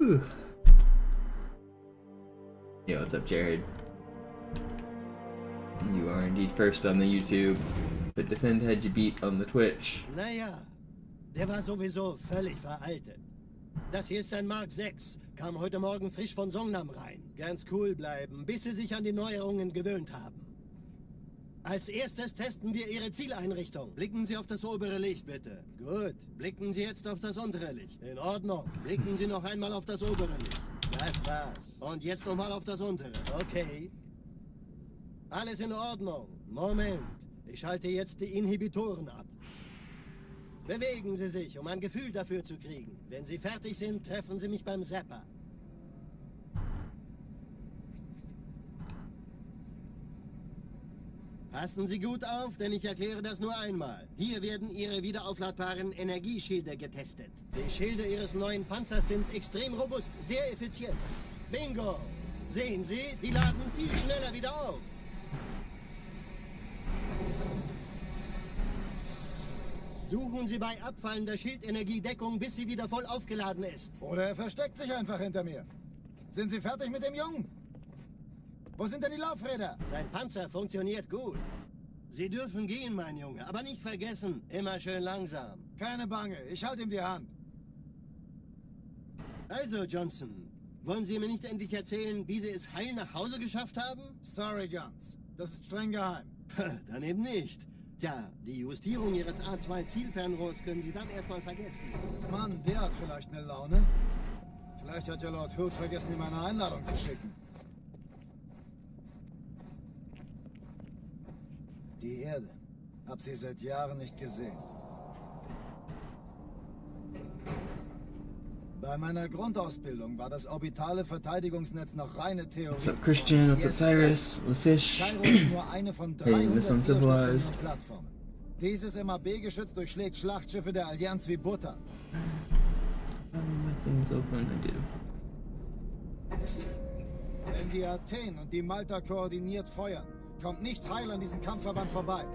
Yo, what's up, Jared? You are indeed first on the YouTube, but Defend had you beat on the Twitch. Naja, der war sowieso völlig veraltet. Das hier ist ein Mark 6, kam heute Morgen frisch von Songnam rein. Ganz cool bleiben, bis Sie sich an die Neuerungen gewöhnt haben. Als erstes testen wir Ihre Zieleinrichtung. Blicken Sie auf das obere Licht, bitte. Gut. Blicken Sie jetzt auf das untere Licht. In Ordnung. Blicken Sie noch einmal auf das obere Licht. Das war's. Und jetzt nochmal auf das untere. Okay. Alles in Ordnung. Moment. Ich schalte jetzt die Inhibitoren ab. Bewegen Sie sich, um ein Gefühl dafür zu kriegen. Wenn Sie fertig sind, treffen Sie mich beim Zapper. Passen Sie gut auf, denn ich erkläre das nur einmal. Hier werden Ihre wiederaufladbaren Energieschilde getestet. Die Schilde Ihres neuen Panzers sind extrem robust, sehr effizient. Bingo! Sehen Sie, die laden viel schneller wieder auf. Suchen Sie bei abfallender Schildenergie Deckung, bis sie wieder voll aufgeladen ist. Oder er versteckt sich einfach hinter mir. Sind Sie fertig mit dem Jungen? Wo sind denn die Laufräder? Sein Panzer funktioniert gut. Sie dürfen gehen, mein Junge, aber nicht vergessen, immer schön langsam. Keine Bange, ich halte ihm die Hand. Also, Johnson, wollen Sie mir nicht endlich erzählen, wie Sie es heil nach Hause geschafft haben? Sorry, Guns. Das ist streng geheim. Dann eben nicht. Tja, die Justierung Ihres A2-Zielfernrohrs können Sie dann erstmal vergessen. Mann, der hat vielleicht eine Laune. Vielleicht hat ja Lord Hood vergessen, ihm eine Einladung zu schicken. Die Erde. Hab sie seit Jahren nicht gesehen. Bei meiner Grundausbildung war das orbitale Verteidigungsnetz noch reine Theorie. What's up, Christian? What's up, Cyrus? The Fish? Cairo ist nur eine von 300 Hey, Miss Uncivilized. Plattformen. Dieses MAB-Geschütz durchschlägt Schlachtschiffe der Allianz wie Butter. My thing's open, I do. Wenn die Athen und die Malta koordiniert feuern, kommt nichts heil an diesem Kampfverband vorbei.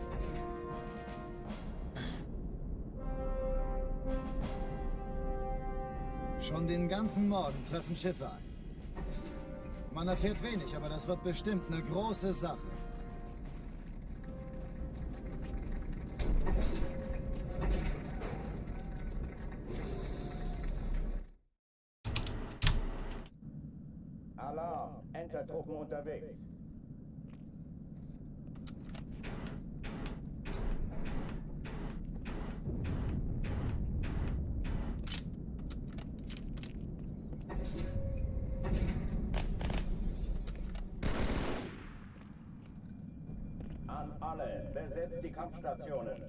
Schon den ganzen Morgen treffen Schiffe ein. Man erfährt wenig, aber das wird bestimmt eine große Sache. Alarm! Entertruppen unterwegs. An alle, besetzt die Kampfstationen.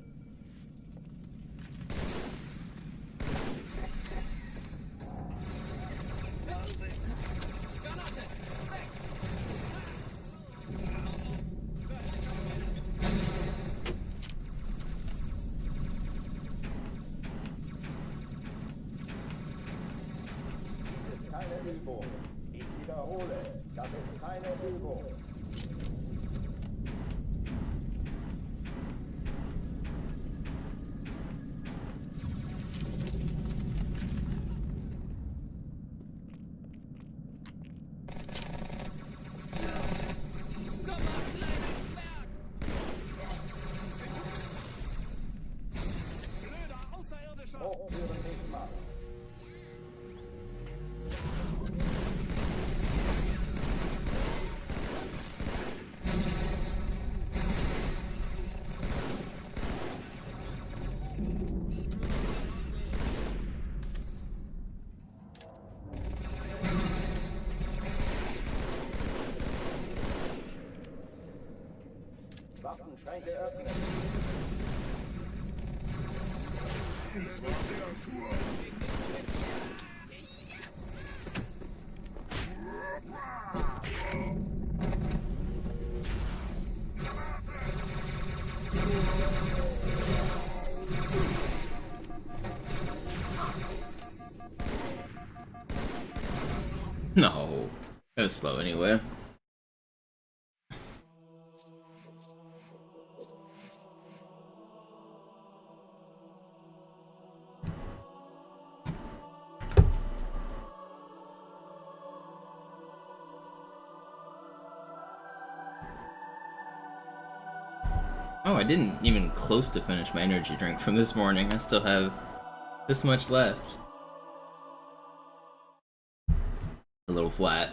Keine Übung. Ich wiederhole, das ist keine Übung. Hochführen nicht machen. Waffenschränke öffnen. No. That was slow anyway. Oh, I didn't even close to finish my energy drink from this morning. I still have this much left. A little flat.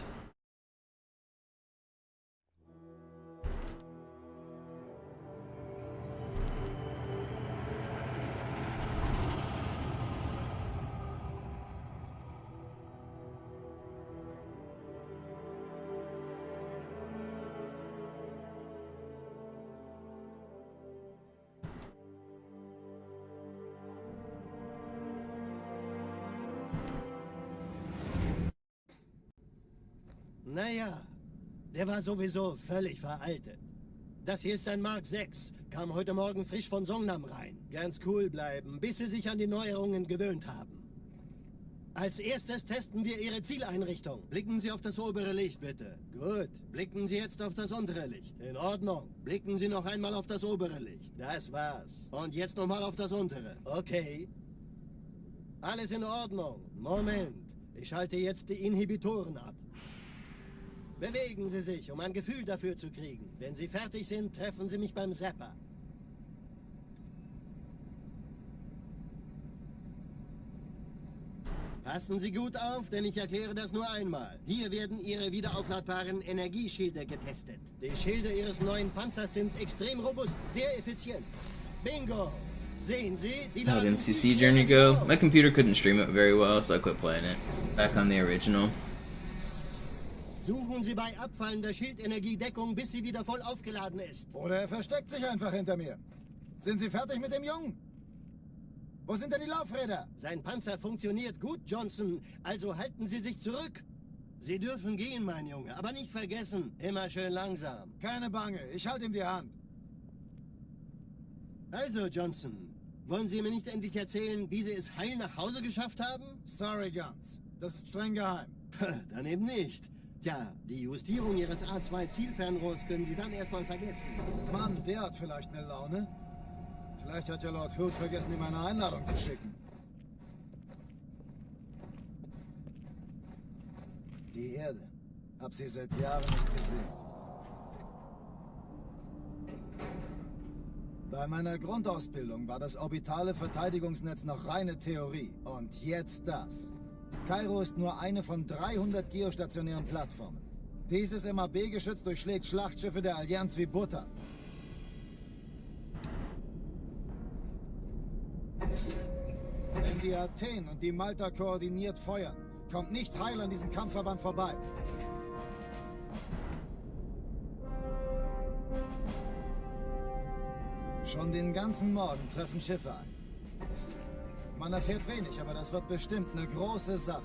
Naja, der war sowieso völlig veraltet. Das hier ist ein Mark 6. Kam heute Morgen frisch von Songnam rein. Ganz cool bleiben, bis Sie sich an die Neuerungen gewöhnt haben. Als erstes testen wir Ihre Zieleinrichtung. Blicken Sie auf das obere Licht, bitte. Gut. Blicken Sie jetzt auf das untere Licht. In Ordnung. Blicken Sie noch einmal auf das obere Licht. Das war's. Und jetzt nochmal auf das untere. Okay. Alles in Ordnung. Moment. Ich schalte jetzt die Inhibitoren ab. Bewegen Sie sich, um ein Gefühl dafür zu kriegen. Wenn Sie fertig sind, treffen Sie mich beim Zapper. Passen Sie gut auf, denn ich erkläre das nur einmal. Hier werden Ihre wiederaufladbaren Energieschilde getestet. Die Schilde Ihres neuen Panzers sind extrem robust, sehr effizient. Bingo! Sehen Sie, die How did CC Journey go? My computer couldn't stream it very well, so I quit playing it. Back on the original. Suchen Sie bei abfallender Schildenergiedeckung, bis sie wieder voll aufgeladen ist. Oder er versteckt sich einfach hinter mir. Sind Sie fertig mit dem Jungen? Wo sind denn die Laufräder? Sein Panzer funktioniert gut, Johnson, also halten Sie sich zurück. Sie dürfen gehen, mein Junge, aber nicht vergessen, immer schön langsam. Keine Bange, ich halte ihm die Hand. Also, Johnson, wollen Sie mir nicht endlich erzählen, wie Sie es heil nach Hause geschafft haben? Sorry, Guns. Das ist streng geheim. Dann eben nicht. Tja, die Justierung Ihres A2-Zielfernrohrs können Sie dann erstmal vergessen. Mann, der hat vielleicht eine Laune. Vielleicht hat ja Lord Hood vergessen, ihm eine Einladung zu schicken. Die Erde. Hab sie seit Jahren nicht gesehen. Bei meiner Grundausbildung war das orbitale Verteidigungsnetz noch reine Theorie. Und jetzt das. Kairo ist nur eine von 300 geostationären Plattformen. Dieses MAB-Geschütz durchschlägt Schlachtschiffe der Allianz wie Butter. Wenn die Athen und die Malta koordiniert feuern, kommt nichts heil an diesem Kampfverband vorbei. Schon den ganzen Morgen treffen Schiffe ein. Man erfährt wenig, aber das wird bestimmt eine große Sache.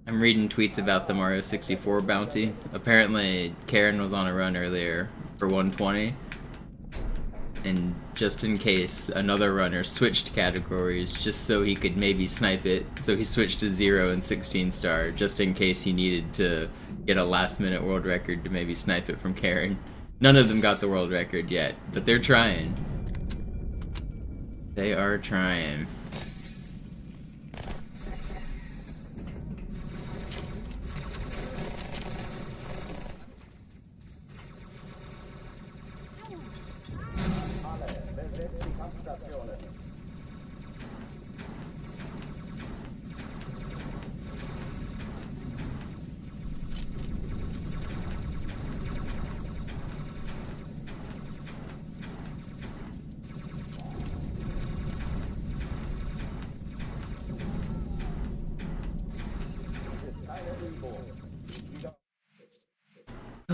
I'm reading tweets about the Mario 64 bounty. Apparently, Karen was on a run earlier for 120. And just in case, another runner switched categories just so he could maybe snipe it. So he switched to 0 and 16 star just in case he needed to get a last minute world record to maybe snipe it from Karen. None of them got the world record yet, but they're trying. They are trying.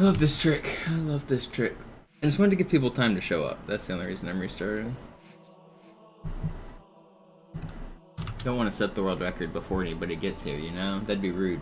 I love this trick. I love this trick. I just wanted to give people time to show up. That's the only reason I'm restarting. Don't want to set the world record before anybody gets here, you know? That'd be rude.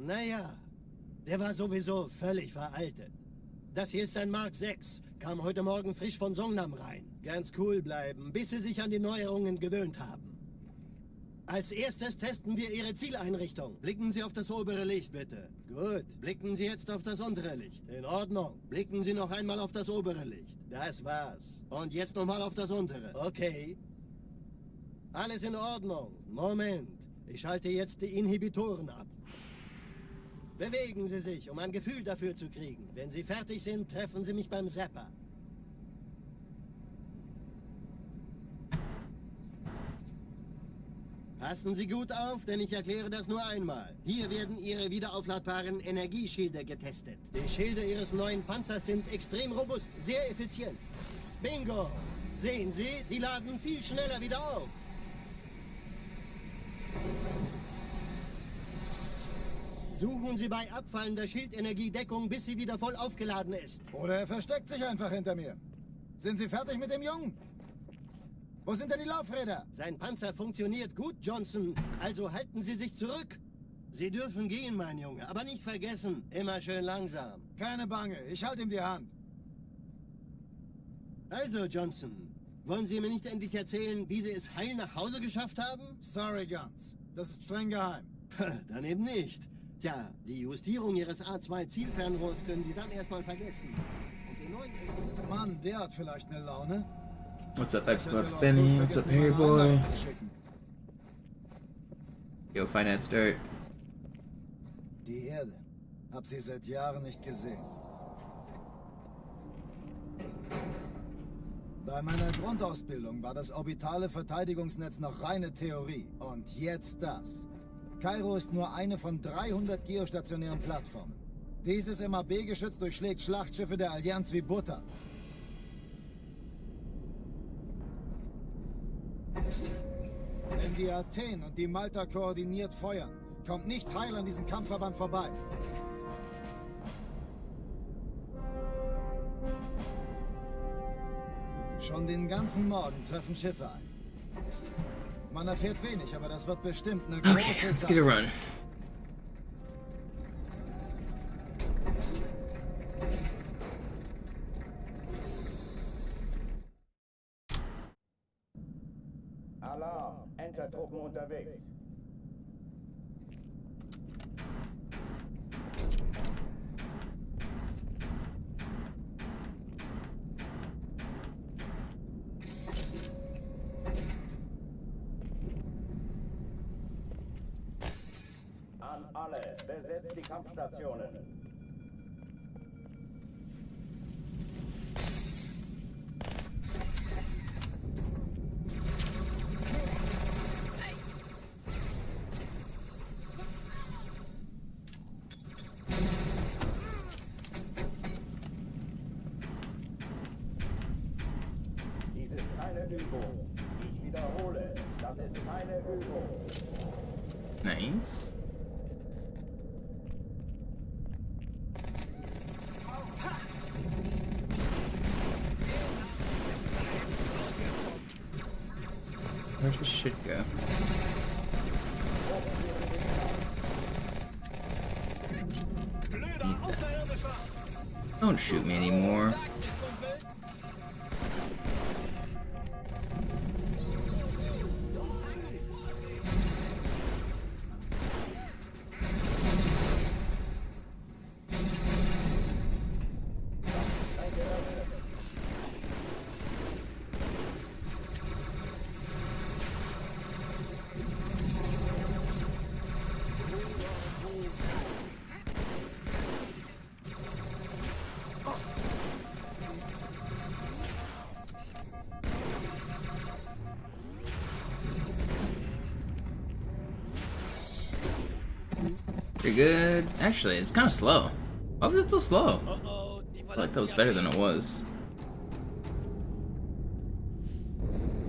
Naja, der war sowieso völlig veraltet. Das hier ist ein Mark 6. Kam heute Morgen frisch von Songnam rein. Ganz cool bleiben, bis Sie sich an die Neuerungen gewöhnt haben. Als erstes testen wir Ihre Zieleinrichtung. Blicken Sie auf das obere Licht, bitte. Gut. Blicken Sie jetzt auf das untere Licht. In Ordnung. Blicken Sie noch einmal auf das obere Licht. Das war's. Und jetzt nochmal auf das untere. Okay. Alles in Ordnung. Moment. Ich schalte jetzt die Inhibitoren ab. Bewegen Sie sich, um ein Gefühl dafür zu kriegen. Wenn Sie fertig sind, treffen Sie mich beim Zapper. Passen Sie gut auf, denn ich erkläre das nur einmal. Hier werden Ihre wiederaufladbaren Energieschilde getestet. Die Schilde Ihres neuen Panzers sind extrem robust, sehr effizient. Bingo! Sehen Sie, die laden viel schneller wieder auf. Suchen Sie bei abfallender Schildenergiedeckung, bis sie wieder voll aufgeladen ist. Oder er versteckt sich einfach hinter mir. Sind Sie fertig mit dem Jungen? Wo sind denn die Laufräder? Sein Panzer funktioniert gut, Johnson. Also halten Sie sich zurück. Sie dürfen gehen, mein Junge. Aber nicht vergessen, immer schön langsam. Keine Bange, ich halte ihm die Hand. Also, Johnson, wollen Sie mir nicht endlich erzählen, wie Sie es heil nach Hause geschafft haben? Sorry, Guns. Das ist streng geheim. Dann eben nicht. Tja, die Justierung Ihres A2-Zielfernrohrs können Sie dann erstmal vergessen. Und den neuen... Mann, der hat vielleicht eine Laune. What's up, Xbox Benny? What's up, Harry Boy? Yo, Finance Dirt. Die Erde. Hab sie seit Jahren nicht gesehen. Bei meiner Grundausbildung war das orbitale Verteidigungsnetz noch reine Theorie. Und jetzt das. Kairo ist nur eine von 300 geostationären Plattformen. Dieses MAB-Geschütz durchschlägt Schlachtschiffe der Allianz wie Butter. Wenn die Athen und die Malta koordiniert feuern, kommt nichts heil an diesem Kampfverband vorbei. Schon den ganzen Morgen treffen Schiffe ein. Man erfährt wenig, aber das wird bestimmt eine große Okay, let's Sache. get a run. Alarm! Entertruppen unterwegs. An alle, besetzt die Kampfstationen. Dies ist keine Übung. Ich wiederhole, das ist keine Übung. Nice. Where's the shit go? Don't shoot me anymore. Pretty good. Actually, it's kind of slow. Why was it so slow? I feel like that was better than it was.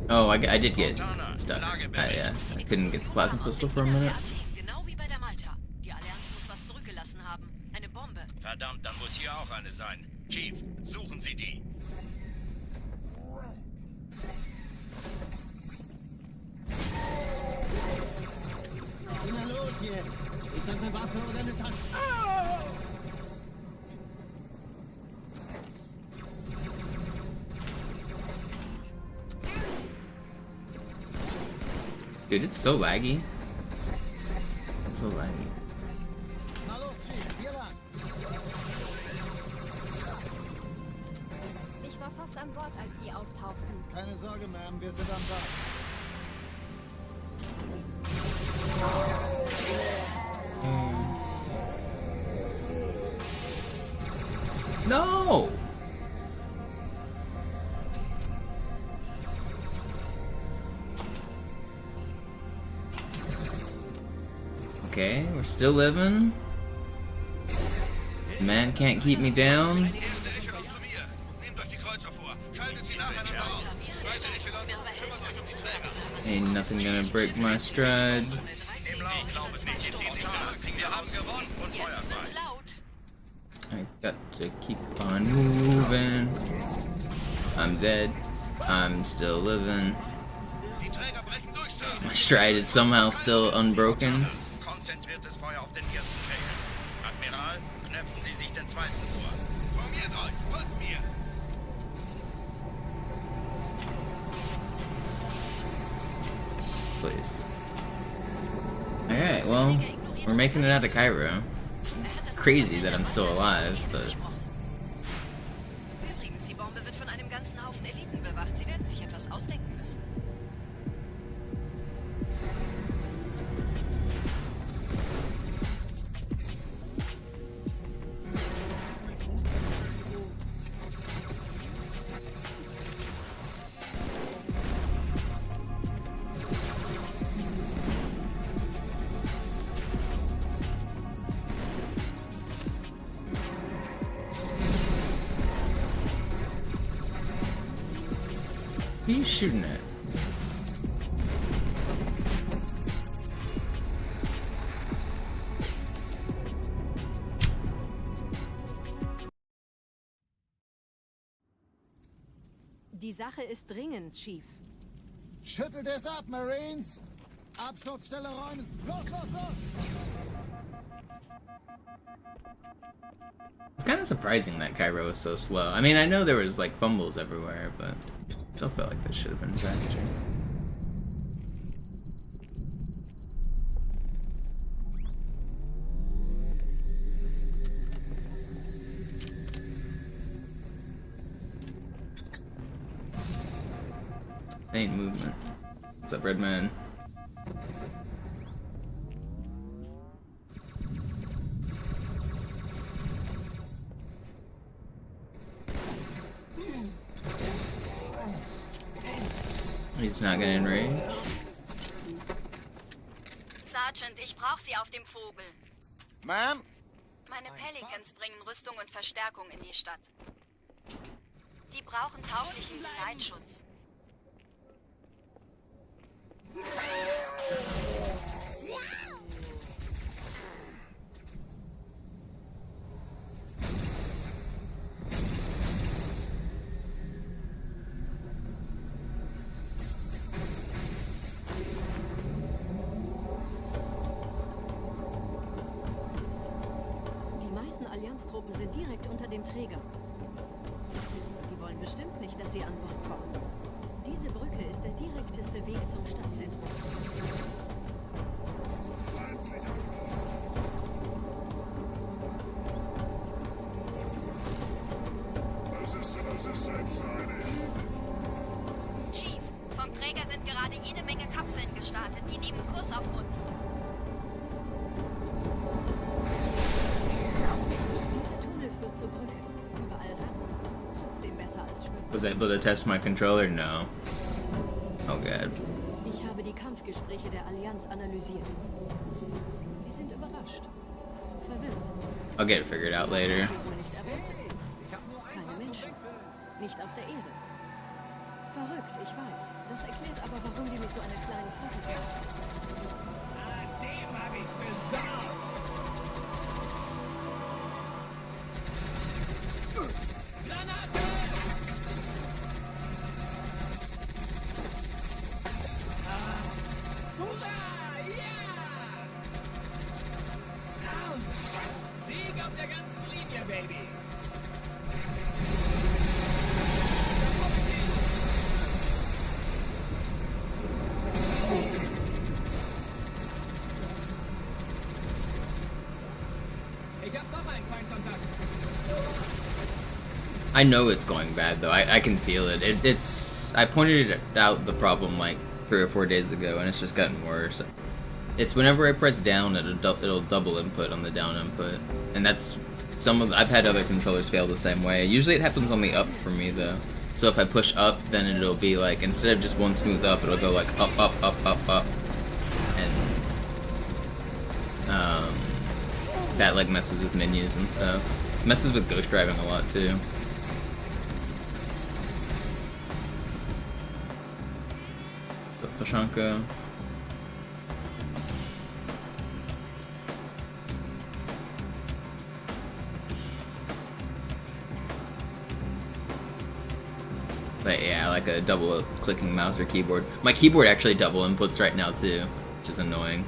Oh, I did get stuck. I couldn't get the plasma pistol for a minute. Genau wie bei der Malta. Die Allianz muss was zurückgelassen haben. Eine Bombe. Verdammt, dann muss hier auch eine sein. Chief, suchen Sie die. Na los jetzt! Ist das eine Waffe oder eine Tasche? Dude, it's so laggy. It's so laggy. Na los, Chief, hier lang. Ich war fast an Bord, als die auftauchten. Keine Sorge, Ma'am, wir sind am Bord. No! Okay, we're still living. Man can't keep me down. Erste Echelon zu mir. Nehmt euch die Kreuzer vor. Schaltet sie nacheinander auf. Zweite Echelon, kümmert euch um die Träger. Ain't nothing gonna break my stride. Im Lauf, glaub es nicht. Jetzt ziehen sich zurück. Wir haben gewonnen und Feuer Jetzt wird's frei. laut. I got to keep on moving. I'm dead. I'm still living. Die Träger brechen durch, Sir. My stride is somehow still unbroken. Konzentriertes Feuer auf den ersten Kähler. Admiral, knöpfen Sie sich den zweiten vor. Formiert euch, folgt mir. Please. Alright, well, we're making it out of Cairo. It's crazy that I'm still alive, but Übrigens, die Bombe wird von einem ganzen Haufen Eliten bewacht. Sie werden sich etwas ausdenken müssen. who are you shooting at? Die Sache ist dringend, Chief. Schüttelt es ab, Marines! Absturzstelle räumen! Los, los, los! It's kind of surprising that Cairo was so slow. I mean, I know there was like fumbles everywhere, but still felt like this should have been faster. Ain't movement. What's up, Redman? He's not gonna enrage. Sergeant, ich brauche Sie auf dem Vogel. Ma'am? Meine Pelicans bringen Rüstung und Verstärkung in die Stadt. Die brauchen tauglichen Geleitschutz. Die meisten Allianztruppen sind direkt unter dem Träger. Die wollen bestimmt nicht, dass sie an Bord kommen. Diese Brücke ist der direkteste Weg zum Stadtzentrum. Chief, vom Träger sind gerade jede Menge Kapseln gestartet. Die nehmen Kurs auf uns. Dieser Tunnel führt zur Brücke. Überall Rampen. Trotzdem besser als Schwimmen. Was able to test my controller? No. Oh god. Ich habe die Kampfgespräche der Allianz analysiert. Die sind überrascht. Verwirrt. I'll get it figured out later. Sie wohl nicht erwartet. Keine Menschen. Nicht auf der Erde. Verrückt, ich weiß. Das erklärt aber, warum die mit so einer kleinen Flotte sind. I know it's going bad though. I can feel it. It's I pointed out the problem like 3 or 4 days ago, and it's just gotten worse. It's whenever I press down, it'll double input on the down input, and that's I've had other controllers fail the same way. Usually it happens on the up for me though. So if I push up, then it'll be like, instead of just one smooth up, it'll go like up, up, up, up, up, and that like messes with menus and stuff. Messes with ghost driving a lot too. Pashanka. But yeah, like a double clicking mouse or keyboard. My keyboard actually double inputs right now too, which is annoying.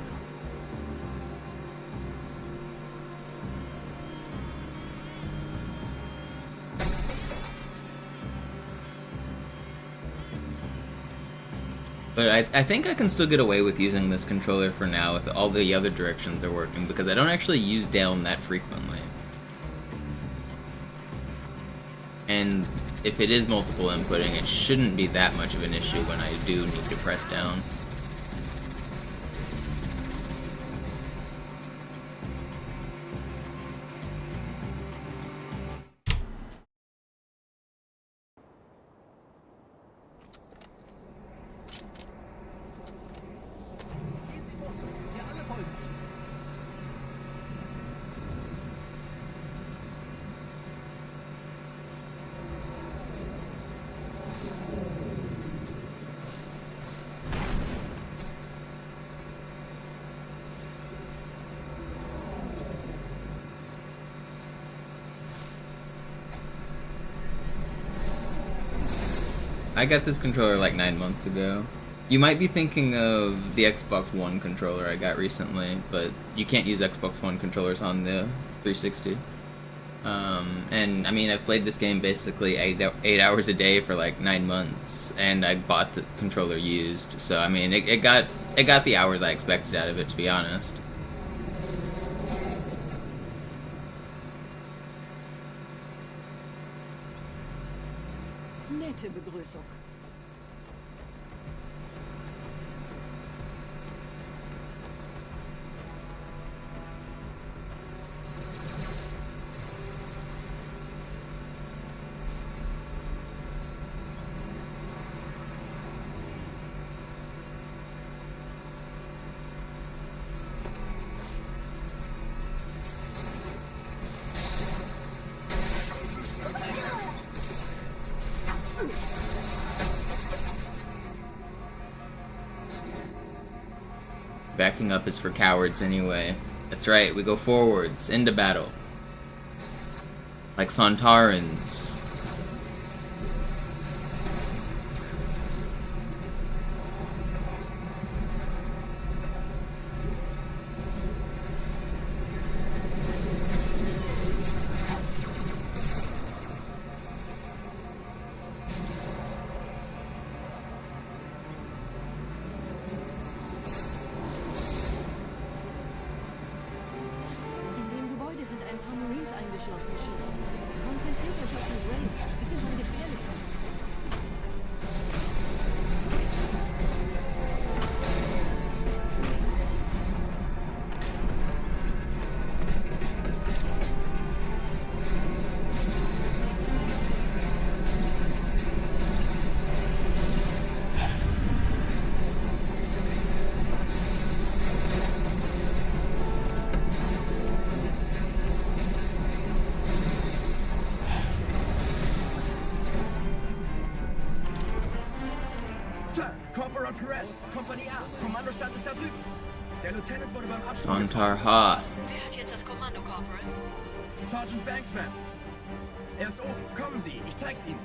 But I think I can still get away with using this controller for now if all the other directions are working, because I don't actually use down that frequently. And if it is multiple inputting, it shouldn't be that much of an issue when I do need to press down. I got this controller like 9 months ago. You might be thinking of the Xbox One controller I got recently, but you can't use Xbox One controllers on the 360. And I mean, I've played this game basically 8 hours a day for like 9 months, and I bought the controller used. So I mean, it got the hours I expected out of it, to be honest. Nette Begrüßung. Backing up is for cowards anyway. That's right, we go forwards, into battle. Like Sontarans. Sontar Ha. Wer hat jetzt das Kommando, Corporal? Sergeant Banksman. Er ist oben. Kommen Sie, ich zeig's Ihnen.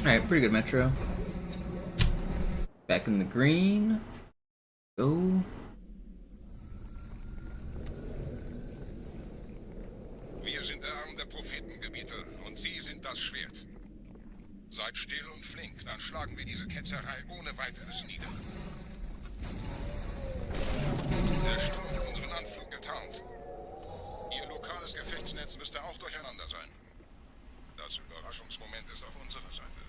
Alright, pretty good Metro. Back in the green. Go. Wir sind der Arm der Prophetengebiete und Sie sind das Schwert. Seid still und flink, dann schlagen wir diese Ketzerei ohne weiteres nieder. Der Sturm hat unseren Anflug getarnt. Ihr lokales Gefechtsnetz müsste auch durcheinander sein. Das Überraschungsmoment ist auf unserer Seite.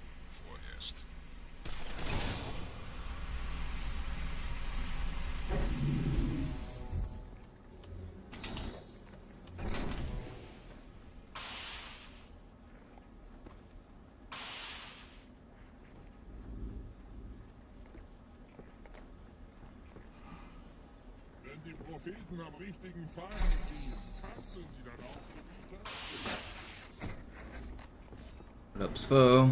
Vorerst. Wenn die Propheten am richtigen Faden ziehen, tanzen sie dann auch wieder? What up, Spo?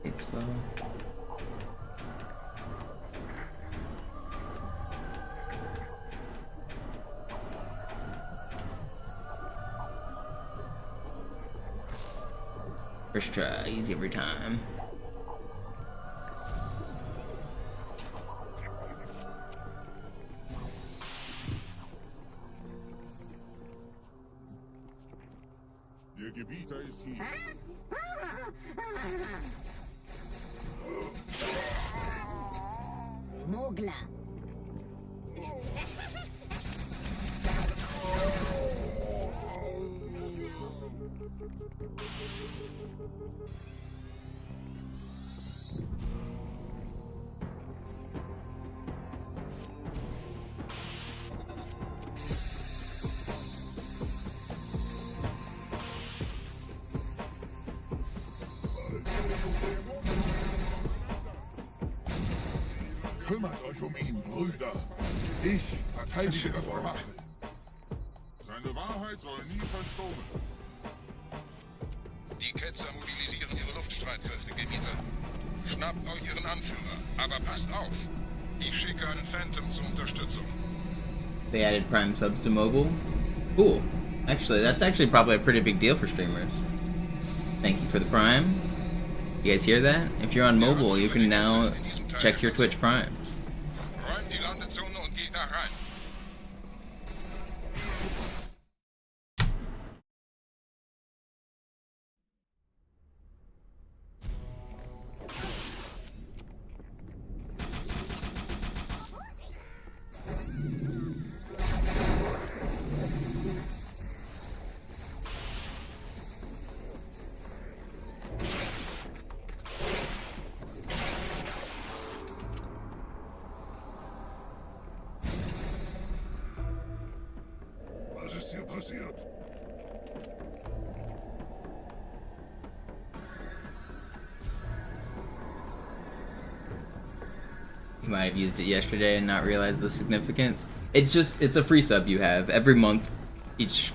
It's Spo. First try, easy every time. Der Gebieter ist hier. Mogler. Kümmert euch um ihn, Brüder. Ich verteidige das Orakel. Seine Wahrheit soll nie verstohlen. Die Ketzer mobilisieren ihre Luftstreitkräfte, Gebieter. Schnappt euch ihren Anführer, aber passt auf. Ich schicke einen Phantom zur Unterstützung. They added Prime subs to mobile. Cool. Actually, that's actually probably a pretty big deal for streamers. Thank you for the Prime. You guys hear that? If you're on mobile, you can now check your Twitch Primes. Räumt die Landezone und geht da rein. Was ist hier passiert? You might have used it yesterday and not realized the significance. It's a free sub you have. Every month, each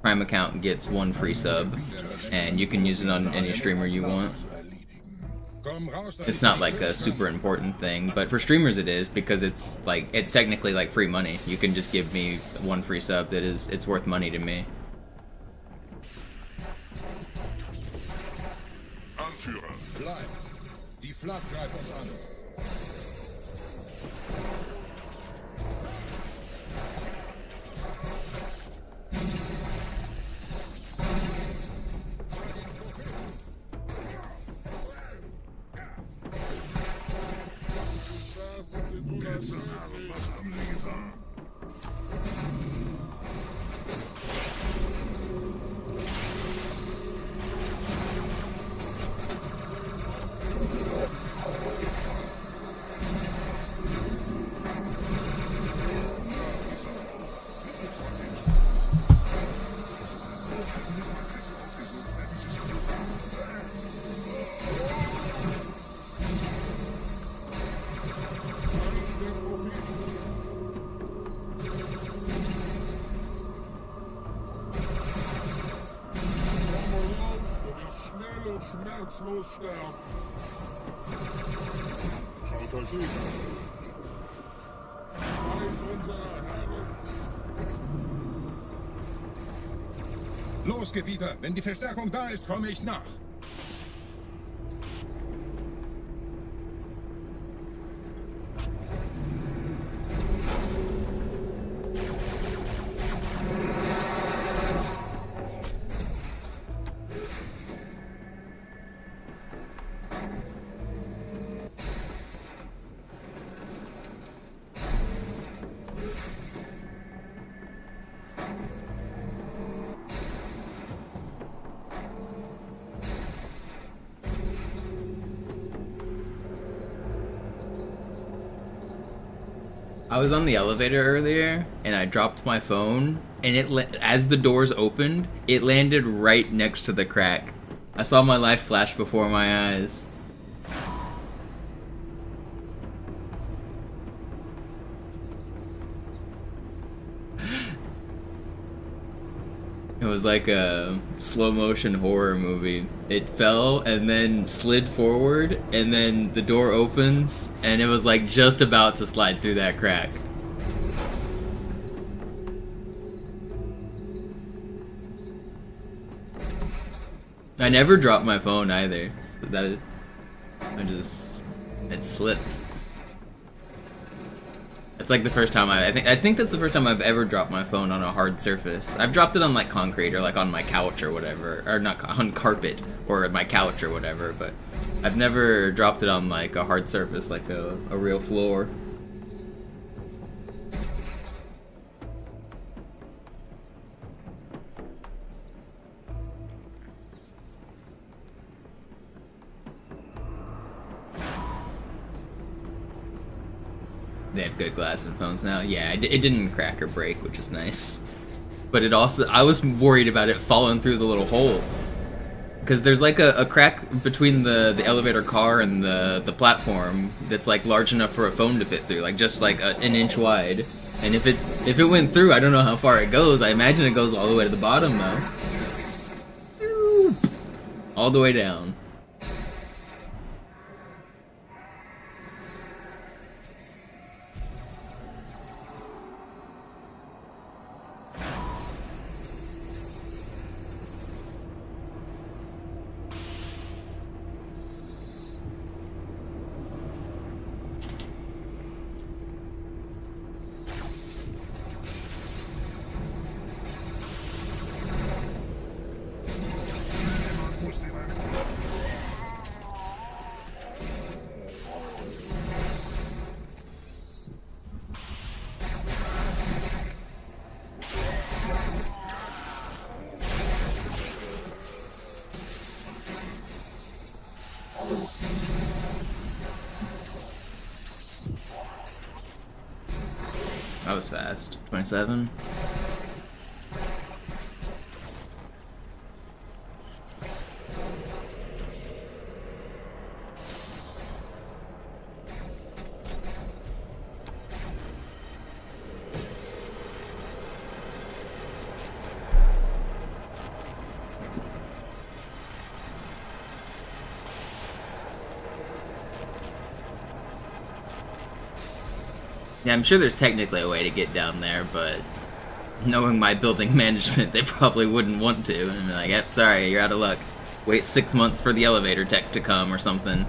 Prime account gets one free sub, and you can use it on any streamer you want. It's not like a super important thing, but for streamers it is, because it's technically like free money. You can just give me one free sub it's worth money to me. Anführer, bleib. Die Flak greift uns an. Was haben Sie getan? schmerzlos sterben. Schaut euch ihn an. Seid unserer Herren. Los, Gebieter, wenn die Verstärkung da ist, komme ich nach. I was on the elevator earlier, and I dropped my phone, and as the doors opened, it landed right next to the crack. I saw my life flash before my eyes. It was like a slow-motion horror movie. It fell and then slid forward, and then the door opens, and it was like just about to slide through that crack. I never dropped my phone either. So it slipped. It's like the first time I think that's the first time I've ever dropped my phone on a hard surface. I've dropped it on like concrete or like on my couch or whatever, or not on carpet or my couch or whatever, but I've never dropped it on like a hard surface like a real floor. They have good glass in phones now. Yeah, it didn't crack or break, which is nice. But it also, I was worried about it falling through the little hole. Because there's like a crack between the elevator car and the platform that's like large enough for a phone to fit through, like just like an inch wide. And if it went through, I don't know how far it goes. I imagine it goes all the way to the bottom though. All the way down. That was fast. 27. Yeah, I'm sure there's technically a way to get down there, but knowing my building management, they probably wouldn't want to. And be like, yep, sorry, you're out of luck. Wait 6 months for the elevator tech to come or something.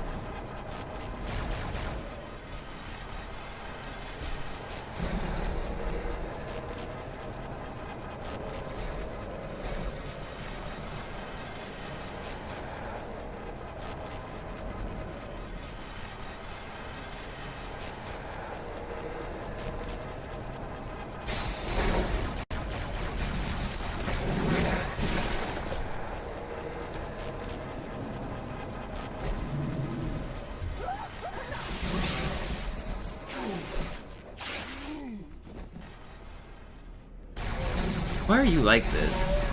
Why are you like this?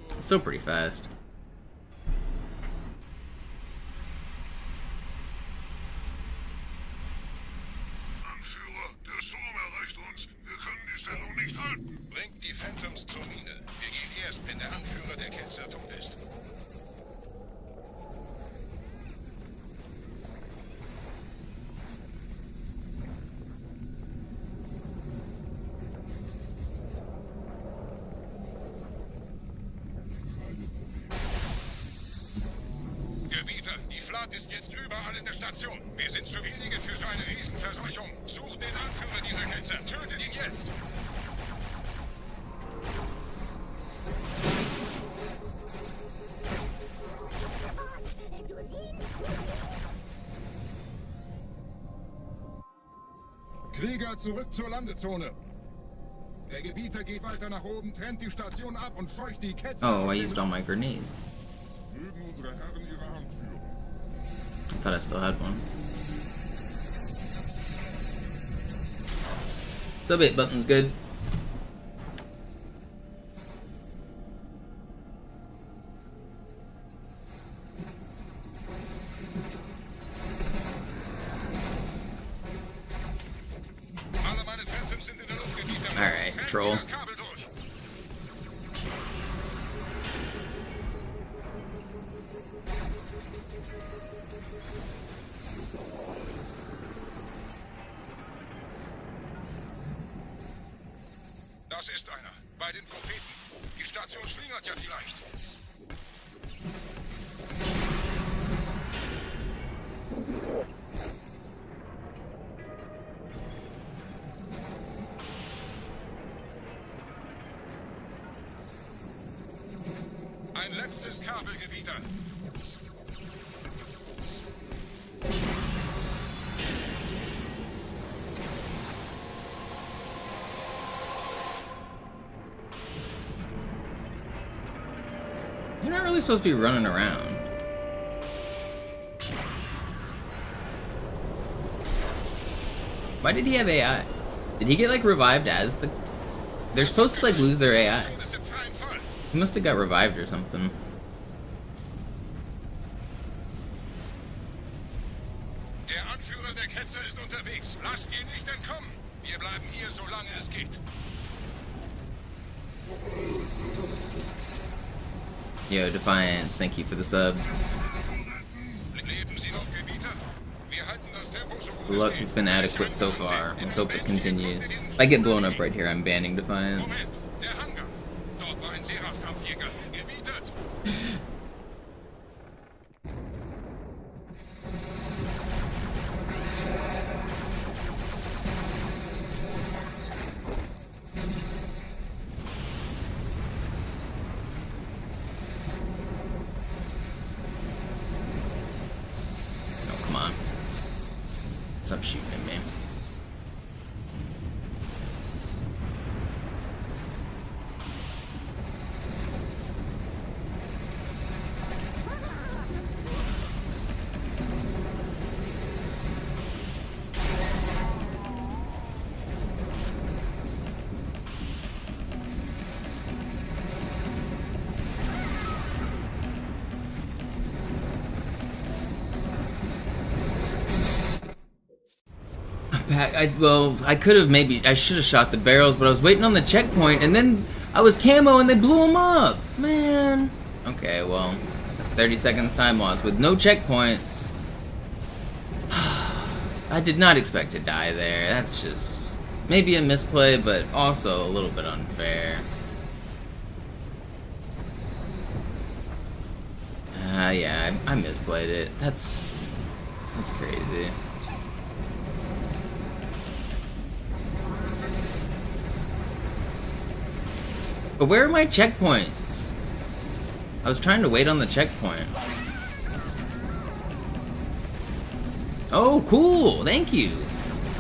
It's still pretty fast. Anführer, der Sturm erreicht uns. Wir können die Stellung nicht halten. Bringt die Phantoms zur Mine. Wir gehen erst, wenn der Anführer der Ketzer tot ist. Flat ist jetzt überall in der Station. Wir sind zu wenige für so eine Riesenverseuchung. Sucht den Anführer dieser Ketzer. Tötet ihn jetzt. Krieger, zurück zur Landezone. Der Gebieter geht weiter nach oben, trennt die Station ab und scheucht die Ketzer. Oh, I used all my grenades. Mögen unsere Herren ihre Hand führen. I thought I still had one. Sub 8 button's good. Alright, troll. Das ist einer. Bei den Propheten. Die Station schlingert ja vielleicht. Ein letztes Kabelgebieter. You're not really supposed to be running around. Why did he have AI? Did he get like revived as the... They're supposed to like lose their AI. He must have got revived or something. Der Anführer der Ketzer ist unterwegs. Lasst ihn nicht entkommen. Wir bleiben hier, solange es geht. Yo, Defiance, thank you for the sub. Leben Sie noch, Gebieter? Wir halten das Tempo so gut The luck has been adequate so far. Let's hope it continues. If I get blown up right here, I'm banning Defiance. Moment, der Hangar. Dort war ein Seraph-Kampfjäger. Gebietet. Oh, come on. Stop shooting at me. I could have I should have shot the barrels, but I was waiting on the checkpoint, and then I was camo and they blew them up. Man. Okay, well, that's 30 seconds time loss with no checkpoints. I did not expect to die there. That's just maybe a misplay, but also a little bit unfair. Yeah, I misplayed it. That's crazy. But where are my checkpoints? I was trying to wait on the checkpoint. Oh, cool! Thank you!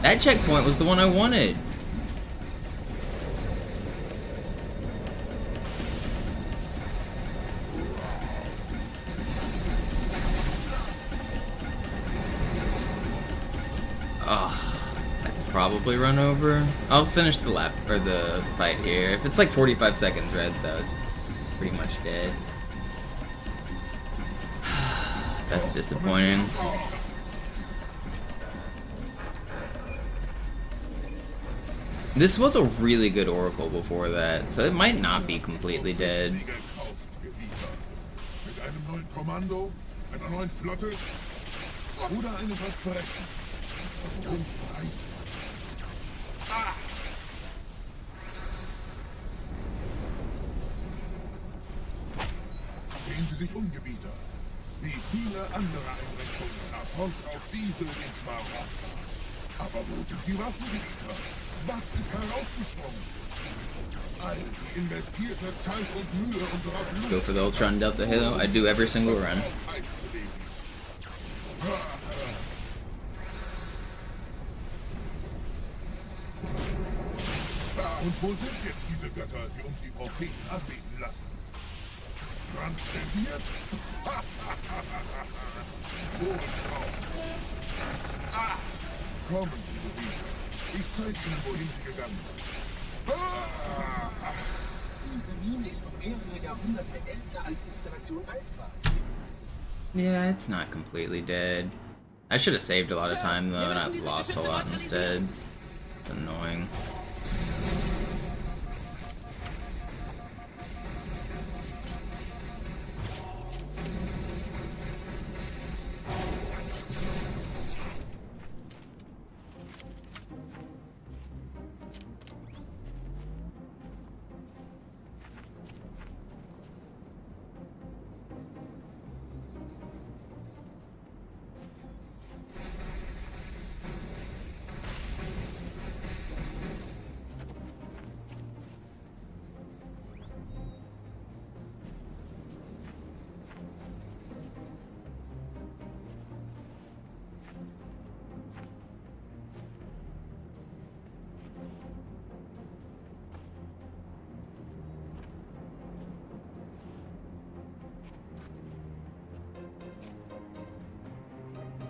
That checkpoint was the one I wanted. Oh. Probably run over. I'll finish the lap or the fight here. If it's like 45 seconds red though, it's pretty much dead. That's disappointing. This was a really good Oracle before that, so it might not be completely dead. Mit einem neuen Kommando, einer neuen Flotte oder einem Versprechen. Ganz leicht. Sehen Sie sich um, Gebieter. Wie viele alle andere Einrichtungen ab. Und auch diese Lichtschwarer. Aber wo sind die Waffengegner? Was ist herausgesprungen? All die investierte Zeit und Mühe unserer Blut. Go for the Ultron Delta Halo. I do every single run. Und wo sind jetzt diese Götter, die uns die Propheten anbeten lassen? Transzendiert? Kommen Sie wieder. Ich zeige Ihnen, wohin Sie gegangen sind. Diese Mine ist um mehrere Jahrhunderte älter als Installation alt war. Yeah, it's not completely dead. I should have saved a lot of time though, and I've lost a lot instead. It's annoying.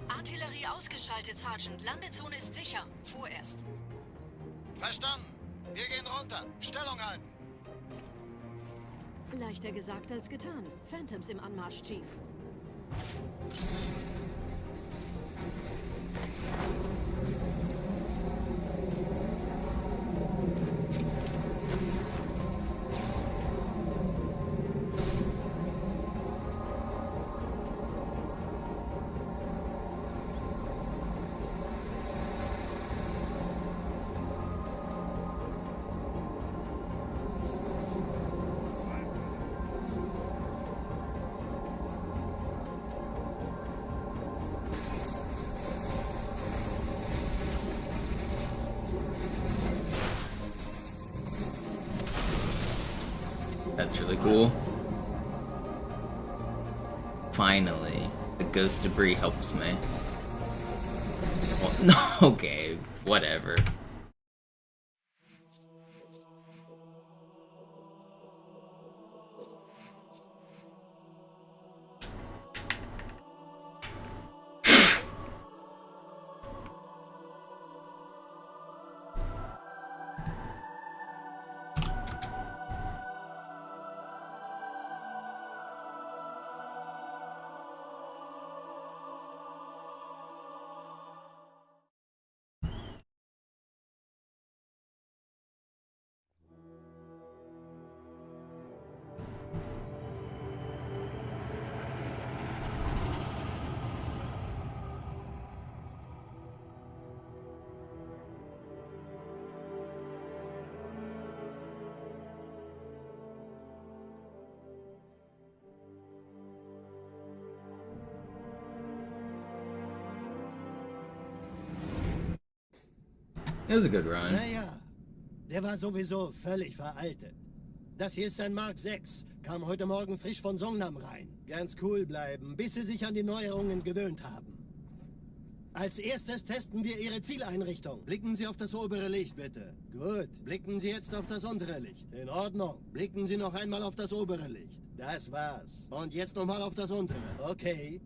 Artillerie ausgeschaltet, Sergeant. Landezone ist sicher. Vorerst. Verstanden. Wir gehen runter. Stellung halten. Leichter gesagt als getan. Phantoms im Anmarsch, Chief. That's really cool. Finally, the ghost debris helps me. Well, no, okay, whatever. It was a good run. Naja, der war sowieso völlig veraltet. Das hier ist ein Mark 6. Kam heute Morgen frisch von Songnam rein. Ganz cool bleiben, bis Sie sich an die Neuerungen gewöhnt haben. Als erstes testen wir Ihre Zieleinrichtung. Blicken Sie auf das obere Licht, bitte. Gut. Blicken Sie jetzt auf das untere Licht. In Ordnung. Blicken Sie noch einmal auf das obere Licht. Das war's. Und jetzt nochmal auf das untere. Okay.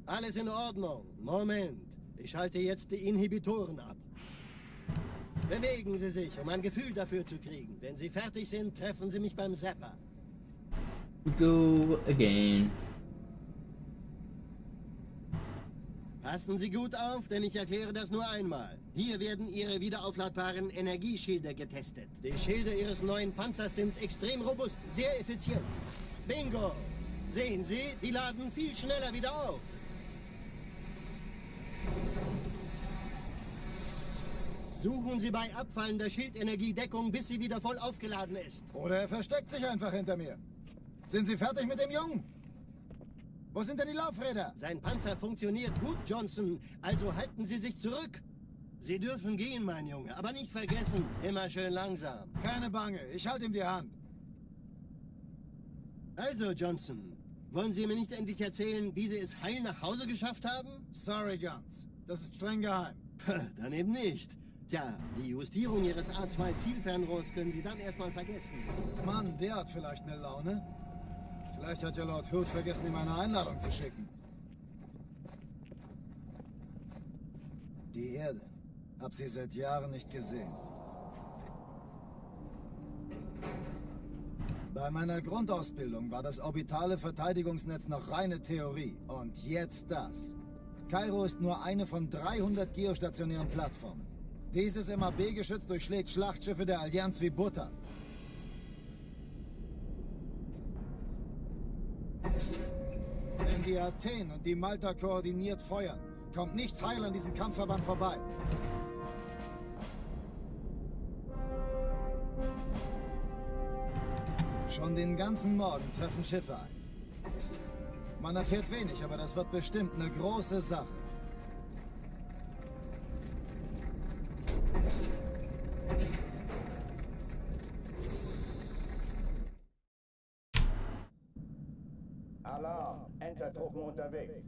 Alles in Ordnung. Moment. Ich schalte jetzt die Inhibitoren ab. Bewegen Sie sich, um ein Gefühl dafür zu kriegen. Wenn Sie fertig sind, treffen Sie mich beim Zapper. Go again. Passen Sie gut auf, denn ich erkläre das nur einmal. Hier werden Ihre wiederaufladbaren Energieschilde getestet. Die Schilde Ihres neuen Panzers sind extrem robust, sehr effizient. Bingo! Sehen Sie, die laden viel schneller wieder auf. Suchen Sie bei abfallender Schildenergie Deckung, bis sie wieder voll aufgeladen ist. Oder er versteckt sich einfach hinter mir. Sind Sie fertig mit dem Jungen? Wo sind denn die Laufräder? Sein Panzer funktioniert gut, Johnson. Also halten Sie sich zurück. Sie dürfen gehen, mein Junge. Aber nicht vergessen, immer schön langsam. Keine Bange, ich halte ihm die Hand. Also, Johnson, wollen Sie mir nicht endlich erzählen, wie Sie es heil nach Hause geschafft haben? Sorry, Guns. Das ist streng geheim. Dann eben nicht. Tja, die Justierung Ihres A2-Zielfernrohrs können Sie dann erstmal vergessen. Mann, der hat vielleicht eine Laune. Vielleicht hat ja Lord Hood vergessen, ihm eine Einladung zu schicken. Die Erde. Hab sie seit Jahren nicht gesehen. Bei meiner Grundausbildung war das orbitale Verteidigungsnetz noch reine Theorie. Und jetzt das. Kairo ist nur eine von 300 geostationären Plattformen. Dieses MAB-Geschütz durchschlägt Schlachtschiffe der Allianz wie Butter. Wenn die Athen und die Malta koordiniert feuern, kommt nichts heil an diesem Kampfverband vorbei. Schon den ganzen Morgen treffen Schiffe ein. Man erfährt wenig, aber das wird bestimmt eine große Sache. Alarm! Entertruppen unterwegs.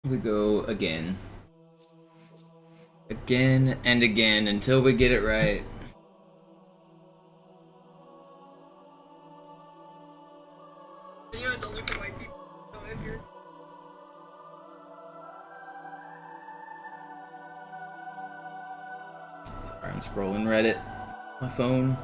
We go again. Again and again until we get it right. Videos only for white people. So if you're Sorry, I'm scrolling Reddit. My phone.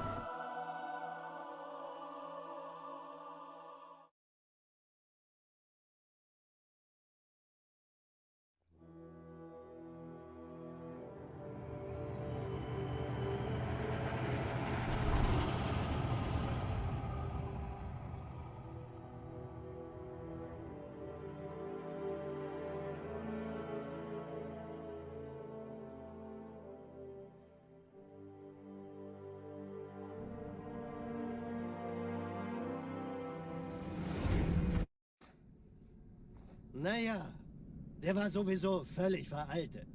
Naja, der war sowieso völlig veraltet.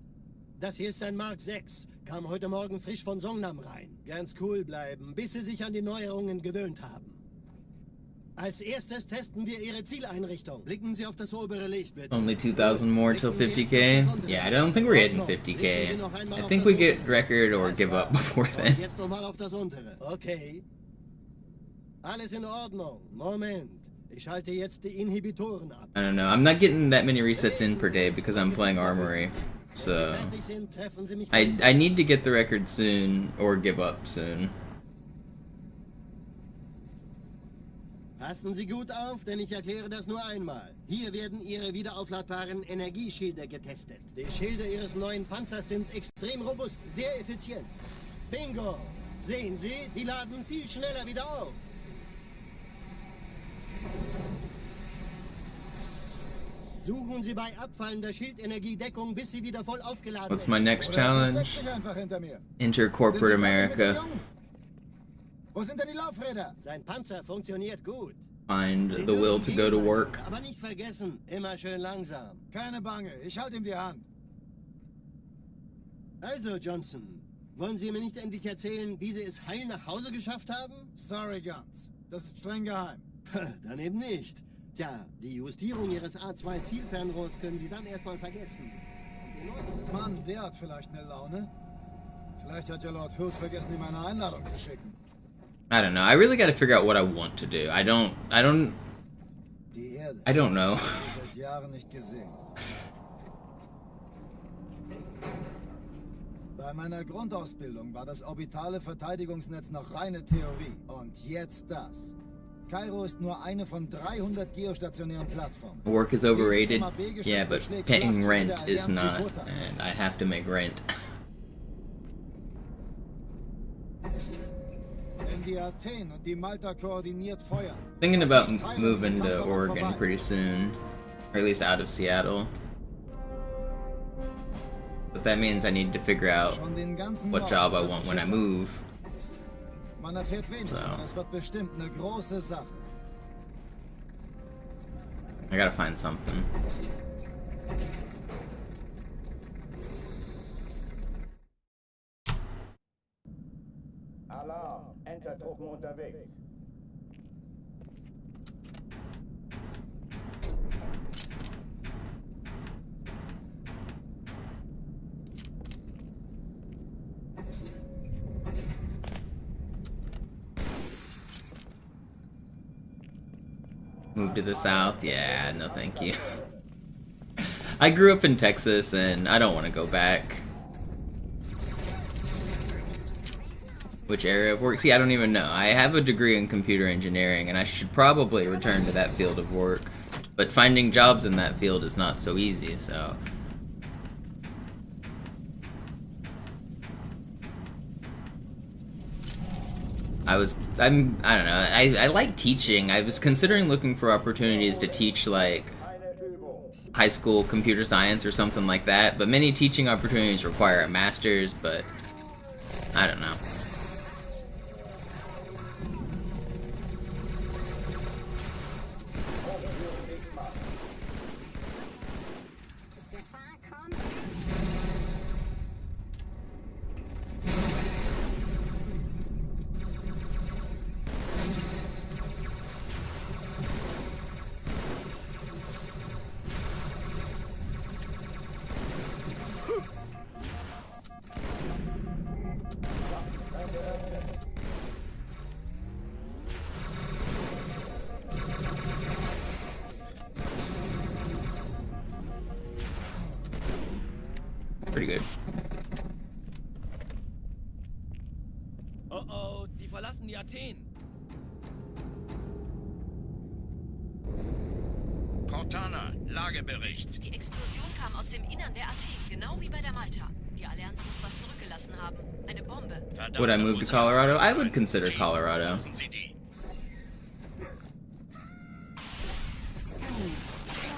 Das hier ist ein Mark 6, kam heute Morgen frisch von Songnam rein. Ganz cool bleiben, bis Sie sich an die Neuerungen gewöhnt haben. Als erstes testen wir Ihre Zieleinrichtung. Blicken Sie auf das obere Licht, bitte. Only 2,000 more till 50k? Yeah, I don't think we're hitting 50k. I think we get record or give up before then. Jetzt nochmal auf das untere. Okay. Alles in Ordnung. Moment. Ich schalte jetzt die Inhibitoren ab. I don't know. I'm not getting that many resets in per day because I'm playing Armory. So I need to get the record soon or give up soon. Passen Sie gut auf, denn ich erkläre das nur einmal. Hier werden Ihre wiederaufladbaren Energieschilde getestet. Die Schilde Ihres neuen Panzers sind extrem robust, sehr effizient. Bingo! Sehen Sie, die laden viel schneller wieder auf. Suchen Sie bei abfallender Schildenergiedeckung, bis sie wieder voll aufgeladen What's ist. my next challenge? Enter corporate America. Wo sind denn die Laufräder? Sein Panzer funktioniert gut. Find the will to go to work. Aber nicht vergessen, immer schön langsam. Keine Bange, ich halte ihm die Hand. Also, Johnson, wollen Sie mir nicht endlich erzählen, wie Sie es heil nach Hause geschafft haben? Sorry, Guns. Das ist streng geheim. Dann eben nicht. Tja, die Justierung Ihres A2-Zielfernrohrs können Sie dann erstmal vergessen. Mann, der hat vielleicht eine Laune. Vielleicht hat ja Lord Hood vergessen, ihm eine Einladung zu schicken. I don't know. I really got to figure out what I want to do. I don't Die Erde. I don't know. Seit Jahren nicht gesehen. Bei meiner Grundausbildung war das orbitale Verteidigungsnetz noch reine Theorie. Und jetzt das. Kairo ist nur eine von 300 geostationären Plattformen. Work is overrated. Yeah, but paying rent is not, and I have to make rent. Wenn die Athen und die Malta koordiniert feuern. Thinking about moving to Oregon pretty soon, or at least out of Seattle. But that means I need to figure out what job I want when I move. Man erfährt wenig, aber es wird bestimmt eine große Sache. I gotta find something. Alarm! Entertruppen unterwegs. Move to the south? Yeah, no thank you. I grew up in Texas and I don't want to go back. Which area of work? See, I don't even know. I have a degree in computer engineering and I should probably return to that field of work. But finding jobs in that field is not so easy, so... I don't know, I like teaching. I was considering looking for opportunities to teach, like, high school computer science or something like that, but many teaching opportunities require a master's, but I don't know. Pretty good. Oh, die verlassen die Athen. Cortana, Lagebericht. Die Explosion kam aus dem Innern der Athen, genau wie bei der Malta. Die Allianz muss was zurückgelassen haben. Eine Bombe. Would I move to Colorado? I would consider Colorado.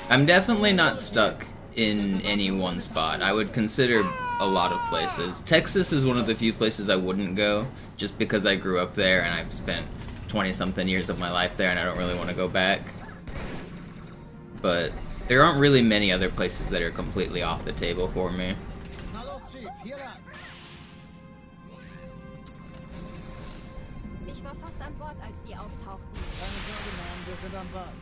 I'm definitely not stuck in any one spot. I would consider a lot of places. Texas is one of the few places I wouldn't go, just because I grew up there and I've spent 20-something years of my life there and I don't really want to go back. But there aren't really many other places that are completely off the table for me. Ich war fast an Bord, als die auftauchten. Keine Sorge, Mann, wir sind am Bad.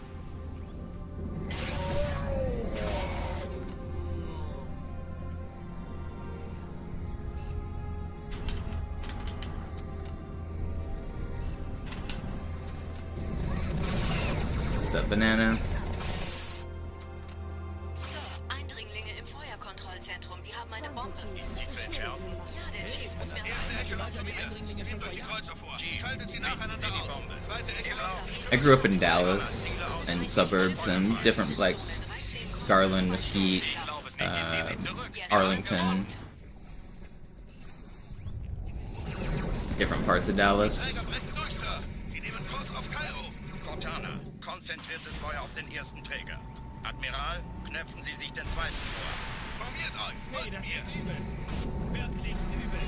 What's up, Banana? Sir, Eindringlinge im Feuerkontrollzentrum. Die haben eine Bombe. Ist sie zu entschärfen? Ja, der Chief muss mir Nehmt euch die Kreuzer vor. Schaltet sie nacheinander aus. Zweite Ecke. I grew up in Dallas and suburbs and different, like, Garland, Mesquite, Arlington, different parts of Dallas. Sie nehmen Kurs auf Kairo. Cortana, konzentriertes Feuer auf den ersten Träger. Admiral, knöpfen Sie sich den zweiten vor. Formiert euch! Hey, das ist übel. Wirklich übel.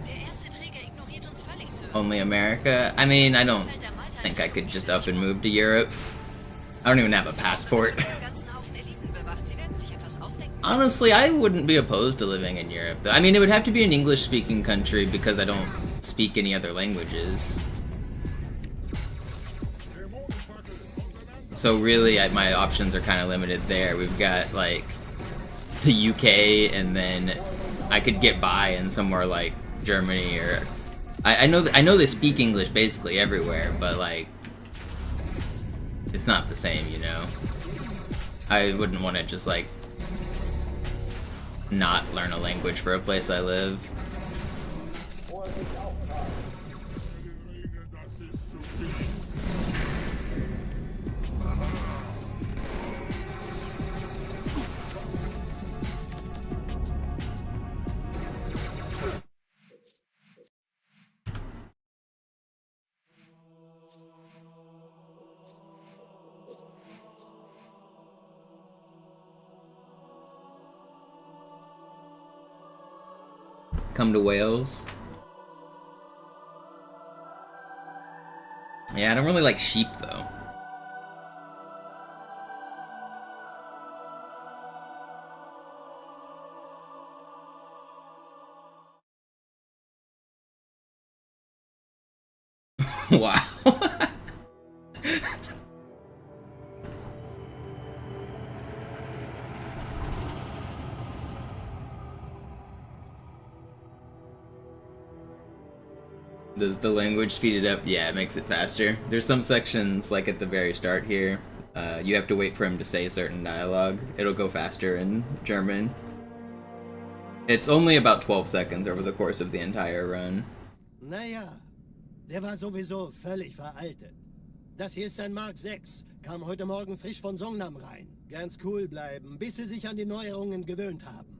Der erste Träger ignoriert uns völlig, Sir. Only America? I mean, I don't think I could just up and move to Europe. I don't even have a passport. Honestly, I wouldn't be opposed to living in Europe. I mean, it would have to be an English-speaking country because I don't speak any other languages. So really, my options are kind of limited there. We've got, like, the UK, and then I could get by in somewhere like Germany, or... I know they speak English basically everywhere, but, like, it's not the same, you know? I wouldn't want to just, like, not learn a language for a place I live. Come to Wales. Yeah, I don't really like sheep though. Wow. Does the language speed it up? Yeah, it makes it faster. There's some sections, like at the very start here, you have to wait for him to say certain dialogue. It'll go faster in German. It's only about 12 seconds over the course of the entire run. Naja, der war sowieso völlig veraltet. Das hier ist ein Mark 6, kam heute Morgen frisch von Songnam rein. Ganz cool bleiben, bis Sie sich an die Neuerungen gewöhnt haben.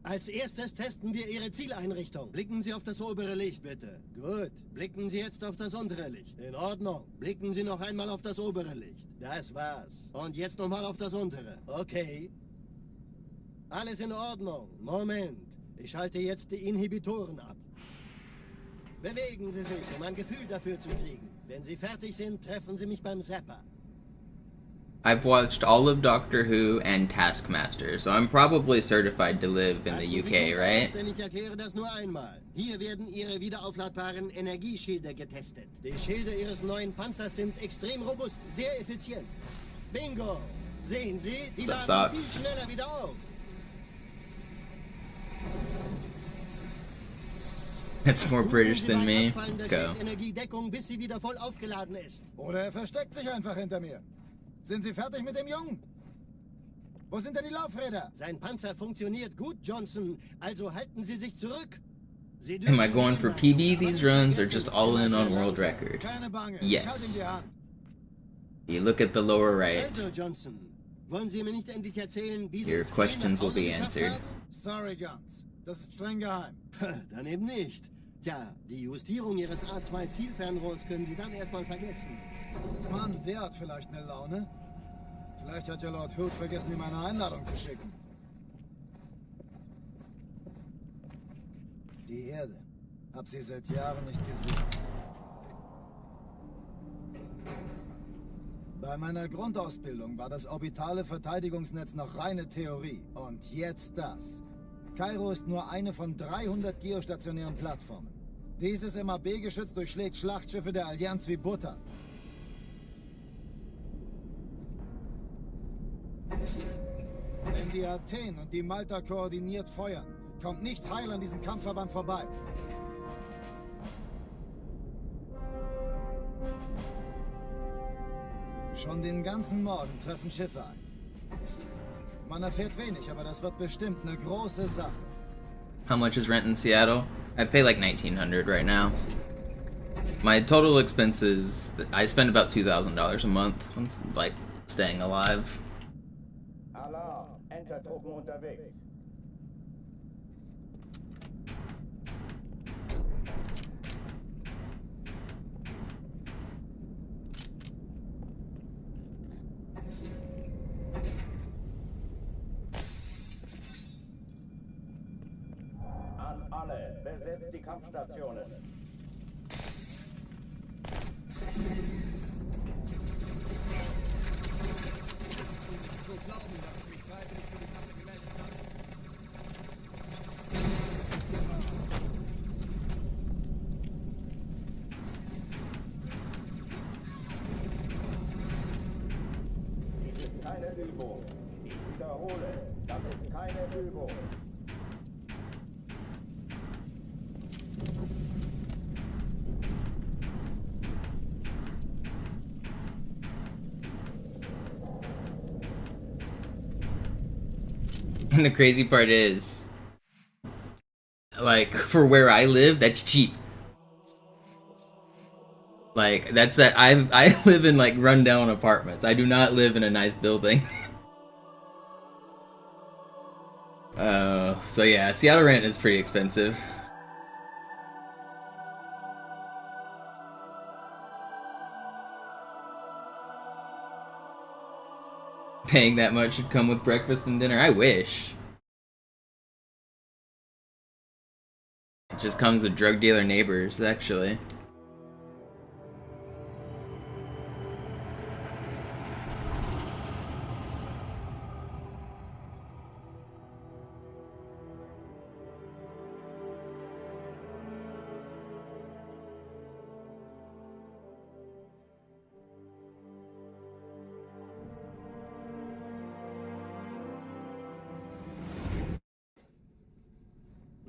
Als erstes testen wir Ihre Zieleinrichtung. Blicken Sie auf das obere Licht, bitte. Gut. Blicken Sie jetzt auf das untere Licht. In Ordnung. Blicken Sie noch einmal auf das obere Licht. Das war's. Und jetzt nochmal auf das untere. Okay. Alles in Ordnung. Moment. Ich schalte jetzt die Inhibitoren ab. Bewegen Sie sich, um ein Gefühl dafür zu kriegen. Wenn Sie fertig sind, treffen Sie mich beim Zapper. I've watched all of Doctor Who and Taskmaster, so I'm probably certified to live in the UK, right? Denn ich erkläre das nur einmal. Hier werden Ihre wiederaufladbaren Energieschilde getestet. Die Schilde Ihres neuen Panzers sind extrem robust, sehr effizient. Bingo! Sehen Sie, die laden viel schneller wieder auf. That's more British than me. Let's go. Energiedeckung, bis sie wieder voll aufgeladen ist. Oder er versteckt sich einfach hinter mir. Sind Sie fertig mit dem Jungen? Wo sind denn die Laufräder? Sein Panzer funktioniert gut, Johnson. Also halten Sie sich zurück. Am I going for PB these runs or just all in on world record? Yes. You look at the lower right. Also, Johnson, wollen Sie mir nicht endlich erzählen, wie Sie Your questions will be answered. Sorry, Guns. Das ist streng geheim. Dann eben nicht. Tja, die Justierung Ihres A2-Zielfernrohrs können Sie dann erstmal vergessen. Mann, der hat vielleicht eine Laune. Vielleicht hat ja Lord Hood vergessen, ihm eine Einladung zu schicken. Die Erde. Hab sie seit Jahren nicht gesehen. Bei meiner Grundausbildung war das orbitale Verteidigungsnetz noch reine Theorie. Und jetzt das. Kairo ist nur eine von 300 geostationären Plattformen. Dieses MAB-Geschütz durchschlägt Schlachtschiffe der Allianz wie Butter. Wenn die Athen und die Malta koordiniert feuern, kommt nichts heil an diesem Kampfverband vorbei. Schon den ganzen Morgen treffen Schiffe ein. Man erfährt wenig, aber das wird bestimmt eine große Sache. How much is rent in Seattle? I pay like $1,900 right now. My total expenses, I spend about $2,000 a month on, like, staying alive. Alarm! Entertruppen unterwegs. Alle, besetzt die Kampfstationen. So glauben, dass ich mich freiwillig für die Kappe gemeldet habe. Dies ist keine Übung. Ich wiederhole, das ist keine Übung. And the crazy part is, like, for where I live, that's cheap. Like, that's that I live in like rundown apartments. I do not live in a nice building. So yeah, Seattle rent is pretty expensive. Paying that much should come with breakfast and dinner. I wish. It just comes with drug dealer neighbors, actually.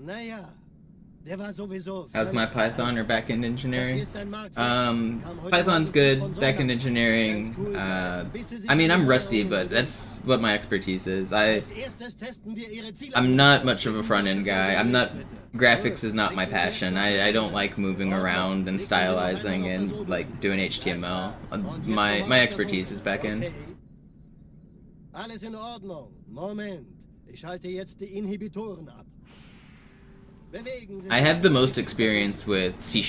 Naja, der war sowieso. How's my Python or backend engineering? Python's good, backend engineering. I mean, I'm rusty, but that's what my expertise is. I'm not much of a front-end guy. Graphics is not my passion. I don't like moving around and stylizing and like doing HTML. My expertise is backend. Alles in Ordnung. Moment. Ich schalte jetzt die Inhibitoren ab. I have the most experience with C#.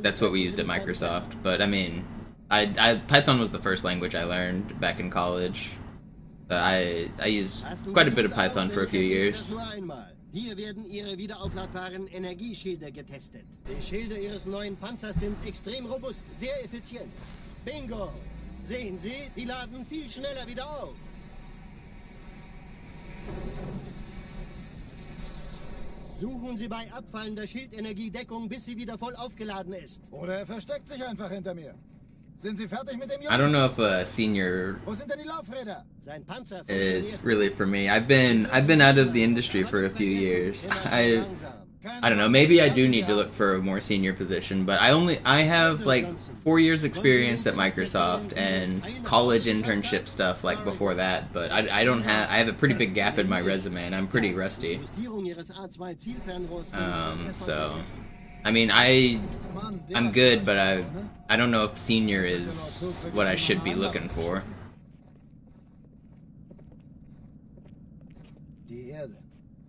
That's what we used at Microsoft. But I mean, Python was the first language I learned back in college. I used quite a bit of Python for a few years. Hier werden Ihre wiederaufladbaren Energieschilde getestet. Die Schilde Ihres neuen Panzers sind extrem robust, sehr effizient. Bingo! Sehen Sie, die laden viel schneller wieder auf. Suchen Sie bei abfallender Schildenergiedeckung, bis sie wieder voll aufgeladen ist. Oder er versteckt sich einfach hinter mir. Sind Sie fertig mit dem Jungen? I don't know if a senior Wo sind denn die Laufräder? Sein Panzer is really for me. I've been out of the industry for a few years. I don't know, maybe I do need to look for a more senior position, but I have like 4 years experience at Microsoft and college internship stuff like before that, but I have a pretty big gap in my resume and I'm pretty rusty. So I mean, I'm good, but I don't know if senior is what I should be looking for. Die Erde.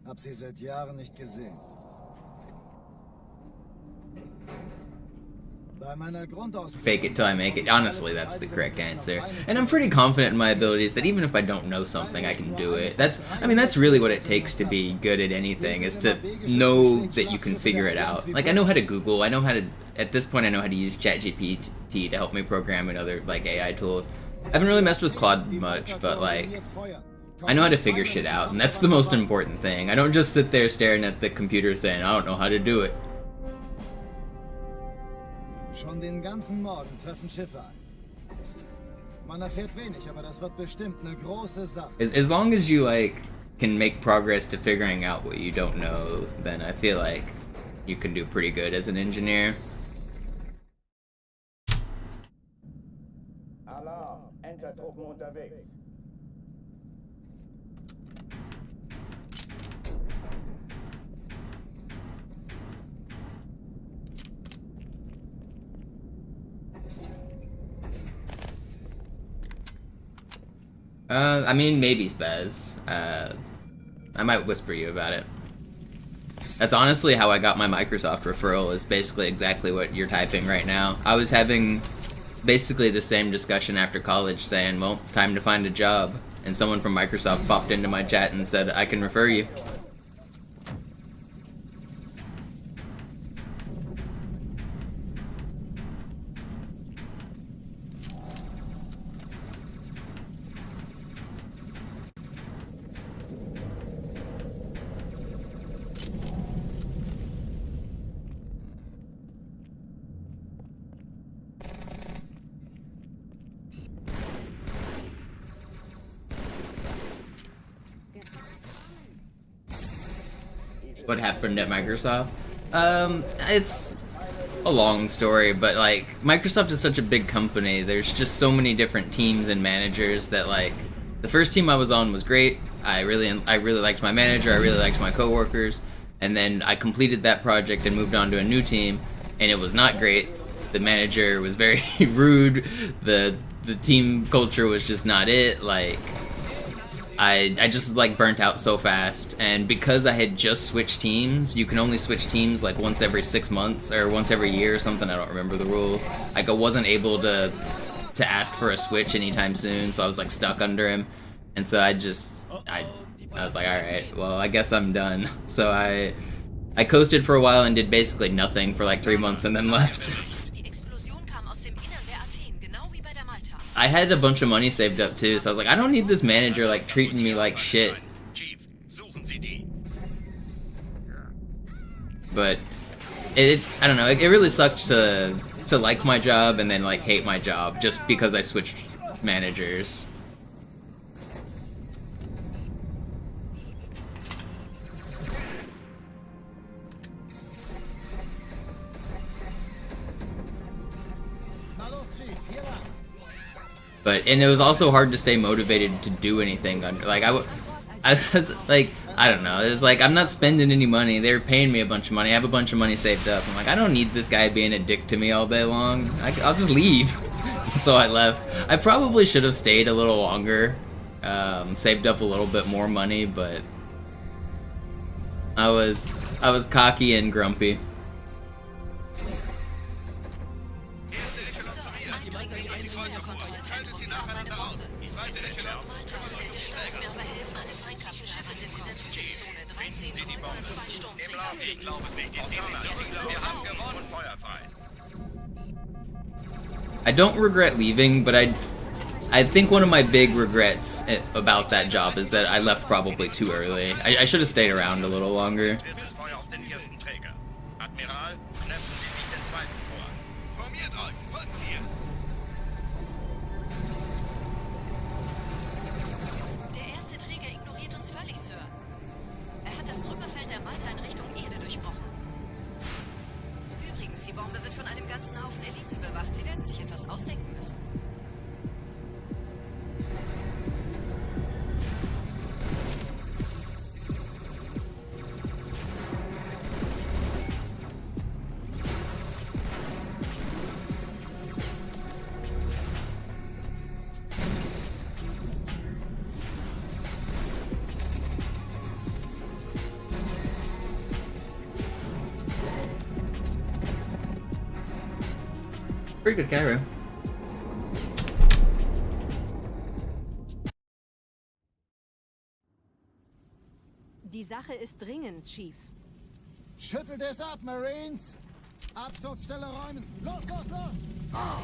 Hab sie seit Jahren nicht gesehen. Fake it till I make it. Honestly, that's the correct answer. And I'm pretty confident in my abilities that even if I don't know something, I can do it. That's really what it takes to be good at anything, is to know that you can figure it out. Like, I know how to Google, at this point I know how to use ChatGPT to help me program and other, like, AI tools. I haven't really messed with Claude much, but, like, I know how to figure shit out, and that's the most important thing. I don't just sit there staring at the computer saying, I don't know how to do it. Schon den ganzen Morgen treffen Schiffe ein. Man erfährt wenig, aber das wird bestimmt eine große Sache. As long as you like can make progress to figuring out what you don't know, then I feel like you can do pretty good as an engineer. Alarm, Entertruppen unterwegs. I mean, maybe Spaz. I might whisper you about it. That's honestly how I got my Microsoft referral, is basically exactly what you're typing right now. I was having basically the same discussion after college saying, well, it's time to find a job. And someone from Microsoft popped into my chat and said, I can refer you. what happened at Microsoft. It's a long story, but like Microsoft is such a big company. There's just so many different teams and managers that like the first team I was on was great. I really liked my manager. I really liked my coworkers. And then I completed that project and moved on to a new team, and it was not great. The manager was very rude. The team culture was just not it. Like I just like burnt out so fast, and because I had just switched teams, you can only switch teams like once every 6 months or once every year or something. I don't remember the rules. Like I wasn't able to ask for a switch anytime soon, so I was like stuck under him, and so I was like, all right, well I guess I'm done. So I coasted for a while and did basically nothing for like 3 months and then left. I had a bunch of money saved up too, so I was like, I don't need this manager like treating me like shit. But I don't know, it really sucked to like my job and then like hate my job just because I switched managers. And it was also hard to stay motivated to do anything under, like, I was like, I don't know, it's like, I'm not spending any money, they're paying me a bunch of money, I have a bunch of money saved up, I'm like, I don't need this guy being a dick to me all day long, I'll just leave. So I left. I probably should have stayed a little longer, saved up a little bit more money, but I was cocky and grumpy. I don't regret leaving, but I think one of my big regrets about that job is that I left probably too early. I should have stayed around a little longer. Pretty good Cairo. Die Sache ist dringend, Chief. Schüttelt es ab, Marines! Absturzstelle räumen! Los, los, los! Oh.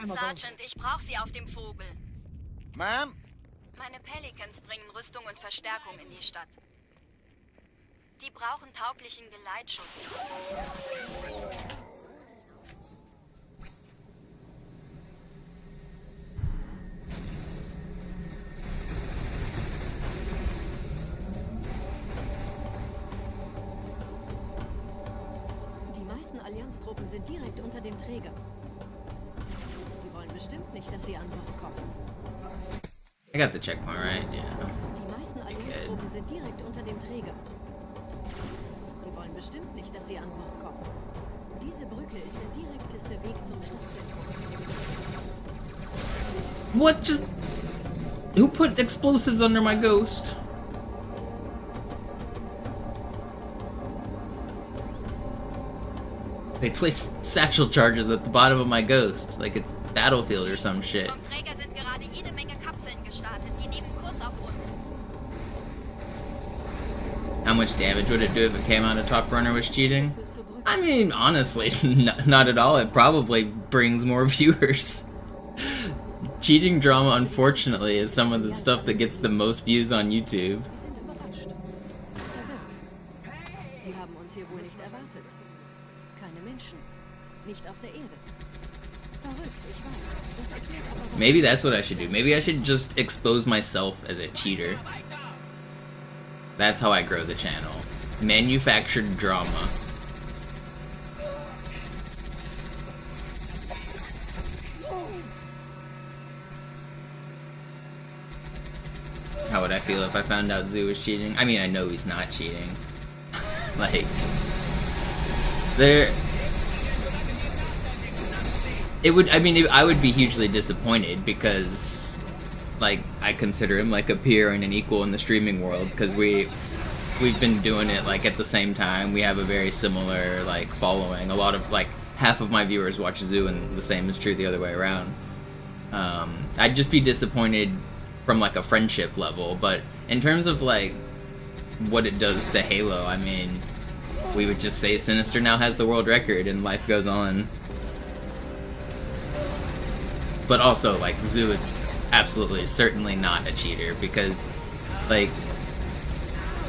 Sergeant, ich brauche Sie auf dem Vogel. Ma'am? Meine Pelicans bringen Rüstung und Verstärkung in die Stadt. Die brauchen tauglichen Geleitschutz. Die meisten Allianztruppen sind direkt unter dem Träger. Bestimmt nicht, dass sie an Bord kommen. I got the checkpoint right, yeah. Die meisten Allianztruppen sind direkt unter dem Träger. Die wollen bestimmt nicht, dass sie an Bord kommen. Diese Brücke ist der direkteste Weg zum Stadtzentrum. What just... Who put explosives under my ghost? They place satchel charges at the bottom of my Ghost, like it's Battlefield or some shit. Vom Träger sind gerade jede Menge Kapseln gestartet. Die nehmen Kurs auf uns. How much damage would it do if it came out a top runner was cheating? I mean, honestly, not at all. It probably brings more viewers. Cheating drama, unfortunately, is some of the stuff that gets the most views on YouTube. Die sind überrascht. Der Wirt. Die haben uns hier wohl nicht erwartet. Keine Menschen. Nicht auf der Erde. Verrückt, ich weiß. Das erklärt aber, warum. Maybe that's what I should do. Maybe I should just expose myself as a cheater. That's how I grow the channel. Manufactured drama. How would I feel if I found out Zoo was cheating? I mean, I know he's not cheating. Like, I would be hugely disappointed because, like, I consider him like a peer and an equal in the streaming world because we've been doing it, like, at the same time. We have a very similar, like, following. A lot of, like, half of my viewers watch Zoo, and the same is true the other way around. I'd just be disappointed from, like, a friendship level, but in terms of, like, what it does to Halo, I mean, we would just say Sinister now has the world record and life goes on. But also, like, Zoo is absolutely, certainly not a cheater because, like,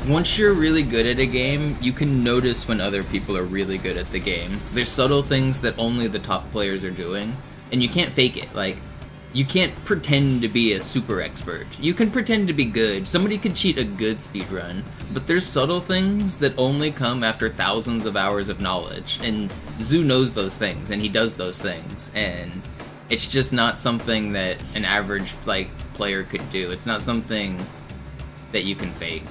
once you're really good at a game, you can notice when other people are really good at the game. There's subtle things that only the top players are doing, and you can't fake it. Like, you can't pretend to be a super expert. You can pretend to be good. Somebody could cheat a good speedrun, but there's subtle things that only come after thousands of hours of knowledge, and Zoo knows those things, and he does those things, and it's just not something that an average, like, player could do. It's not something that you can fake.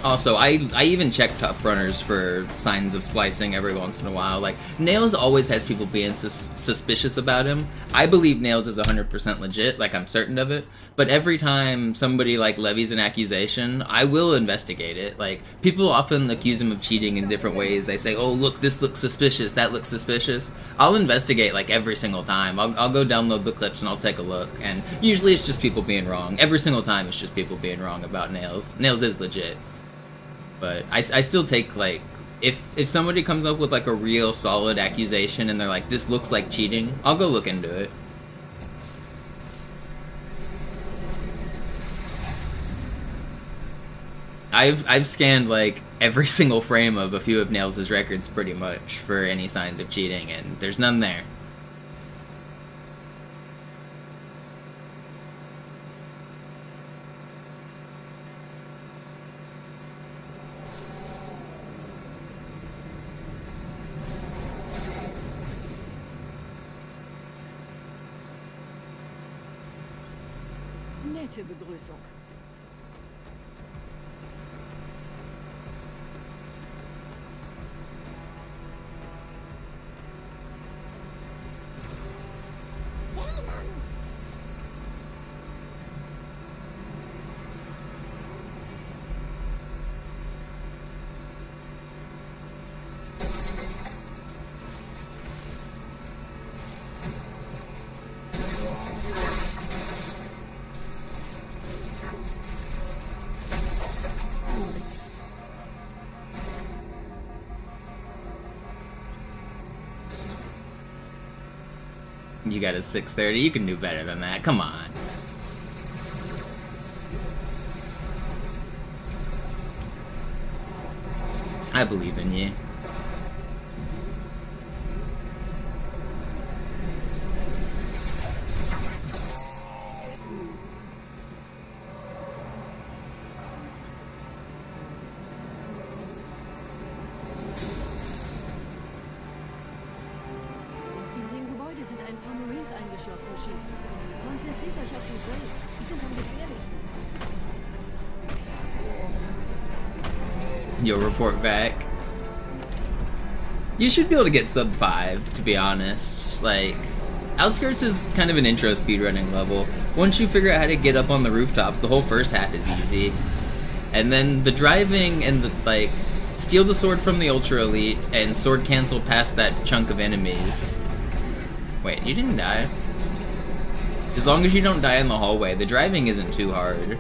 Also, I even check top runners for signs of splicing every once in a while. Like, Nails always has people being suspicious about him. I believe Nails is 100% legit, like, I'm certain of it. But every time somebody, like, levies an accusation, I will investigate it. Like, people often accuse him of cheating in different ways. They say, oh, look, this looks suspicious, that looks suspicious. I'll investigate, like, every single time. I'll go download the clips and I'll take a look. And usually it's just people being wrong. Every single time it's just people being wrong about Nails. Nails is legit. But I still take, like, if somebody comes up with, like, a real solid accusation and they're like, this looks like cheating, I'll go look into it. I've scanned, like, every single frame of a few of Nails' records pretty much for any signs of cheating, and there's none there. Nette Begrüßung. You got a 630, you can do better than that, come on. I believe in you. geschlossen, Chief. Konzentriert euch auf die Grace. Die sind am gefährlichsten. You'll report back. You should be able to get sub 5, to be honest. Like, Outskirts is kind of an intro speedrunning level. Once you figure out how to get up on the rooftops, the whole first half is easy. And then the driving and the, like, steal the sword from the Ultra Elite and sword cancel past that chunk of enemies. Wait, you didn't die? As long as you don't die in the hallway, the driving isn't too hard.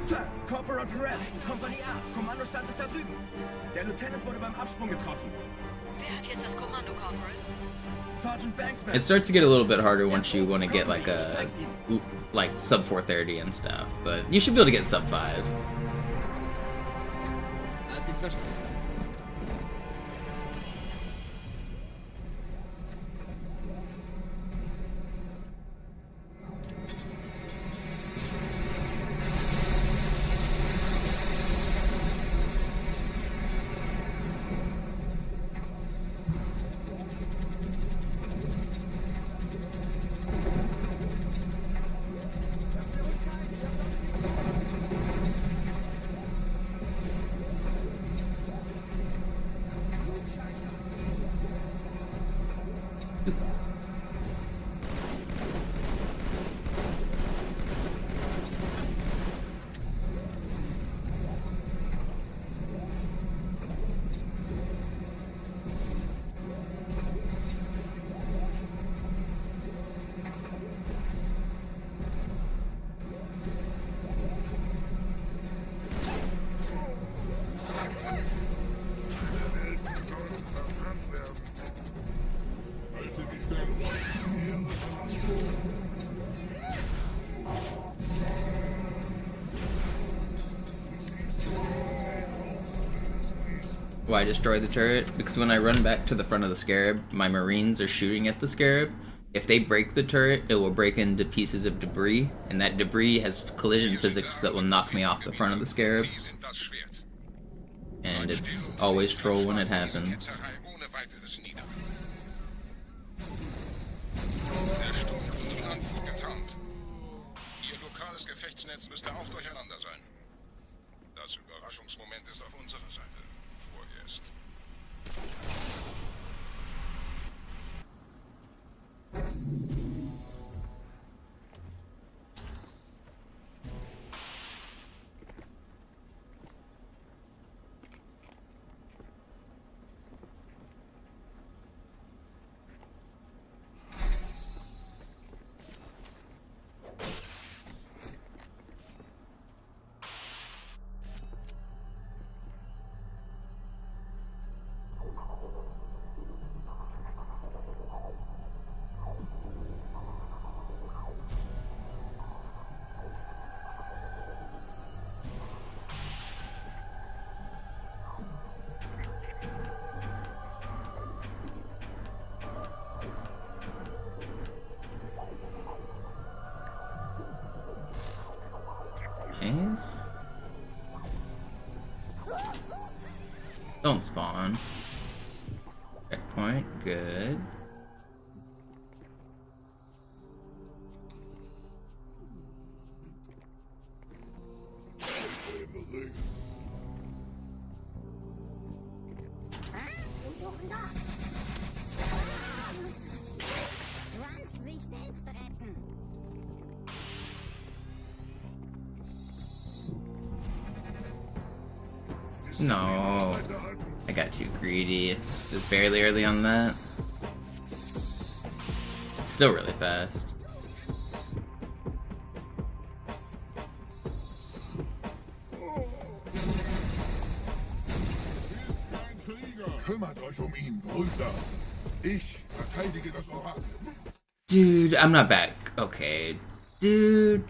Sir, Corporal Perez, Kompanie A, Kommandostand ist da drüben. Der Lieutenant wurde beim Absprung getroffen. Wer hat jetzt das Kommando, Corporal? Sergeant Banks. It starts to get a little bit harder once you want to get like a sub 430 and stuff, but you should be able to get sub 5. Why destroy the turret? Because when I run back to the front of the Scarab, my Marines are shooting at the Scarab. If they break the turret, it will break into pieces of debris, and that debris has collision physics that will knock me off the front of the Scarab. And it's always troll when it happens. Gefechtsnetz müsste auch durcheinander sein. Das Überraschungsmoment ist auf unserer Seite. Vorerst. Nice. Don't spawn. Checkpoint, good. No, I got too greedy. Just barely early on that. It's still really fast. Kümmert euch ihn, Brüder. Ich verteidige das Orakel. Dude, I'm not back. Okay. Dude.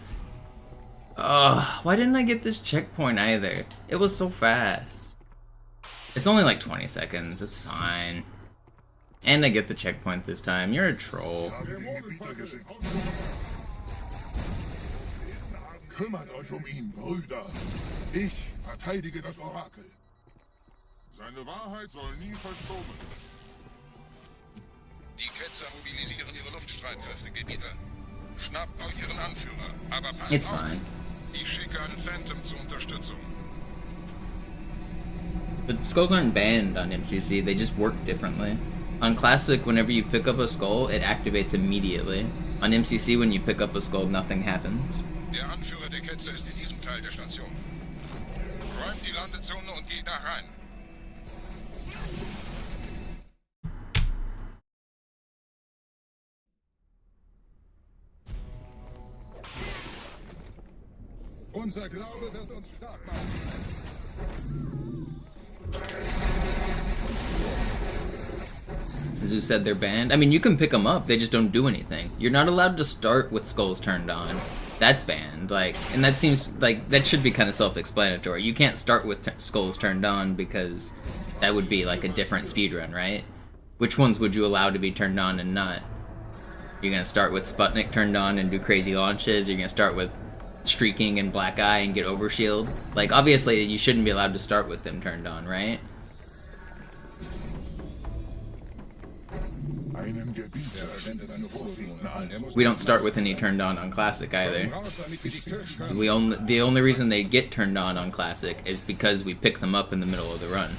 Oh, why didn't I get this checkpoint either? It was so fast. It's only like 20 seconds. It's fine. And I get the checkpoint this time. You're a troll. Kümmert euch ihn, Brüder. Ich verteidige das Orakel. Seine Wahrheit soll nie verstummen. Panzer mobilisieren ihre Luftstreitkräfte, Gebieter. Schnappt euch ihren Anführer, aber passt It's auf. fine. Ich schicke einen Phantom zur Unterstützung. The skulls aren't banned on MCC, they just work differently. On Classic, whenever you pick up a skull, it activates immediately. On MCC, when you pick up a skull, nothing happens. Der Anführer der Ketzer ist in diesem Teil der Station. Räumt die Landezone und geht da rein. Unser Glaube wird uns stark machen. Zoo said they're banned. I mean, you can pick them up, they just don't do anything. You're not allowed to start with skulls turned on. That's banned. Like, and that seems like that should be kind of self-explanatory. You can't start with skulls turned on because that would be like a different speedrun, right? Which ones would you allow to be turned on and not? You're gonna start with Sputnik turned on and do crazy launches. You're gonna start with streaking and black eye and get overshield. Like, obviously, you shouldn't be allowed to start with them turned on, right? We don't start with any turned on Classic either. The only reason they get turned on Classic is because we pick them up in the middle of the run.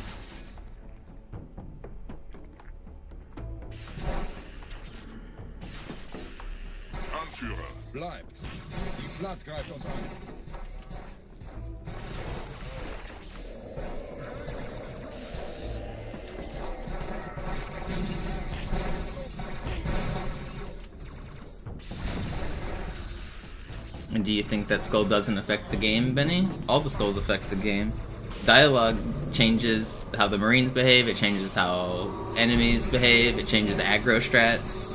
Anführer. Bleibt. Die Flat greift uns an. And do you think that skull doesn't affect the game, Benny? All the skulls affect the game. Dialogue changes how the Marines behave, it changes how enemies behave, it changes aggro strats.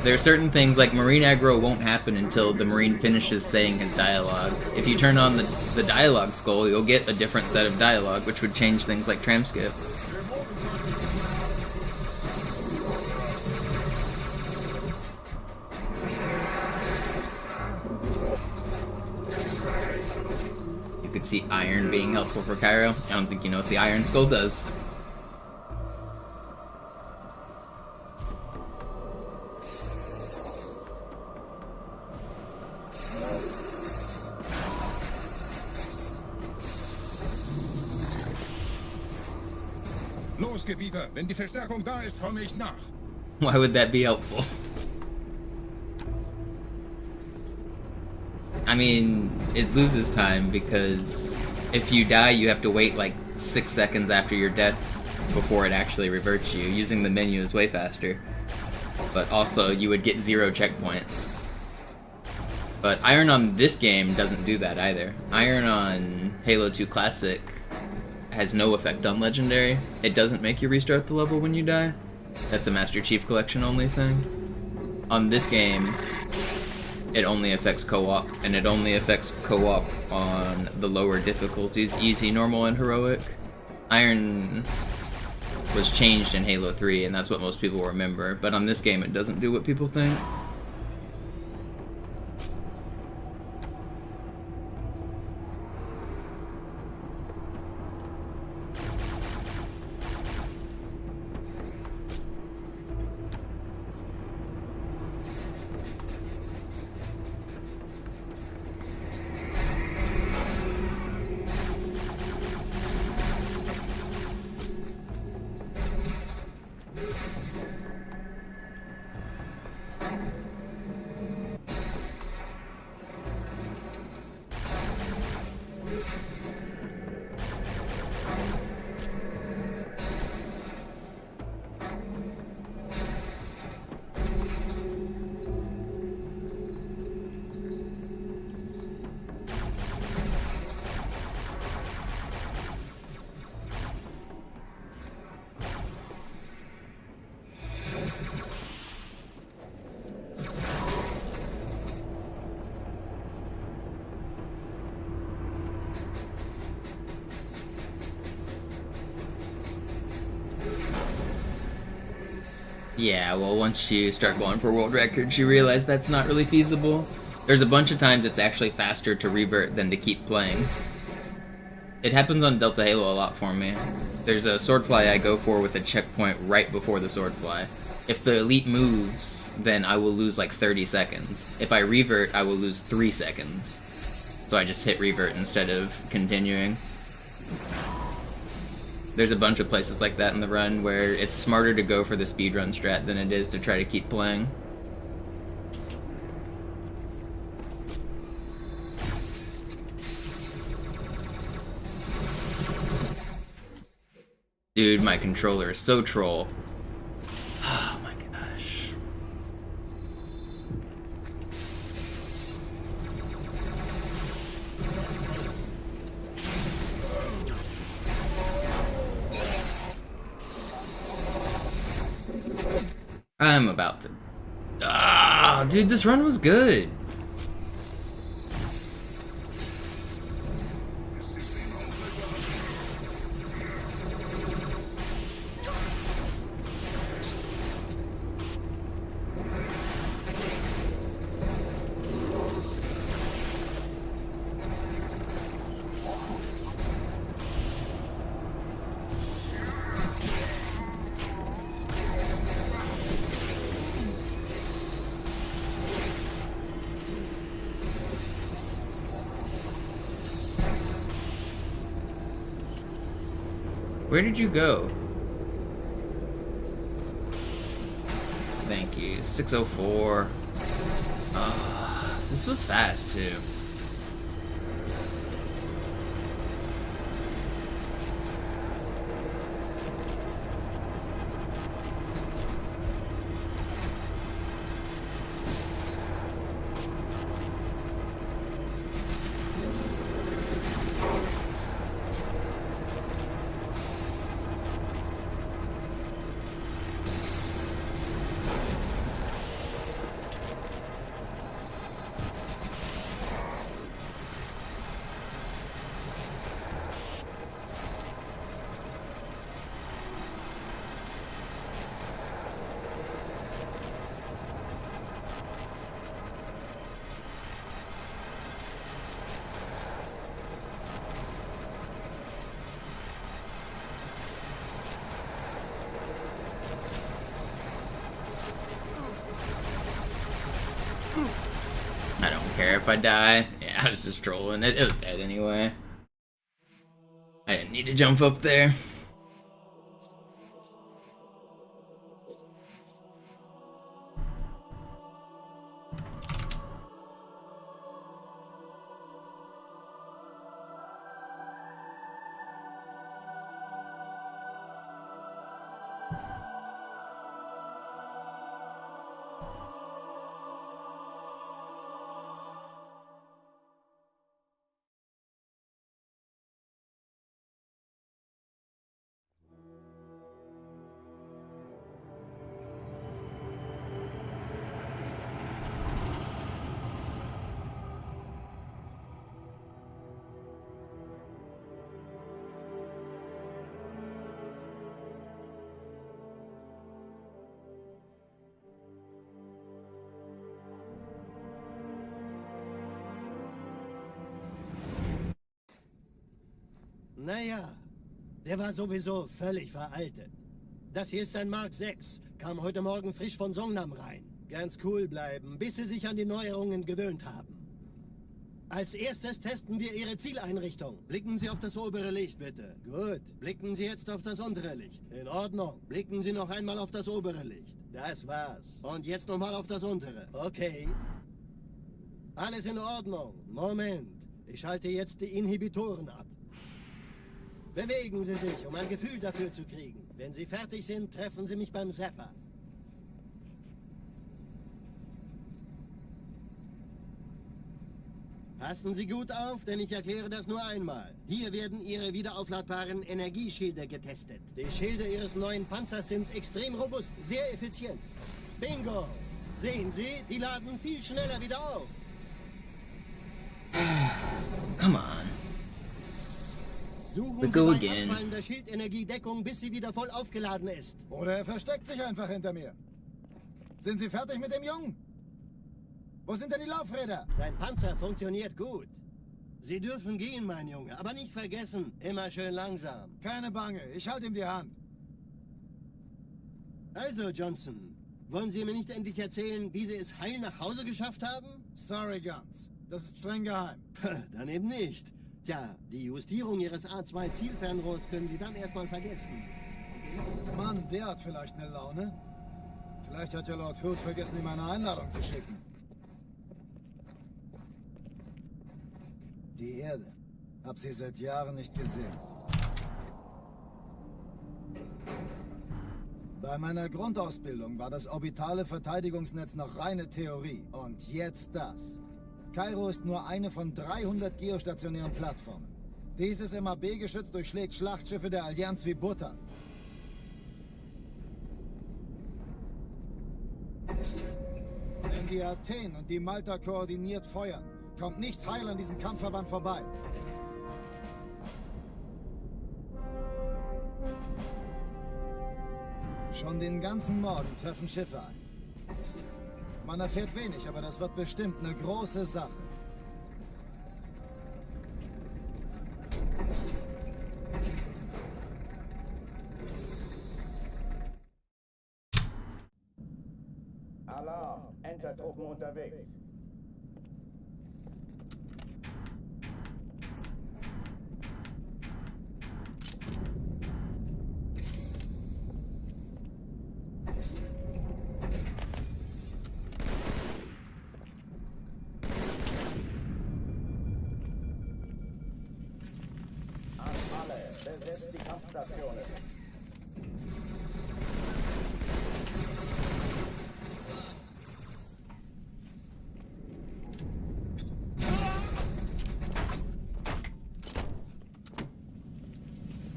There are certain things, like Marine aggro won't happen until the Marine finishes saying his dialogue. If you turn on the dialogue skull, you'll get a different set of dialogue, which would change things like tram skip. You could see iron being helpful for Cairo. I don't think you know what the iron skull does. Los, Gebieter, wenn die Verstärkung da ist, komme ich nach. Why would that be helpful? I mean, it loses time because if you die, you have to wait like 6 seconds after your death before it actually reverts you. Using the menu is way faster. But also, you would get 0 checkpoints. But Iron on this game doesn't do that either. Iron on Halo 2 Classic has no effect on Legendary. It doesn't make you restart the level when you die. That's a Master Chief Collection only thing. On this game, it only affects co-op, and it only affects co-op on the lower difficulties, easy, normal, and heroic. Iron was changed in Halo 3, and that's what most people remember, but on this game it doesn't do what people think. Yeah, well, once you start going for world records, you realize that's not really feasible. There's a bunch of times it's actually faster to revert than to keep playing. It happens on Delta Halo a lot for me. There's a swordfly I go for with a checkpoint right before the swordfly. If the elite moves, then I will lose like 30 seconds. If I revert, I will lose 3 seconds. So I just hit revert instead of continuing. There's a bunch of places like that in the run where it's smarter to go for the speedrun strat than it is to try to keep playing. Dude, my controller is so troll. Oh my gosh. I'm about to... Ah, dude, this run was good. Where did you go? Thank you. 604. This was fast too. I don't care if I die. Yeah, I was just trolling. It was dead anyway. I didn't need to jump up there. Naja, der war sowieso völlig veraltet. Das hier ist ein Mark 6, kam heute Morgen frisch von Songnam rein. Ganz cool bleiben, bis Sie sich an die Neuerungen gewöhnt haben. Als erstes testen wir Ihre Zieleinrichtung. Blicken Sie auf das obere Licht, bitte. Gut. Blicken Sie jetzt auf das untere Licht. In Ordnung. Blicken Sie noch einmal auf das obere Licht. Das war's. Und jetzt nochmal auf das untere. Okay. Alles in Ordnung. Moment. Ich schalte jetzt die Inhibitoren ab. Bewegen Sie sich, um ein Gefühl dafür zu kriegen. Wenn Sie fertig sind, treffen Sie mich beim Zapper. Passen Sie gut auf, denn ich erkläre das nur einmal. Hier werden Ihre wiederaufladbaren Energieschilde getestet. Die Schilde Ihres neuen Panzers sind extrem robust, sehr effizient. Bingo! Sehen Sie, die laden viel schneller wieder auf. Come on. Suchen Sie bei abfallender Schildenergiedeckung, bis sie wieder voll aufgeladen ist. Oder er versteckt sich einfach hinter mir. Sind Sie fertig mit dem Jungen? Wo sind denn die Laufräder? Sein Panzer funktioniert gut. Sie dürfen gehen, mein Junge, aber nicht vergessen, immer schön langsam. Keine Bange, ich halte ihm die Hand. Also, Johnson, wollen Sie mir nicht endlich erzählen, wie Sie es heil nach Hause geschafft haben? Sorry, Guns. Das ist streng geheim. Dann eben nicht. Tja, die Justierung Ihres A2-Zielfernrohrs können Sie dann erstmal vergessen. Mann, der hat vielleicht eine Laune. Vielleicht hat ja Lord Hood vergessen, ihm eine Einladung zu schicken. Die Erde. Hab sie seit Jahren nicht gesehen. Bei meiner Grundausbildung war das orbitale Verteidigungsnetz noch reine Theorie. Und jetzt das. Kairo ist nur eine von 300 geostationären Plattformen. Dieses MAB-Geschütz durchschlägt Schlachtschiffe der Allianz wie Butter. Wenn die Athen und die Malta koordiniert feuern, kommt nichts heil an diesem Kampfverband vorbei. Schon den ganzen Morgen treffen Schiffe ein. Man erfährt wenig, aber das wird bestimmt eine große Sache. Alarm! Entertruppen unterwegs. Besetzt die Kampfstationen.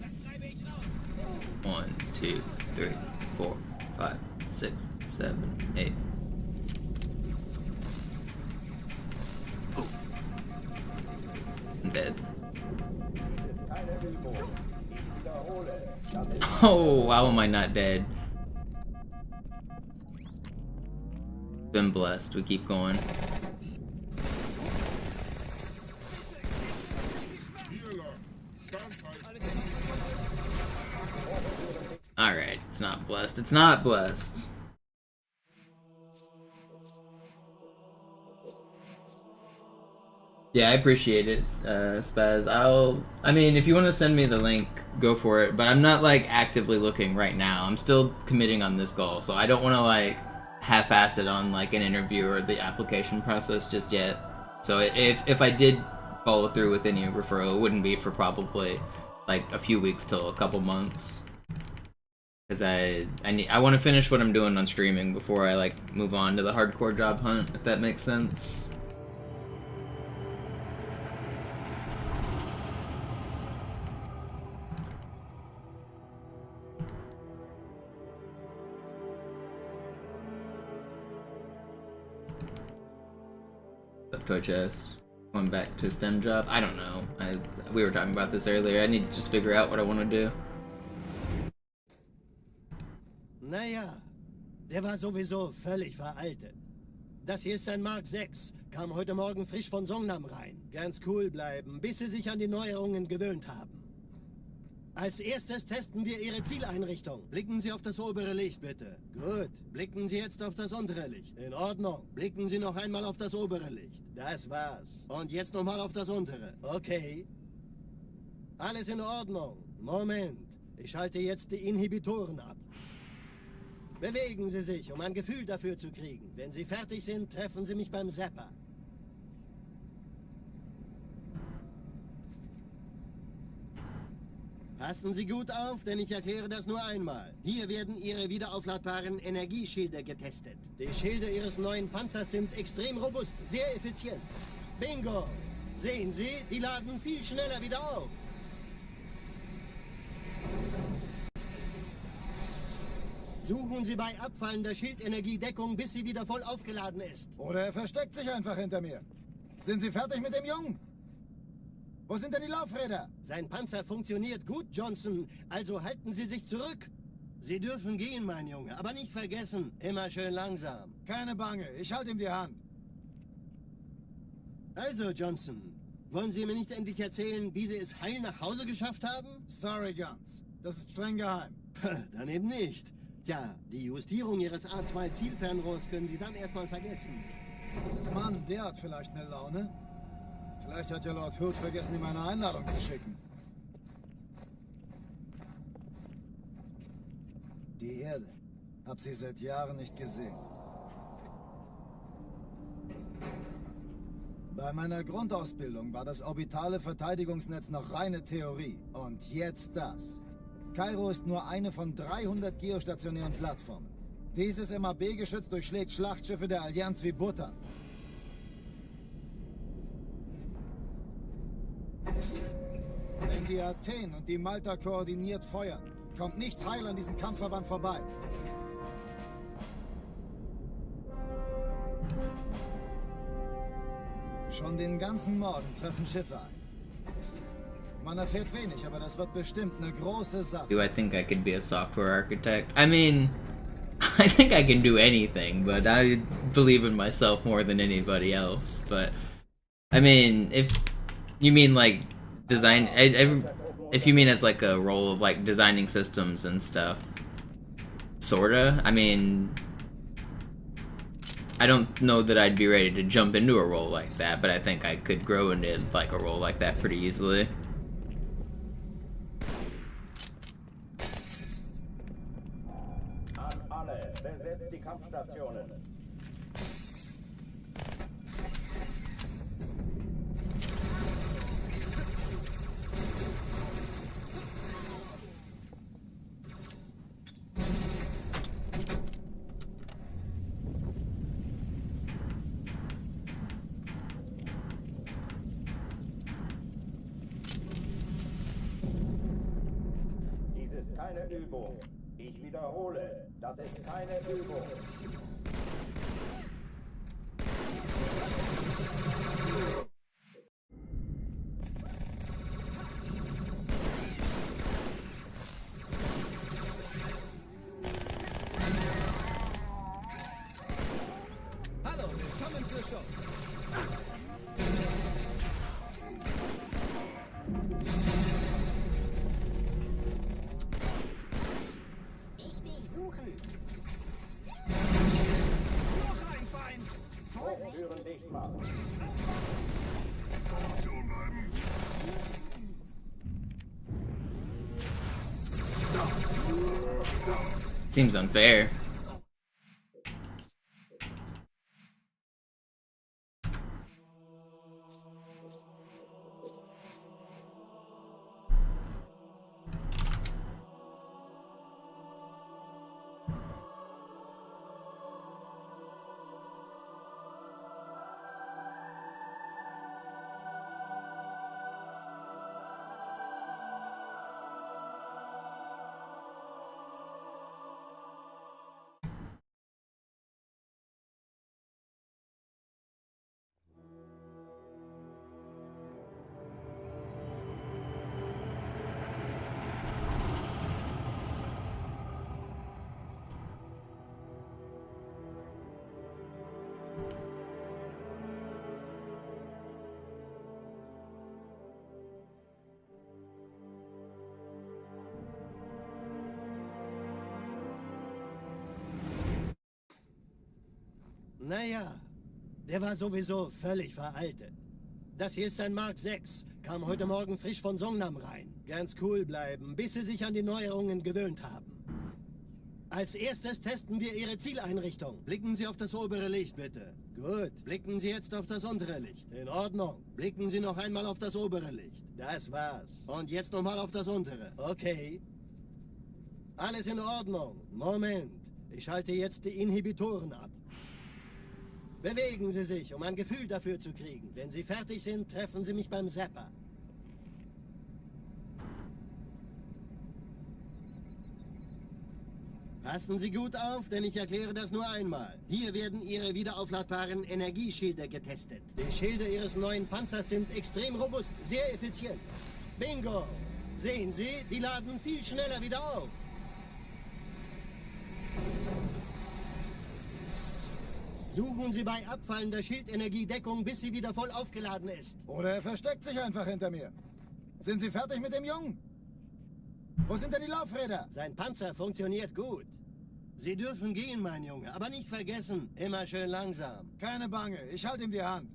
Das treibe ich raus. 1, 2, 3, 4, 5, 6, 7, 8. I'm dead. Oh, how am I not dead? Been blessed. We keep going. Alright, it's not blessed. It's not blessed. Yeah, I appreciate it, Spaz. I mean, if you want to send me the link, go for it. But I'm not, like, actively looking right now. I'm still committing on this goal, so I don't want to, like, half-ass it on, like, an interview or the application process just yet. So if I did follow through with any referral, it wouldn't be for probably, like, a few weeks till a couple months. Because I want to finish what I'm doing on streaming before I, like, move on to the hardcore job hunt, if that makes sense. Toy chest. Going back to STEM job. I don't know. We were talking about this earlier. I need to just figure out what I want to do. Naja, der war sowieso völlig veraltet. Das hier ist ein Mark 6. Kam heute Morgen frisch von Songnam rein. Ganz cool bleiben, bis Sie sich an die Neuerungen gewöhnt haben. Als erstes testen wir Ihre Zieleinrichtung. Blicken Sie auf das obere Licht, bitte. Gut. Blicken Sie jetzt auf das untere Licht. In Ordnung. Blicken Sie noch einmal auf das obere Licht. Das war's. Und jetzt nochmal auf das untere. Okay. Alles in Ordnung. Moment. Ich schalte jetzt die Inhibitoren ab. Bewegen Sie sich, um ein Gefühl dafür zu kriegen. Wenn Sie fertig sind, treffen Sie mich beim Zapper. Passen Sie gut auf, denn ich erkläre das nur einmal. Hier werden Ihre wiederaufladbaren Energieschilde getestet. Die Schilde Ihres neuen Panzers sind extrem robust, sehr effizient. Bingo! Sehen Sie, die laden viel schneller wieder auf. Suchen Sie bei abfallender Schildenergie Deckung, bis sie wieder voll aufgeladen ist. Oder er versteckt sich einfach hinter mir. Sind Sie fertig mit dem Jungen? Wo sind denn die Laufräder? Sein Panzer funktioniert gut, Johnson. Also halten Sie sich zurück. Sie dürfen gehen, mein Junge. Aber nicht vergessen, immer schön langsam. Keine Bange, ich halte ihm die Hand. Also, Johnson, Wollen Sie mir nicht endlich erzählen, wie Sie es heil nach Hause geschafft haben? Sorry, Guns. Das ist streng geheim. Dann eben nicht. Tja, die Justierung Ihres A2-Zielfernrohrs können Sie dann erstmal vergessen. Mann, der hat vielleicht eine Laune. Vielleicht hat ja Lord Hood vergessen, ihm eine Einladung zu schicken. Die Erde. Hab sie seit Jahren nicht gesehen. Bei meiner Grundausbildung war das orbitale Verteidigungsnetz noch reine Theorie. Und jetzt das. Kairo ist nur eine von 300 geostationären Plattformen. Dieses MAB-Geschütz durchschlägt Schlachtschiffe der Allianz wie Butter. Wenn die Athen und die Malta koordiniert feuern, kommt nichts heil an diesem Kampfverband vorbei. Schon den ganzen Morgen treffen Schiffe ein. Man erfährt wenig, aber das wird bestimmt eine große Sache. Do I think I could be a software architect? I mean, I think I can do anything, but I believe in myself more than anybody else. But, I mean, if you mean like design, if you mean as like a role of like designing systems and stuff, sorta. I mean, I don't know that I'd be ready to jump into a role like that, but I think I could grow into like a role like that pretty easily. An alle, besetzt die Kampfstationen. Dies ist keine Übung. Ich wiederhole, das ist keine Übung. Hallo, willkommen zur Show. Ich dich suchen. Noch ein Feind. Türen dicht machen. Seems unfair. Naja, der war sowieso völlig veraltet. Das hier ist ein Mark 6, kam heute Morgen frisch von Songnam rein. Ganz cool bleiben, bis Sie sich an die Neuerungen gewöhnt haben. Als erstes testen wir Ihre Zieleinrichtung. Blicken Sie auf das obere Licht, bitte. Gut, blicken Sie jetzt auf das untere Licht. In Ordnung. Blicken Sie noch einmal auf das obere Licht. Das war's. Und jetzt nochmal auf das untere. Okay. Alles in Ordnung. Moment. Ich schalte jetzt die Inhibitoren ab. Bewegen Sie sich, um ein Gefühl dafür zu kriegen. Wenn Sie fertig sind, treffen Sie mich beim Zapper. Passen Sie gut auf, denn ich erkläre das nur einmal. Hier werden Ihre wiederaufladbaren Energieschilde getestet. Die Schilde Ihres neuen Panzers sind extrem robust, sehr effizient. Bingo! Sehen Sie, die laden viel schneller wieder auf. Suchen Sie bei abfallender Schildenergie Deckung, bis sie wieder voll aufgeladen ist. Oder er versteckt sich einfach hinter mir. Sind Sie fertig mit dem Jungen? Wo sind denn die Laufräder? Sein Panzer funktioniert gut. Sie dürfen gehen, mein Junge, aber nicht vergessen, immer schön langsam. Keine Bange, ich halte ihm die Hand.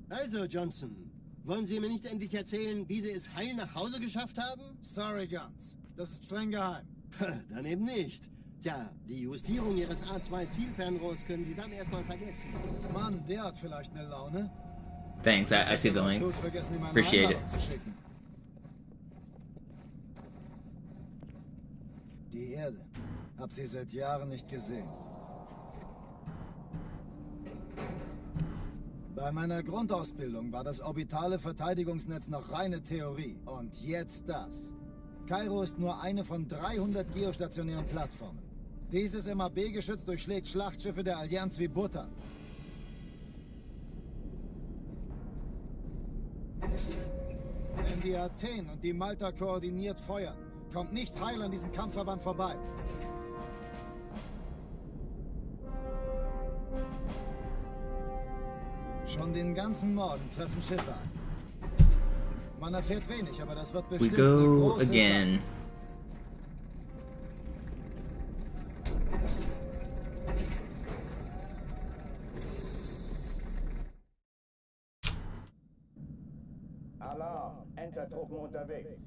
Also, Johnson, wollen Sie mir nicht endlich erzählen, wie Sie es heil nach Hause geschafft haben? Sorry, Guns. Das ist streng geheim. Dann eben nicht. Tja, die Justierung Ihres A2-Zielfernrohrs können Sie dann erstmal vergessen. Mann, der hat vielleicht eine Laune. Thanks, I see the link. Appreciate it. Die Erde. Hab sie seit Jahren nicht gesehen. Bei meiner Grundausbildung war das orbitale Verteidigungsnetz noch reine Theorie. Und jetzt das. Kairo ist nur eine von 300 geostationären Plattformen. Dieses MAB-Geschütz durchschlägt Schlachtschiffe der Allianz wie Butter. Wenn die Athen und die Malta koordiniert feuern, kommt nichts heil an diesem Kampfverband vorbei. Schon den ganzen Morgen treffen Schiffe ein. Man erfährt wenig, aber das wird bestimmt We eine go große again. Sache. Alarm! Entertruppen unterwegs.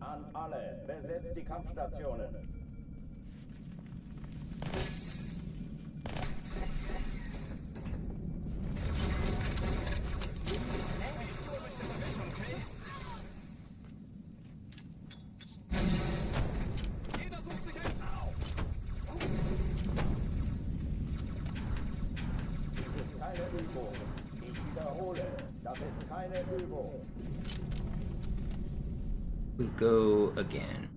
An alle, besetzt die Kampfstationen. Ich wiederhole, das ist keine Übung. We go again.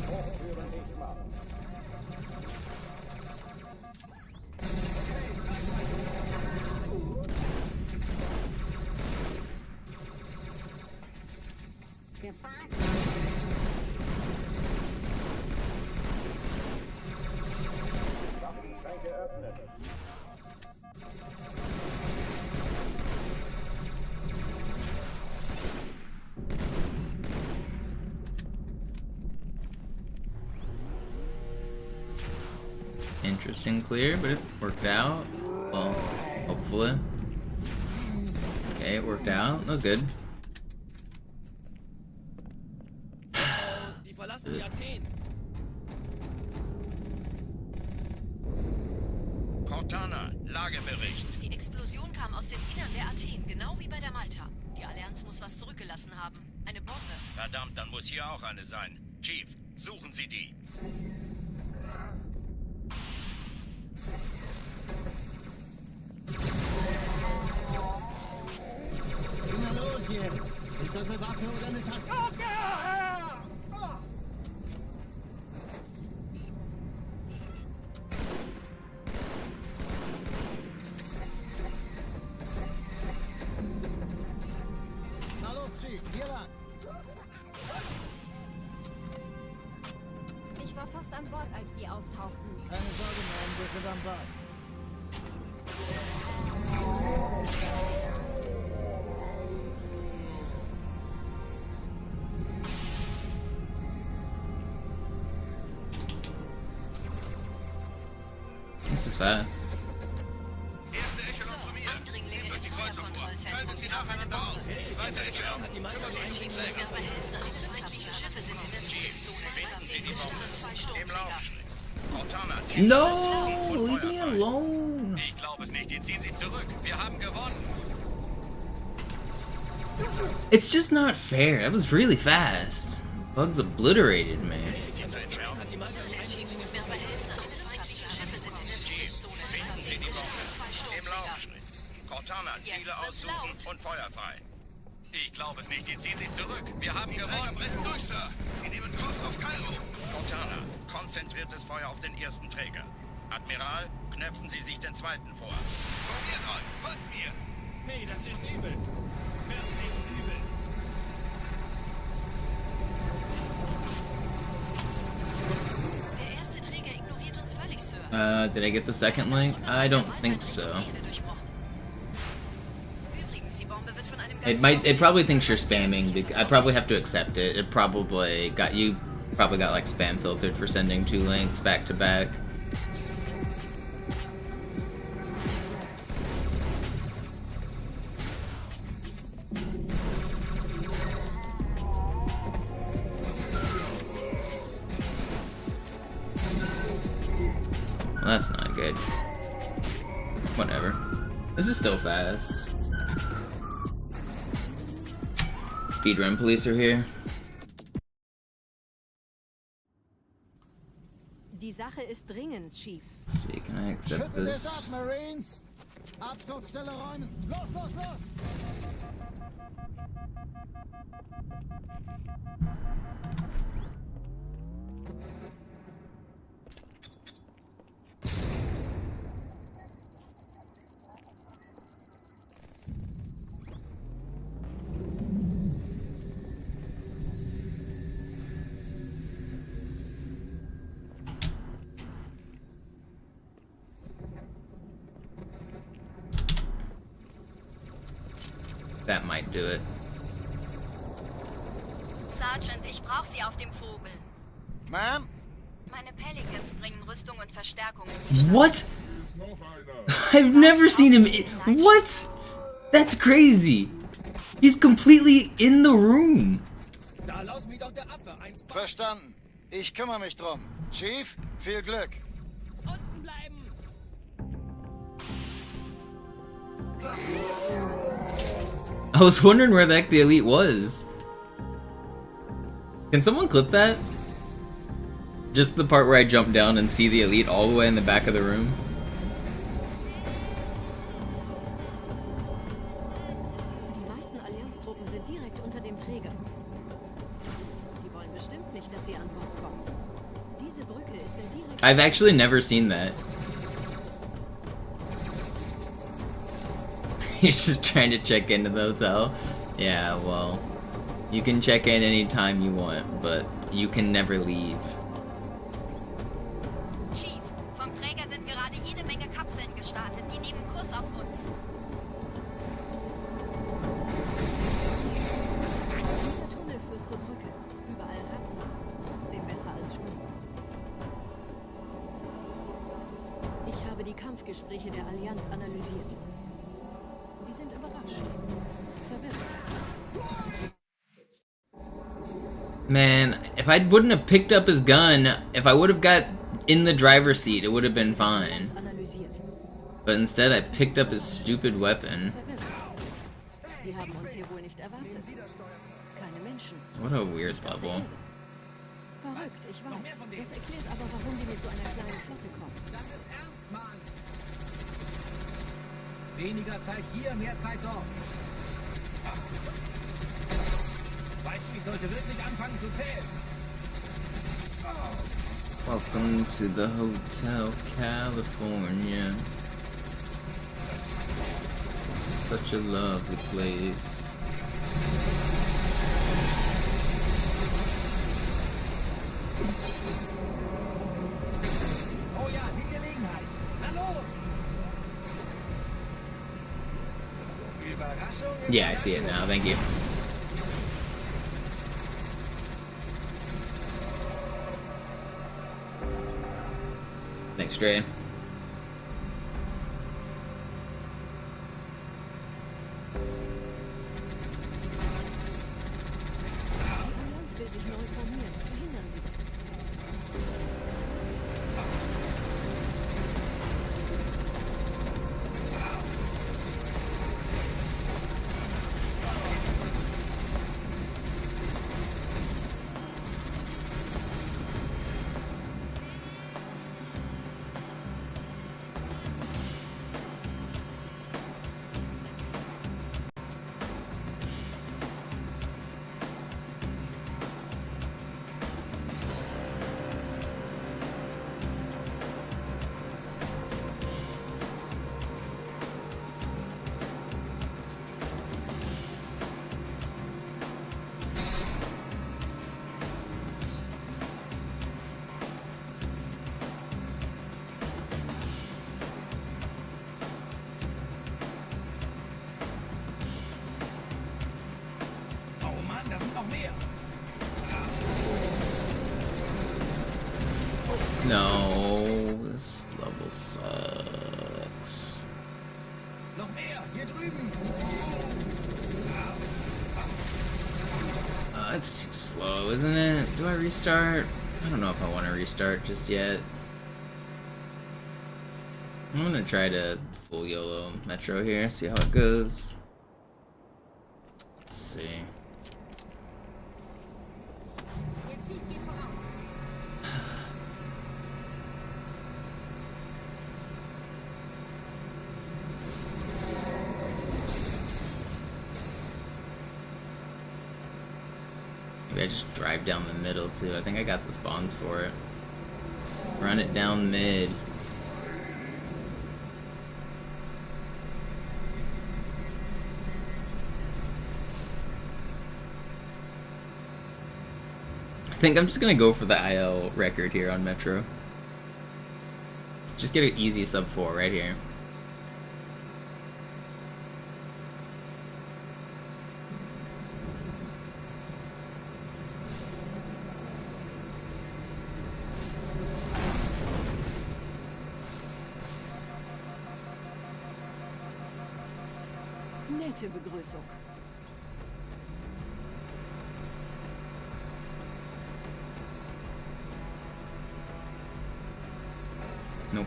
Hochführen nicht machen. Waffenschränke öffnen. Interesting clear, but it worked out. Well, hopefully. Okay, it worked out. That was good. Die verlassen die Athen. Cortana, Lagebericht. Die Explosion kam aus dem Innern der Athen, genau wie bei der Malta. Die Allianz muss was zurückgelassen haben. Eine Bombe. Verdammt, dann muss hier auch eine sein. Chief, suchen Sie die. Na los jetzt! Ist das eine Waffe oder eine Taktik? Na los, Chief, hier lang. Ich war fast an Bord, als die auftauchten. Keine Sorge, Mann, wir sind am Ball. This is fast. Erste Echelon zu mir. Eindringlinge Nehmt euch im die Kreuzer vor. Feuerkontrollzentrum. Schaltet sie nacheinander aus. Zweite Echelon. Kümmert euch um die Muss Träger. mir aber helfen. Feindliche Schiffe sind in der Todeszone. Finden Sie die Zwei Bombe. Im Sturmträger. Laufschritt. Cortana, No, leave me alone. Ich glaube es nicht. Jetzt ziehen Sie zurück. Wir haben gewonnen. It's just not fair. That was really fast. Bugs obliterated me. Sie zu entschärfen. Der Chief muss mir aber helfen. Feindliche Schiffe sind in der Todeszone. Finden Sie die Bombe. Zwei Im Sturmträger. Laufschritt. Cortana, Ziele Jetzt wird's aussuchen laut. und Feuer frei. Ich glaube es nicht. Die ziehen sie zurück. Wir haben Die Träger gewonnen. brechen durch, Sir. Sie nehmen Kurs auf Kairo. Cortana, konzentriertes Feuer auf den ersten Träger. Admiral, knöpfen Sie sich den zweiten vor. Formiert euch, folgt mir. Nee, das ist übel. Wirklich übel. Der erste Träger ignoriert uns völlig, Sir. Did I get the second link? I don't think so. Übrigens, die Bombe wird von einem It probably thinks you're spamming. I probably have to accept it. It probably got like spam filtered for sending 2 links back to back. Well, that's not good. Whatever. This is still fast. Speedrun police are here. Die Sache ist dringend, Chief. Let's see, can I accept Schüttel es this? ab, Marines! Absturzstelle räumen! Los, los, los! That might do it. Sergeant, ich brauche Sie auf dem Vogel. Ma'am? Meine Pelicans bringen Rüstung und Verstärkung in die Stadt. What? I've never seen him. What? That's crazy. He's completely in the room. Da lass mich doch der Abwehr eins. Verstanden. Ich kümmere mich drum. Chief, viel Glück. Unten bleiben. I was wondering where the heck the elite was. Can someone clip that? Just the part where I jump down and see the elite all the way in the back of the room. Die meisten Allianztruppen sind direkt unter dem Träger. Die wollen bestimmt nicht, dass sie an Bord kommen. Diese Brücke ist der direkte... I've actually never seen that. He's just trying to check into the hotel. Yeah, well, you can check in anytime you want, but you can never leave. Chief, vom Träger sind gerade jede Menge Kapseln gestartet. Die nehmen Kurs auf uns. Dieser Tunnel führt zur Brücke. Überall Ratten. Trotzdem besser als Schwimmen. Ich habe die Kampfgespräche der Allianz analysiert. Die sind überrascht. Verwirrt. Man, if I wouldn't have picked up his gun, if I would have got in the driver's seat, it would have been fine. Analysiert. But instead, I picked up his stupid weapon. Die haben uns hier wohl nicht erwartet. Keine Menschen. What a weird level. Verrückt, ich weiß. Das erklärt aber, warum die mit so einer kleinen Flotte kommen. Das ist ernst, Mann. Weniger Zeit hier, mehr Zeit dort. Weißt du, ich sollte wirklich anfangen zu zählen. Welcome to the Hotel California. Such a lovely place. Oh ja, die Gelegenheit. Na los! Überraschung. Yeah, I see it now. Thank you. Thanks, Dre. Die Allianz will sich neu formieren. Verhindern Sie das. It's too slow, isn't it? Do I restart? I don't know if I want to restart just yet. I'm gonna try to full YOLO Metro here, see how it goes. Let's see. Maybe I just drive down the middle too. I think I got the spawns for it. Run it down mid. I think I'm just gonna go for the IL record here on Metro. Just get an easy sub 4 right here. Nette Begrüßung. Nope.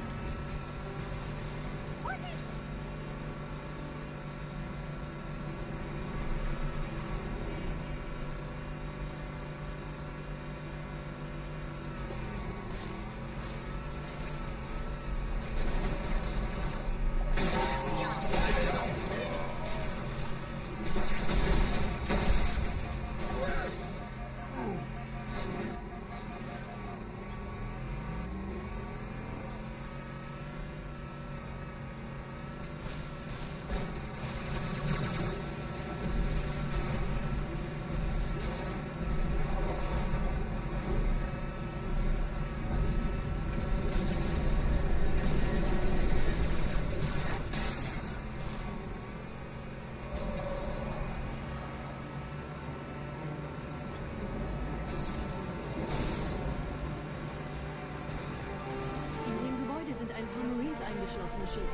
Sind ein paar Marines eingeschlossen, Schiff.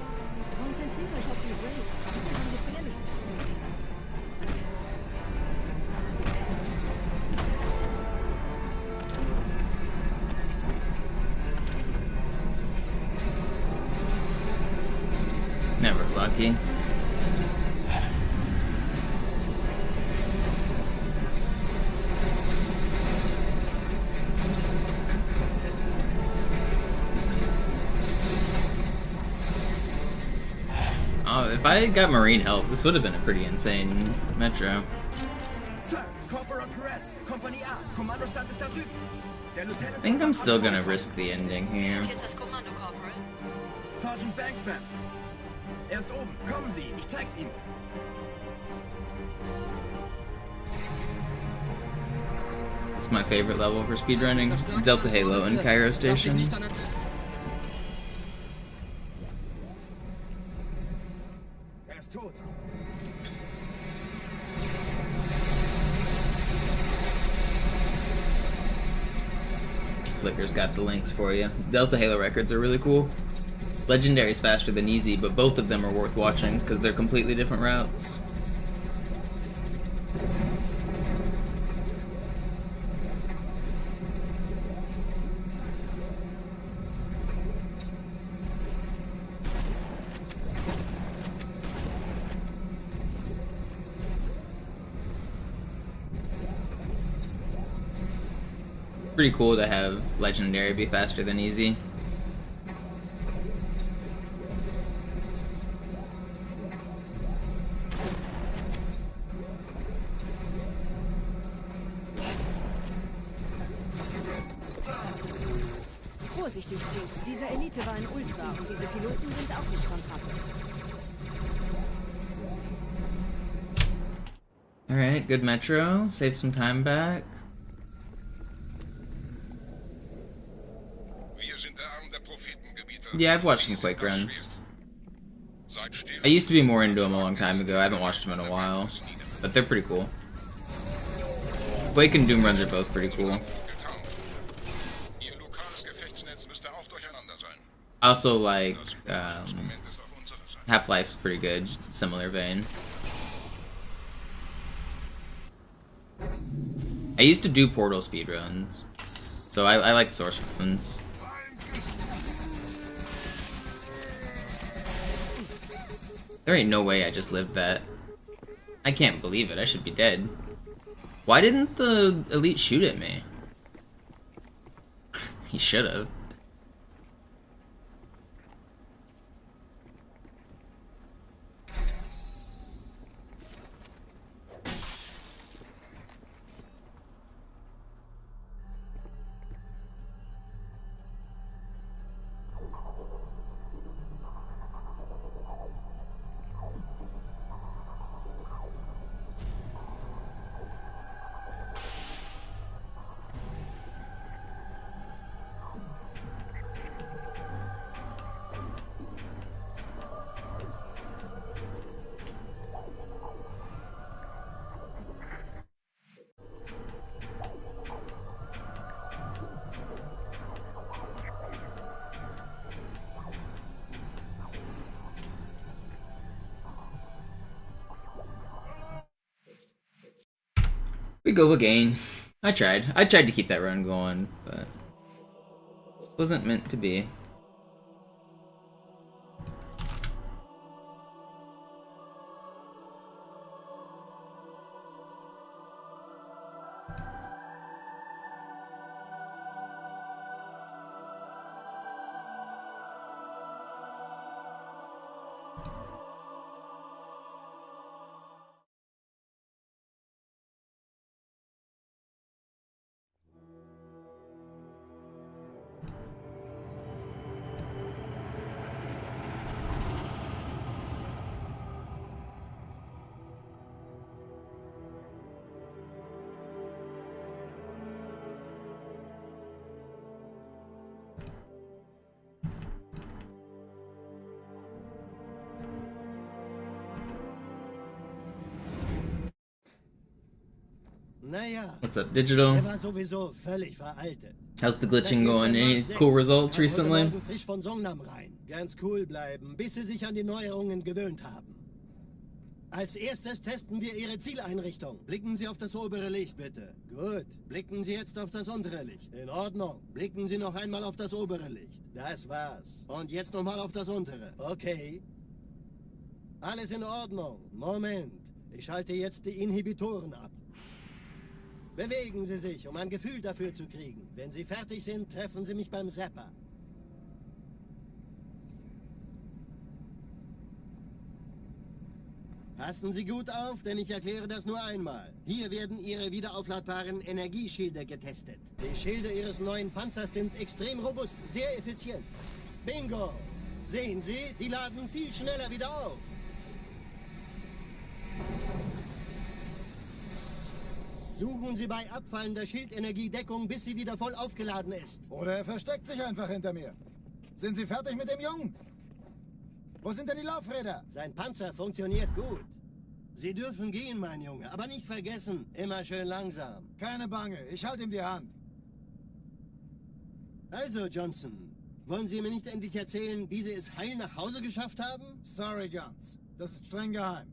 Konzentriert euch auf die Race. Das ist am gefährlichsten. Never lucky. If I got Marine help, this would have been a pretty insane Metro. I think I'm still gonna risk the ending here. Sergeant Banksman. Er ist oben. Kommen Sie, ich zeig's Ihnen. It's my favorite level for speedrunning. Delta Halo and Cairo Station. Flicker's got the links for you. Delta Halo records are really cool. Legendary's faster than easy, but both of them are worth watching because they're completely different routes. Pretty cool to have Legendary be faster than easy. Vorsichtig, Chief. Diese Elite war ein Ultra und diese Piloten sind auch nicht von Pappe. Alright, good Metro. Save some time back. Yeah, I've watched some Quake runs. I used to be more into them a long time ago. I haven't watched them in a while. But they're pretty cool. Quake and Doom runs are both pretty cool. I also like Half-Life's pretty good, similar vein. I used to do Portal speedruns, so I like source runs. There ain't no way I just lived that. I can't believe it, I should be dead. Why didn't the elite shoot at me? He should've. We go again. I tried to keep that run going, but it wasn't meant to be. Naja, What's up, Digital? der war sowieso völlig veraltet. How's the glitching going? Any cool results recently? Frisch von Songnam rein. Ganz cool bleiben, bis sie sich an die Neuerungen gewöhnt haben. Als erstes testen wir Ihre Zieleinrichtung. Blicken Sie auf das obere Licht, bitte. Gut. Blicken Sie jetzt auf das untere Licht. In Ordnung. Blicken Sie noch einmal auf das obere Licht. Das war's. Und jetzt nochmal auf das untere. Okay. Alles in Ordnung. Moment. Ich schalte jetzt die Inhibitoren ab. Bewegen Sie sich, um ein Gefühl dafür zu kriegen. Wenn Sie fertig sind, treffen Sie mich beim Zapper. Passen Sie gut auf, denn ich erkläre das nur einmal. Hier werden Ihre wiederaufladbaren Energieschilde getestet. Die Schilde Ihres neuen Panzers sind extrem robust, sehr effizient. Bingo! Sehen Sie, die laden viel schneller wieder auf. Suchen Sie bei abfallender Schildenergie Deckung, bis sie wieder voll aufgeladen ist. Oder er versteckt sich einfach hinter mir. Sind Sie fertig mit dem Jungen? Wo sind denn die Laufräder? Sein Panzer funktioniert gut. Sie dürfen gehen, mein Junge, aber nicht vergessen, immer schön langsam. Keine Bange, ich halte ihm die Hand. Also, Johnson, wollen Sie mir nicht endlich erzählen, wie Sie es heil nach Hause geschafft haben? Sorry, Guns. Das ist streng geheim.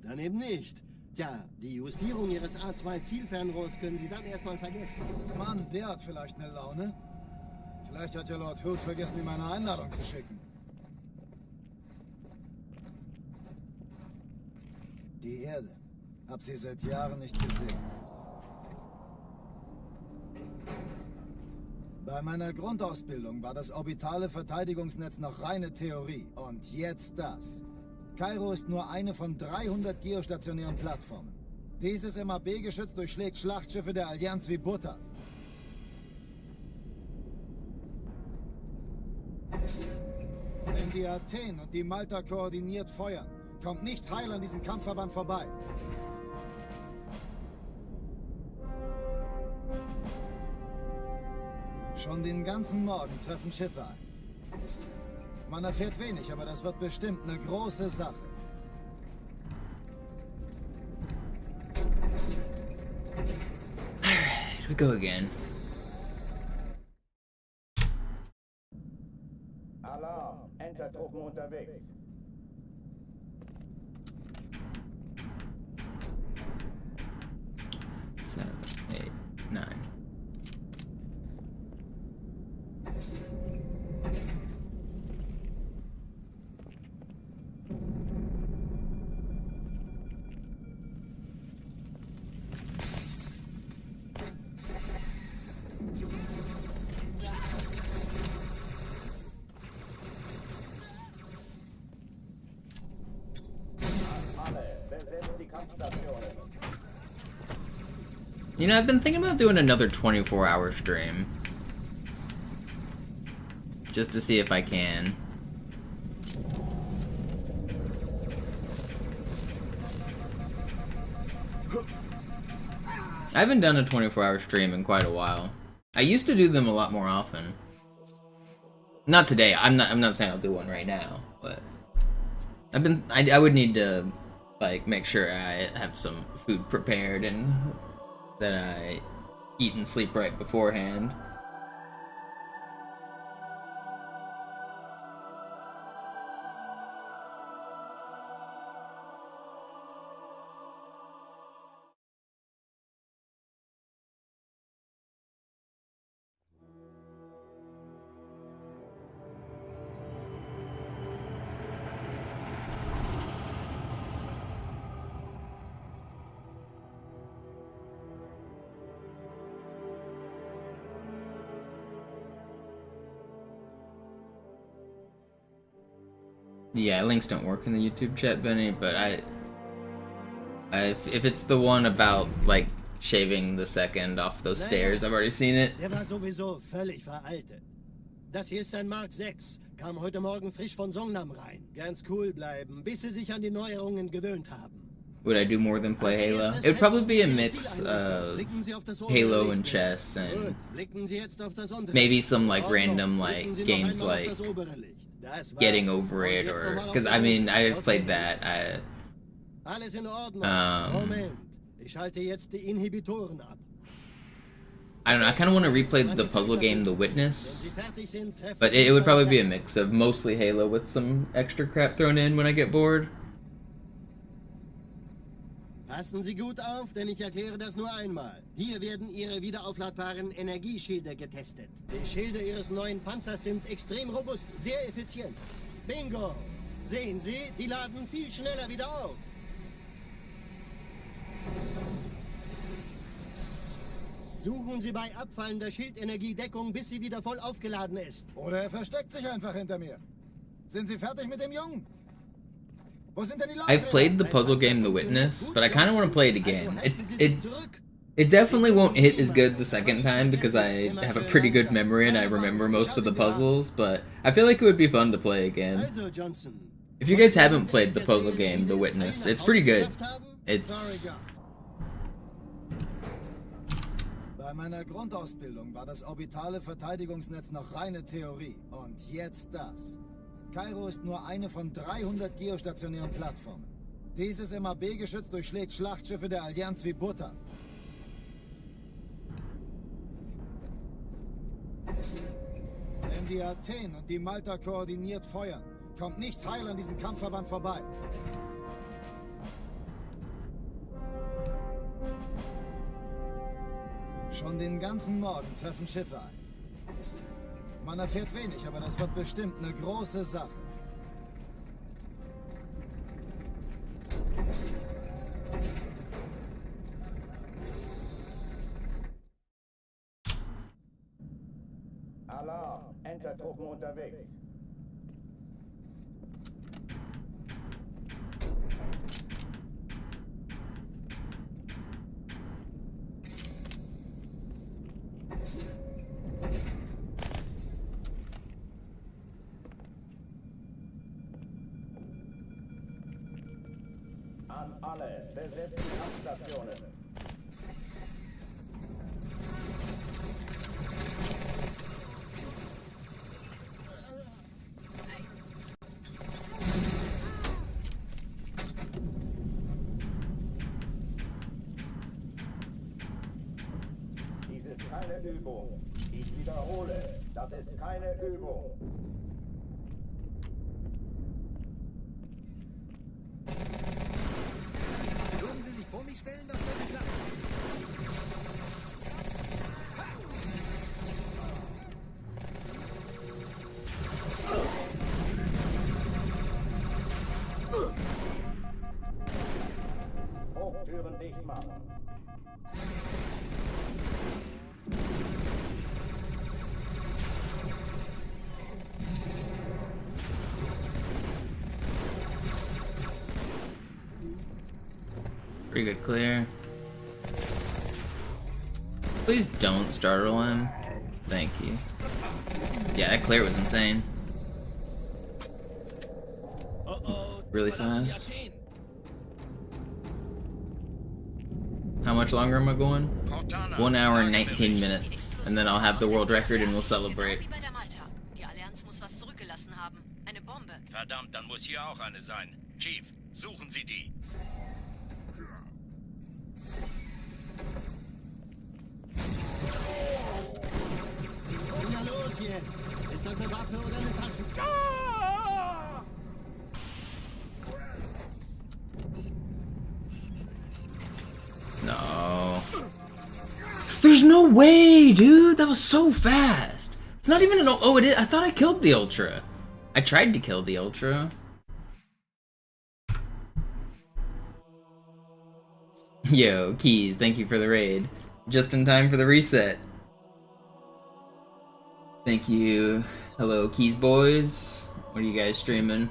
Dann eben nicht. Tja, die Justierung Ihres A2-Zielfernrohrs können Sie dann erstmal vergessen. Mann, der hat vielleicht eine Laune. Vielleicht hat ja Lord Hood vergessen, ihm eine Einladung zu schicken. Die Erde. Hab sie seit Jahren nicht gesehen. Bei meiner Grundausbildung war das orbitale Verteidigungsnetz noch reine Theorie. Und jetzt das. Kairo ist nur eine von 300 geostationären Plattformen. Dieses MAB-Geschütz durchschlägt Schlachtschiffe der Allianz wie Butter. Wenn die Athen und die Malta koordiniert feuern, kommt nichts heil an diesem Kampfverband vorbei. Schon den ganzen Morgen treffen Schiffe ein. Man erfährt wenig, aber das wird bestimmt eine große Sache. Here we go again. Alarm, Entertruppen unterwegs. You know, I've been thinking about doing another 24-hour stream. Just to see if I can. I haven't done a 24-hour stream in quite a while. I used to do them a lot more often. Not today. I'm not saying I'll do one right now, but I would need to like make sure I have some food prepared and that I eat and sleep right beforehand. Yeah, links don't work in the YouTube chat, Benny, but if it's the one about, like, shaving the second off those stairs, I've already seen it. Der war sowieso völlig veraltet. Das hier ist ein Mark 6. Kam heute Morgen frisch von Songnam rein. Ganz cool bleiben, bis sie sich an die Neuerungen gewöhnt haben. Would I do more than play Halo? It would probably be a mix of Halo and chess and maybe some, like, random, like, games like Getting Over It, or because I mean I've played that. Alles in Ordnung. Moment. Ich schalte jetzt die Inhibitoren ab. I don't know. I kind of want to replay the puzzle game The Witness, but it would probably be a mix of mostly Halo with some extra crap thrown in when I get bored. Passen Sie gut auf, denn ich erkläre das nur einmal. Hier werden Ihre wiederaufladbaren Energieschilde getestet. Die Schilde Ihres neuen Panzers sind extrem robust, sehr effizient. Bingo! Sehen Sie, die laden viel schneller wieder auf. Suchen Sie bei abfallender Schildenergie Deckung, bis sie wieder voll aufgeladen ist. Oder er versteckt sich einfach hinter mir. Sind Sie fertig mit dem Jungen? Wo sind denn die Leute? I've played the puzzle game The Witness, but I kind of want to play it again. It definitely won't hit as good the second time because I have a pretty good memory and I remember most of the puzzles, but I feel like it would be fun to play again. If you guys haven't played the puzzle game The Witness, it's pretty good. It's... Bei meiner Grundausbildung war das orbitale Verteidigungsnetz noch reine Theorie. Und jetzt das. Kairo ist nur eine von 300 geostationären Plattformen. Dieses MAB-Geschütz durchschlägt Schlachtschiffe der Allianz wie Butter. Wenn die Athen und die Malta koordiniert feuern, kommt nichts heil an diesem Kampfverband vorbei. Schon den ganzen Morgen treffen Schiffe ein. Man erfährt wenig, aber das wird bestimmt eine große Sache. Alarm! Entertruppen unterwegs. An alle, besetzt die Kampfstationen. Dies ist keine Übung. Ich wiederhole, das ist keine Übung. Würden Sie sich vor mich stellen, das würde klappen. Hochtüren dicht machen. Pretty good clear. Please don't startle him. Thank you. Yeah, that clear was insane. Really fast. How much longer am I going? 1 hour and 19 minutes. And then I'll have the world record and we'll celebrate. Die Allianz muss was zurückgelassen haben. Eine Bombe. Verdammt, dann muss hier auch eine sein. Chief, suchen Sie die. Na los jetzt! Ist das eine Waffe oder eine Taschen? No. There's no way, dude! That was so fast! It's not even an... Oh, it is. I thought I killed the Ultra. I tried to kill the Ultra. Yo, Keys, thank you for the raid. Just in time for the reset. Thank you. Hello, Keys boys. What are you guys streaming?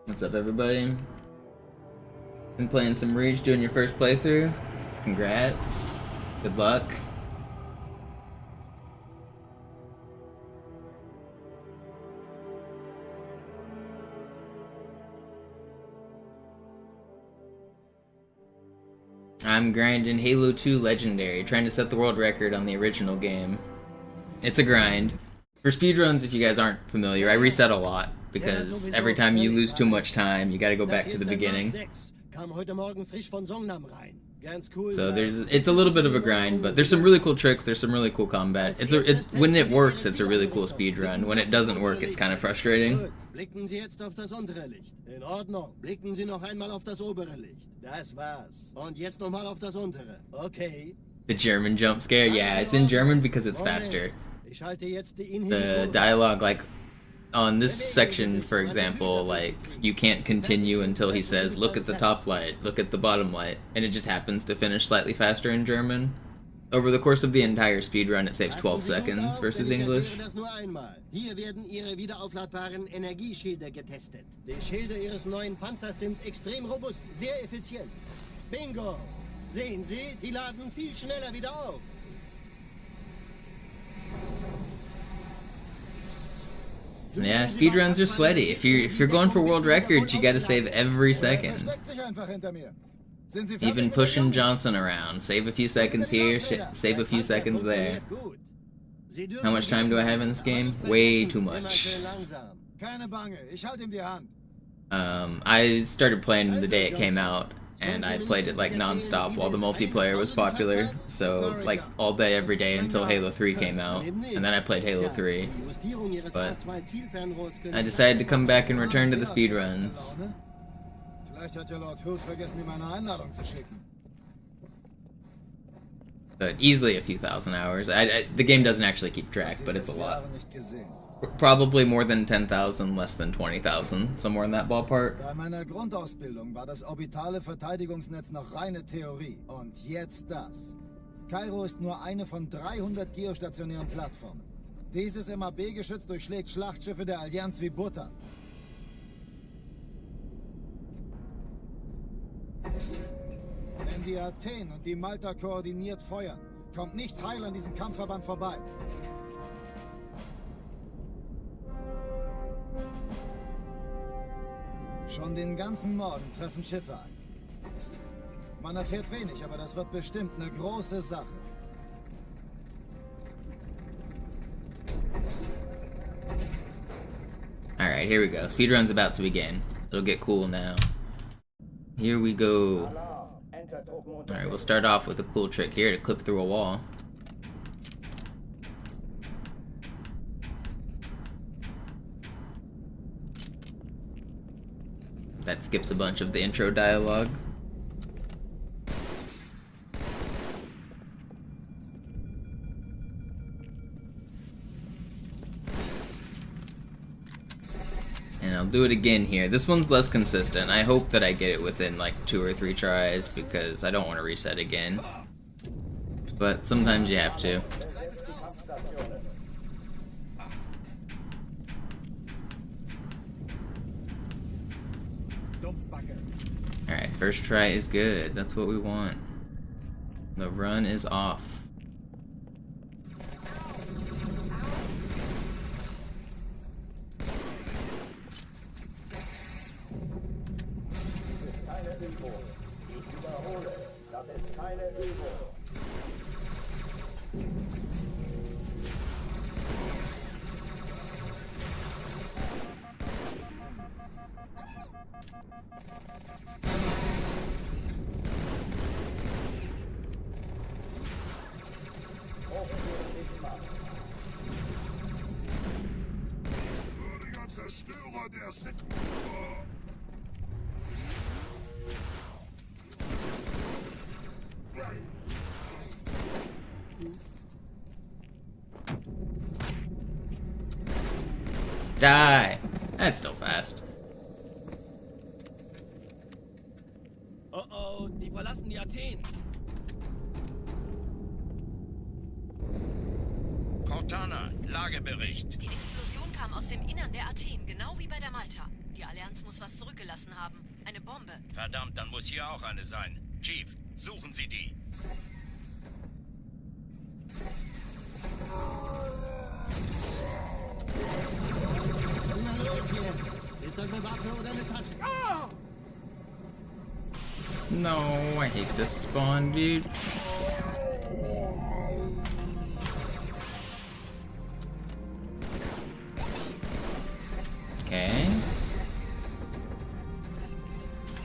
What's up, everybody? Been playing some Reach, doing your first playthrough? Congrats. Good luck. I'm grinding Halo 2 Legendary, trying to set the world record on the original game. It's a grind. For speedruns, if you guys aren't familiar, I reset a lot, because every time you lose too much time, you gotta go back to the beginning. So it's a little bit of a grind, but there's some really cool tricks, there's some really cool combat. When it works, it's a really cool speedrun. When it doesn't work, it's kind of frustrating. Blicken Sie jetzt auf das untere Licht. In Ordnung. Blicken Sie noch einmal auf das obere Licht. Das war's. Und jetzt nochmal auf das untere. Okay. The German jump scare? Yeah, it's in German because it's faster. The dialogue, like, on this section, for example, like, you can't continue until he says, look at the top light, look at the bottom light, and it just happens to finish slightly faster in German. Over the course of the entire speedrun, it saves 12 seconds versus English. Hier werden Ihre wiederaufladbaren Energieschilde getestet. Die Schilde Ihres neuen Panzers sind extrem robust, sehr effizient. Bingo! Sehen Sie, die laden viel schneller wieder auf. Yeah, speedruns are sweaty. If you're going for world records, you gotta save every second. Even pushing Johnson around. Save a few seconds here, save a few seconds there. How much time do I have in this game? Way too much. I started playing the day it came out, and I played it like non-stop while the multiplayer was popular. So like all day, every day until Halo 3 came out, and then I played Halo 3. But I decided to come back and return to the speedruns. But easily a few thousand hours. The game doesn't actually keep track, but it's a lot. Probably more than 10,000, less than 20,000, somewhere in that ballpark. Bei meiner Grundausbildung war das orbitale Verteidigungsnetz noch reine Theorie. Und jetzt das. Kairo ist nur eine von 300 geostationären Plattformen. Dieses MAB-Geschütz durchschlägt Schlachtschiffe der Allianz wie Butter. Wenn die Athen und die Malta koordiniert feuern, kommt nichts heil an diesem Kampfverband vorbei. Schon den ganzen Morgen treffen Schiffe ein. Man erfährt wenig, aber das wird bestimmt eine große Sache. Alright, here we go. Speedrun's about to begin. It'll get cool now. Here we go. Alright, we'll start off with a cool trick here to clip through a wall. That skips a bunch of the intro dialogue. And I'll do it again here. This one's less consistent. I hope that I get it within like 2 or 3 tries because I don't want to reset again. But sometimes you have to. Alright, first try is good. That's what we want. The run is off. Zerstörer der Sektor. Die! That's still fast. Oh oh, die verlassen die Athen. Cortana, Lagebericht. Die Explosion kam aus dem Innern der Athen, genau wie bei der Malta. Die Allianz muss was zurückgelassen haben. Eine Bombe. Verdammt, dann muss hier auch eine sein. Chief, suchen Sie die. Na los hier. Ist das eine Waffe oder eine Tasche? No, I hate this spawn, dude. Okay.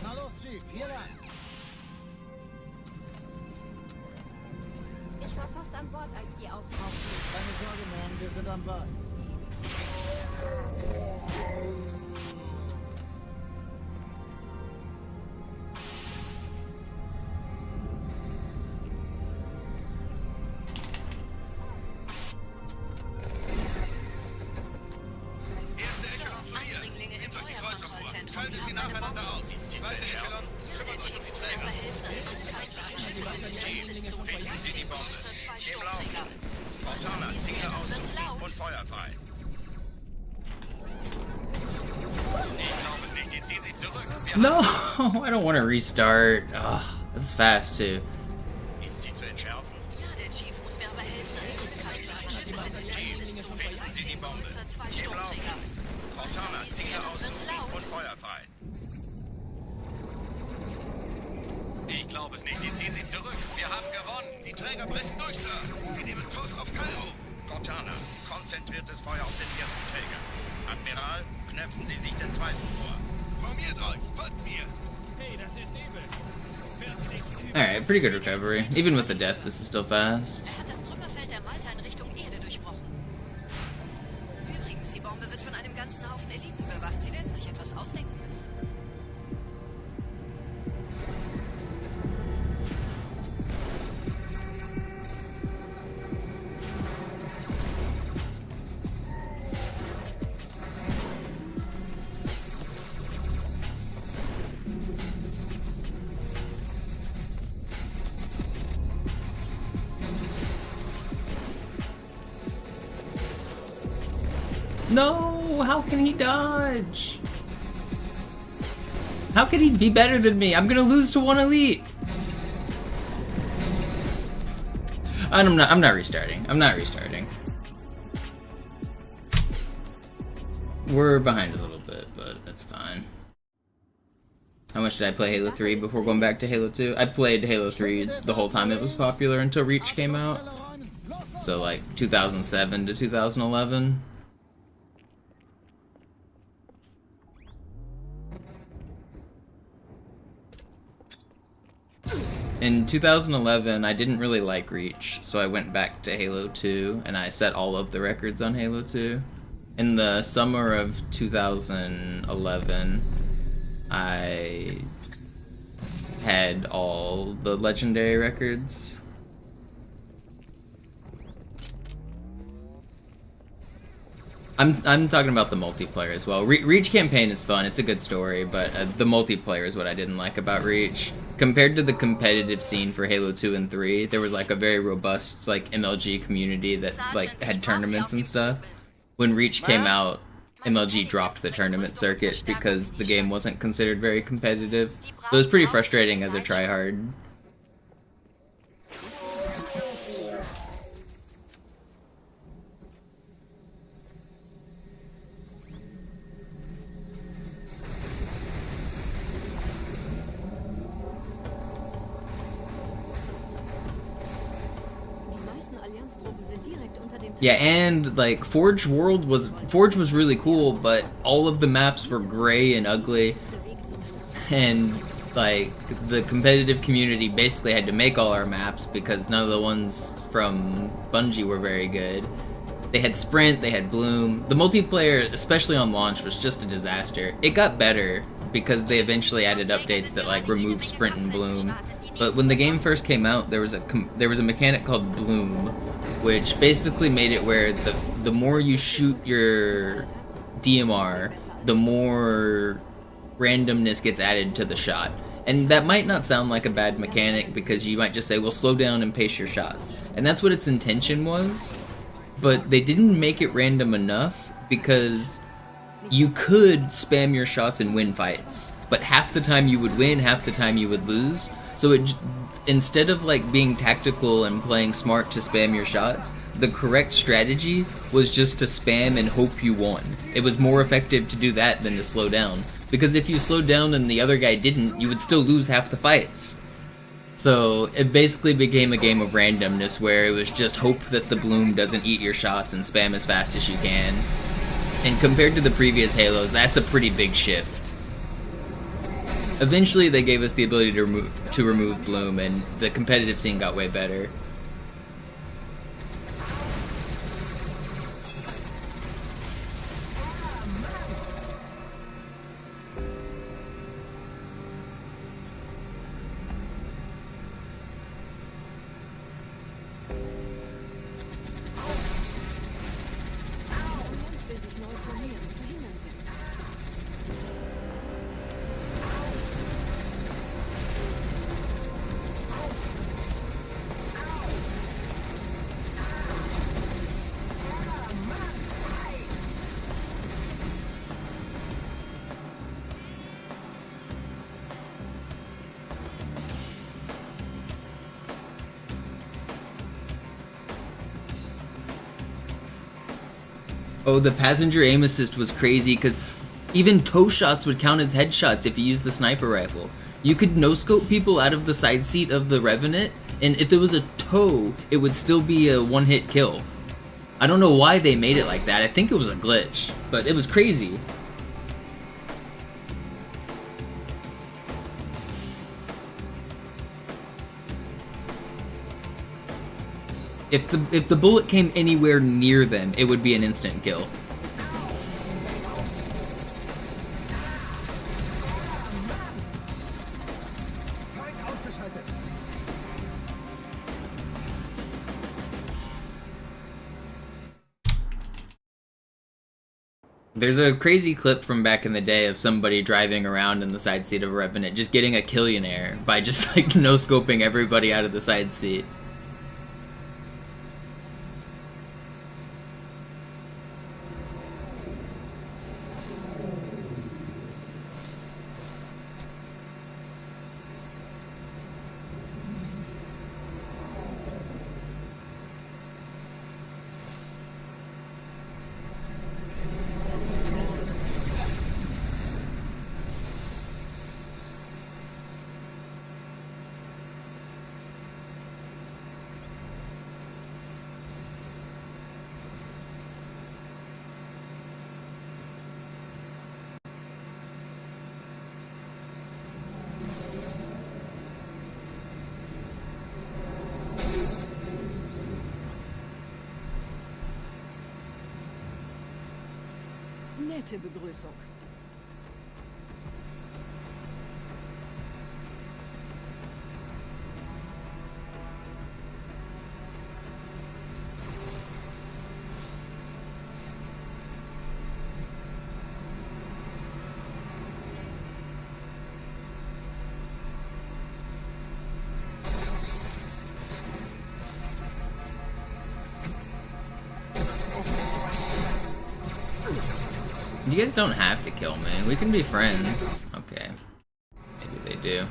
Na los, Chief, hier lang. Ich war fast an Bord, als die auftauchten. Keine Sorge, Mann, wir sind am Ball. No, I don't want to restart. Ugh, that was fast too. Ist sie zu entschärfen? Ja, der Chief muss mir aber helfen. Einzelfallschiffe sind in der Todesliste zu Finden Sie die Bombe. zwei Sturmträger. Cortana, Ziele auszuziehen und feuerfrei. Ich glaube es nicht, die ziehen sie zurück. Wir haben gewonnen. Die Träger brechen durch, Sir. Sie nehmen Kurs auf Kairo. Cortana, konzentriertes Feuer auf den ersten Träger. Admiral, knöpfen Sie sich den zweiten vor. Formiert euch, folgt mir. Hey, das ist übel. Alright, pretty good recovery. Even with the death, this is still fast. Er hat das Trümmerfeld der Malta in Richtung Erde durchbrochen. Übrigens, die Bombe wird von einem ganzen Haufen Eliten bewacht. Sie werden sich etwas ausdenken müssen. No, how can he dodge? How can he be better than me? I'm gonna lose to one elite. I'm not restarting. I'm not restarting. We're behind a little bit, but that's fine. How much did I play Halo 3 before going back to Halo 2? I played Halo 3 the whole time it was popular until Reach came out. So like 2007 to 2011. In 2011, I didn't really like Reach, so I went back to Halo 2, and I set all of the records on Halo 2. In the summer of 2011, I had all the legendary records. I'm talking about the multiplayer as well. Reach campaign is fun. It's a good story, but the multiplayer is what I didn't like about Reach. Compared to the competitive scene for Halo 2 and 3, there was like a very robust like MLG community that like had tournaments and stuff. When Reach came out, MLG dropped the tournament circuit because the game wasn't considered very competitive. So it was pretty frustrating as a tryhard. Yeah, and like Forge was really cool, but all of the maps were gray and ugly, and like the competitive community basically had to make all our maps because none of the ones from Bungie were very good. They had Sprint, they had Bloom. The multiplayer, especially on launch, was just a disaster. It got better because they eventually added updates that like removed Sprint and Bloom. But when the game first came out, there was a mechanic called Bloom, which basically made it where the more you shoot your DMR, the more randomness gets added to the shot. And that might not sound like a bad mechanic because you might just say, well, slow down and pace your shots. And that's what its intention was, but they didn't make it random enough because you could spam your shots and win fights, but half the time you would win, half the time you would lose. So instead of like being tactical and playing smart to spam your shots, the correct strategy was just to spam and hope you won. It was more effective to do that than to slow down. Because if you slowed down and the other guy didn't, you would still lose half the fights. So it basically became a game of randomness where it was just hope that the Bloom doesn't eat your shots and spam as fast as you can. And compared to the previous Halos, that's a pretty big shift. Eventually they gave us the ability to remove Bloom, and the competitive scene got way better. Oh, the passenger aim assist was crazy because even toe shots would count as headshots if you used the sniper rifle. You could no-scope people out of the side seat of the Revenant, and if it was a toe, it would still be a one-hit kill. I don't know why they made it like that. I think it was a glitch, but it was crazy. If the bullet came anywhere near them, it would be an instant kill. There's a crazy clip from back in the day of somebody driving around in the side seat of a Revenant just getting a killionaire by just like no-scoping everybody out of the side seat. Nette Begrüßung. You guys don't have to kill me. We can be friends. Okay. Maybe they do.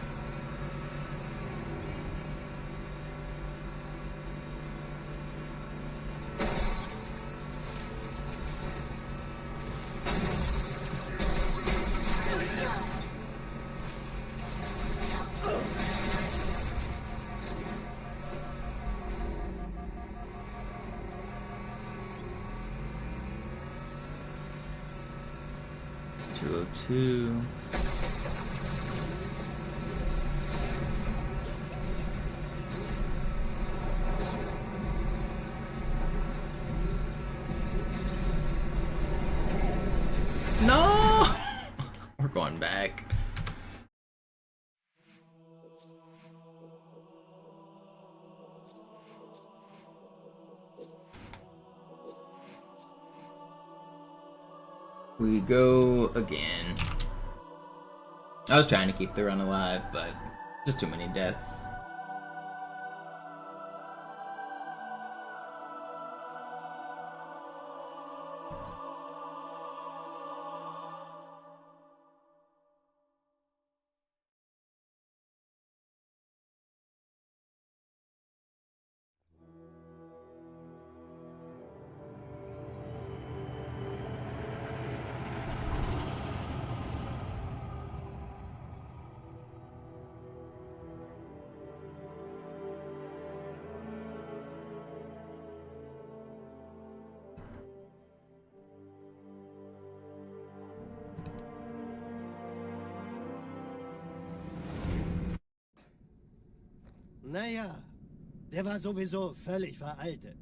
Two. No! We're going back. We go again. I was trying to keep the run alive, but just too many deaths. Naja, der war sowieso völlig veraltet.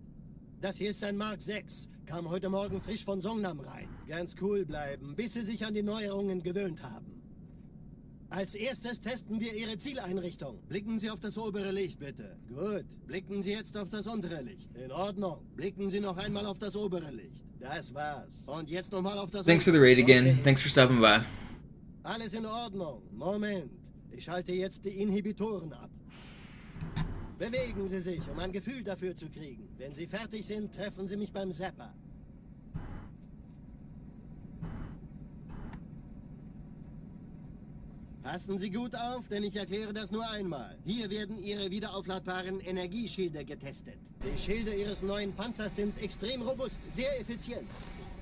Das hier ist ein Mark 6, kam heute Morgen frisch von Songnam rein. Ganz cool bleiben, bis Sie sich an die Neuerungen gewöhnt haben. Als erstes testen wir Ihre Zieleinrichtung. Blicken Sie auf das obere Licht, bitte. Gut, blicken Sie jetzt auf das untere Licht. In Ordnung. Blicken Sie noch einmal auf das obere Licht. Das war's. Und jetzt nochmal auf das Thanks for the raid again. Okay. Thanks for stopping by. Alles in Ordnung. Moment. Ich schalte jetzt die Inhibitoren ab. Bewegen Sie sich, um ein Gefühl dafür zu kriegen. Wenn Sie fertig sind, treffen Sie mich beim Zapper. Passen Sie gut auf, denn ich erkläre das nur einmal. Hier werden Ihre wiederaufladbaren Energieschilde getestet. Die Schilde Ihres neuen Panzers sind extrem robust, sehr effizient.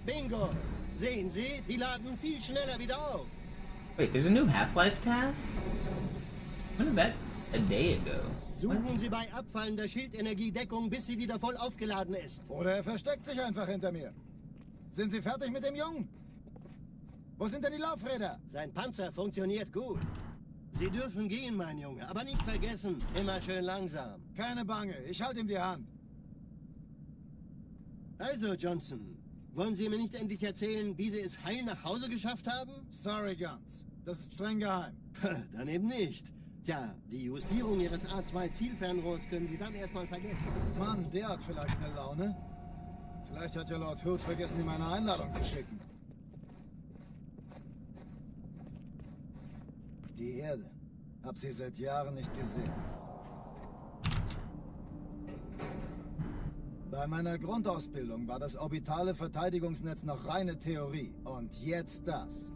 Bingo! Sehen Sie, die laden viel schneller wieder auf. Wait, there's a new Half-Life task? When did that a day ago? Suchen Sie bei abfallender Schildenergie Deckung, bis sie wieder voll aufgeladen ist. Oder er versteckt sich einfach hinter mir. Sind Sie fertig mit dem Jungen? Wo sind denn die Laufräder? Sein Panzer funktioniert gut. Sie dürfen gehen, mein Junge, aber nicht vergessen, immer schön langsam. Keine Bange, ich halte ihm die Hand. Also, Johnson, wollen Sie mir nicht endlich erzählen, wie Sie es heil nach Hause geschafft haben? Sorry, Guns. Das ist streng geheim. Dann eben nicht. Tja, die Justierung Ihres A2-Zielfernrohrs können Sie dann erstmal vergessen. Mann, der hat vielleicht eine Laune. Vielleicht hat ja Lord Hood vergessen, ihm eine Einladung zu schicken. Die Erde. Hab sie seit Jahren nicht gesehen. Bei meiner Grundausbildung war das orbitale Verteidigungsnetz noch reine Theorie. Und jetzt das.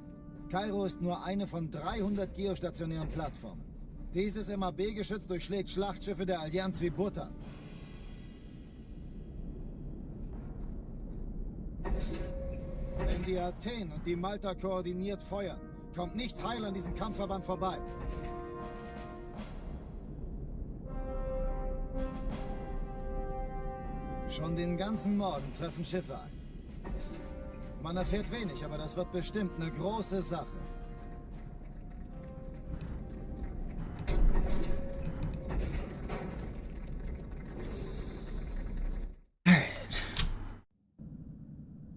Kairo ist nur eine von 300 geostationären Plattformen. Dieses MAB-Geschütz durchschlägt Schlachtschiffe der Allianz wie Butter. Wenn die Athen und die Malta koordiniert feuern, kommt nichts heil an diesem Kampfverband vorbei. Schon den ganzen Morgen treffen Schiffe ein. Man erfährt wenig, aber das wird bestimmt eine große Sache.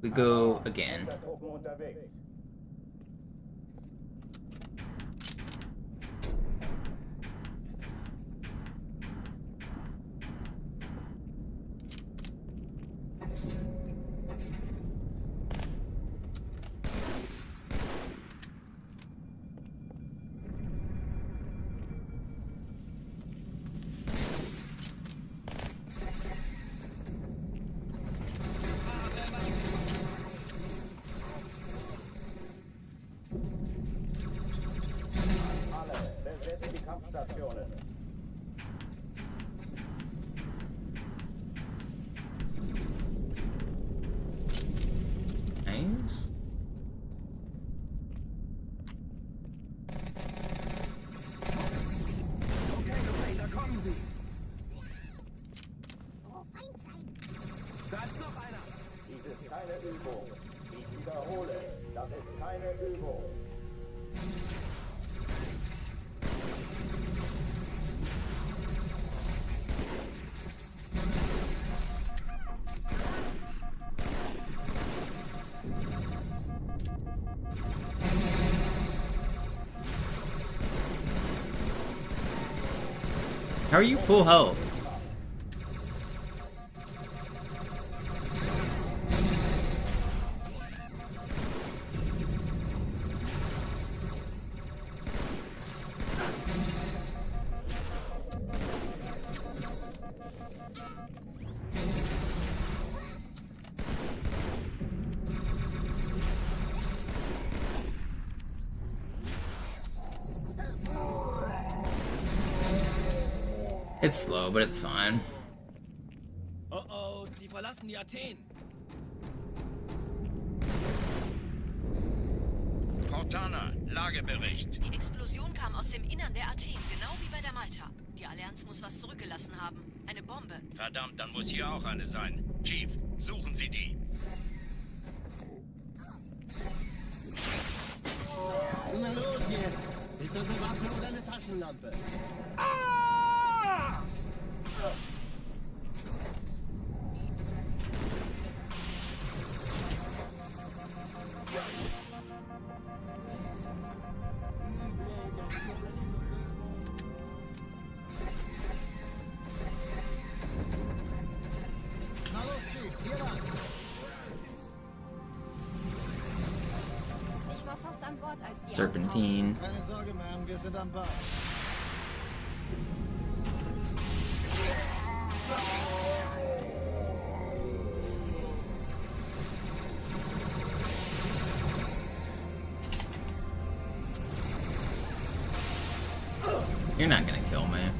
We go again. things. Okay, da kommen sie. Da ist noch einer. Dies ist keine Übung. Ich wiederhole, das ist keine Übung. How are you full health? It's slow, but it's fine. Oh oh, die verlassen die Athen. Cortana, Lagebericht. Die Explosion kam aus dem Innern der Athen, genau wie bei der Malta. Die Allianz muss was zurückgelassen haben. Eine Bombe. Verdammt, dann muss hier auch eine sein. Chief, suchen Sie die. Na los jetzt! Ist das eine Waffe oder eine Taschenlampe? Na los, Chief, hier lang. Ich war fast an Bord, als die Serpentine. Keine Sorge, Ma'am, wir sind am Ball. You're not gonna kill me.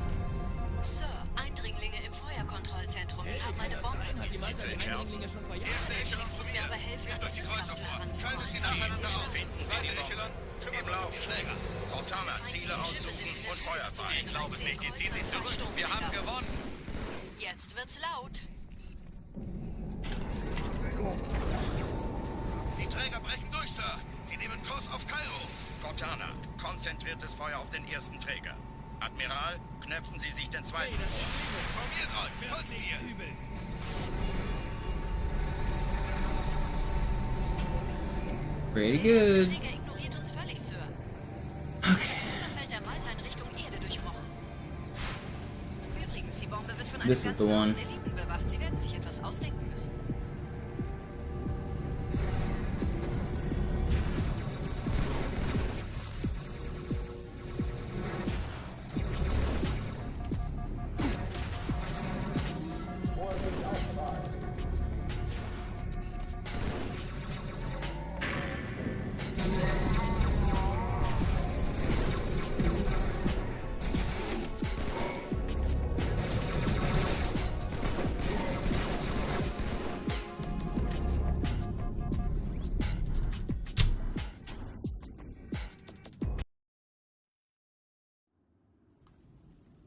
Sir, Eindringlinge im Feuerkontrollzentrum. Wir haben eine Bombe. Die zu entschärfen. verjagt. Chief muss mir aber helfen, an die Kapsel heranzukommen. Finden Sie die Bombe. Im Lauf. Cortana, Ziele aussuchen und Feuer fahren. Ich glaube es nicht. Die ziehen sie zurück. Wir haben gewonnen. Jetzt wird's laut. Die Träger brechen durch, Sir. Sie nehmen Kurs auf Kairo. Cortana, konzentriertes Feuer auf den ersten Träger. Admiral, knöpfen Sie sich den zweiten vor. Formiert euch, folgt mir. Pretty Der erste good. Träger ignoriert uns völlig, Sir. Das Trümmerfeld der Malta in Richtung Erde durchbrochen. Übrigens, die Bombe wird von einem This is the ganzen one. Haufen Eliten bewacht. Sie werden sich etwas ausdenken müssen.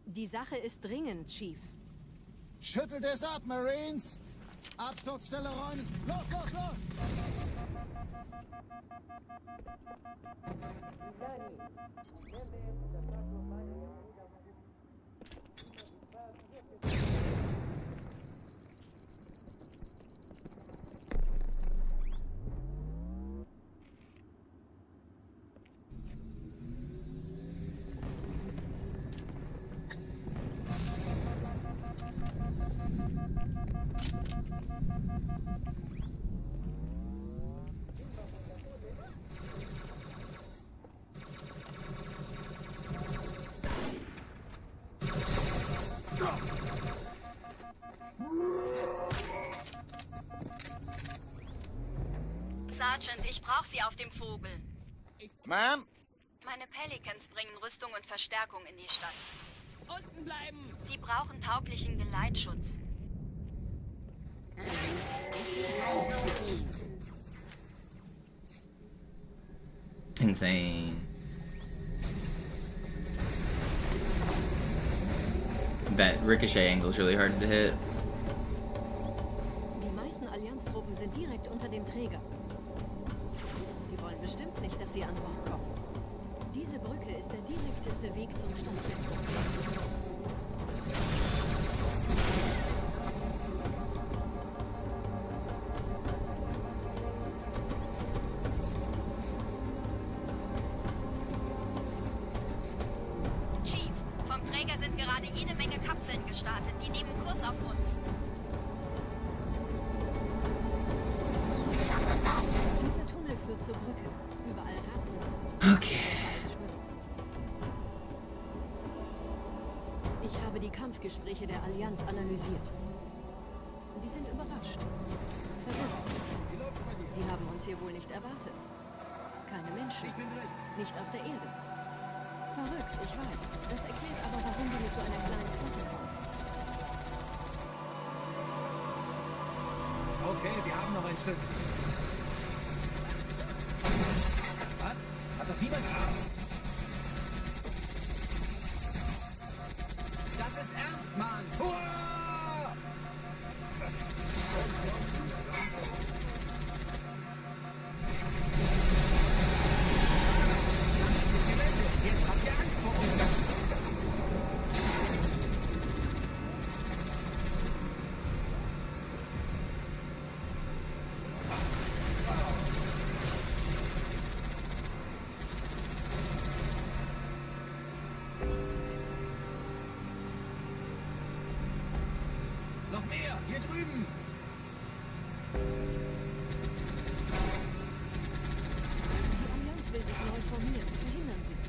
Die Sache ist dringend, Chief. Schüttelt es ab, Marines! Absturzstelle räumen! Los, los, los! Sergeant, ich brauche Sie auf dem Vogel. Ma'am? Meine Pelicans bringen Rüstung und Verstärkung in die Stadt. Unten bleiben! Die brauchen tauglichen Geleitschutz. Insane. That ricochet angle is really hard to hit. Die meisten Allianztruppen sind direkt unter dem Träger. Die wollen bestimmt nicht, dass sie an Bord kommen. Diese Brücke ist der direkteste Weg zum Stadtzentrum. Chief, vom Träger sind gerade jede Menge Kapseln gestartet. Die nehmen Kurs auf uns. Dieser Tunnel führt zur Brücke. Überall Ratten. Okay. Ich habe die Kampfgespräche der Allianz analysiert. Die sind überrascht. Verwirrt. Die haben uns hier wohl nicht erwartet. Keine Menschen. Nicht auf der Erde. Verrückt, ich weiß. Das erklärt aber, warum wir mit so einer kleinen Flotte kommen. Okay, wir haben noch ein Stück. Was? Hat das niemand geahnt? Das ist ernst, Mann! Hurra! Jetzt habt ihr Angst vor uns! Noch mehr! Hier drüben! Die Allianz will sich neu formieren. Verhindern Sie das.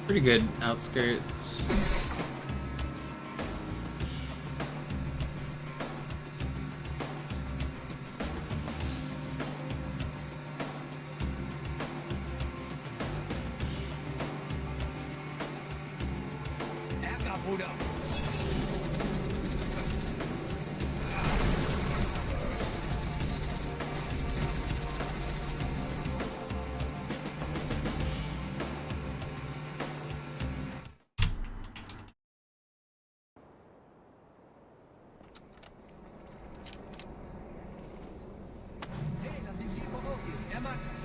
Pretty good outskirts. Ärger, Bruder! Hey, lass den Chief vorausgehen. Er mag das.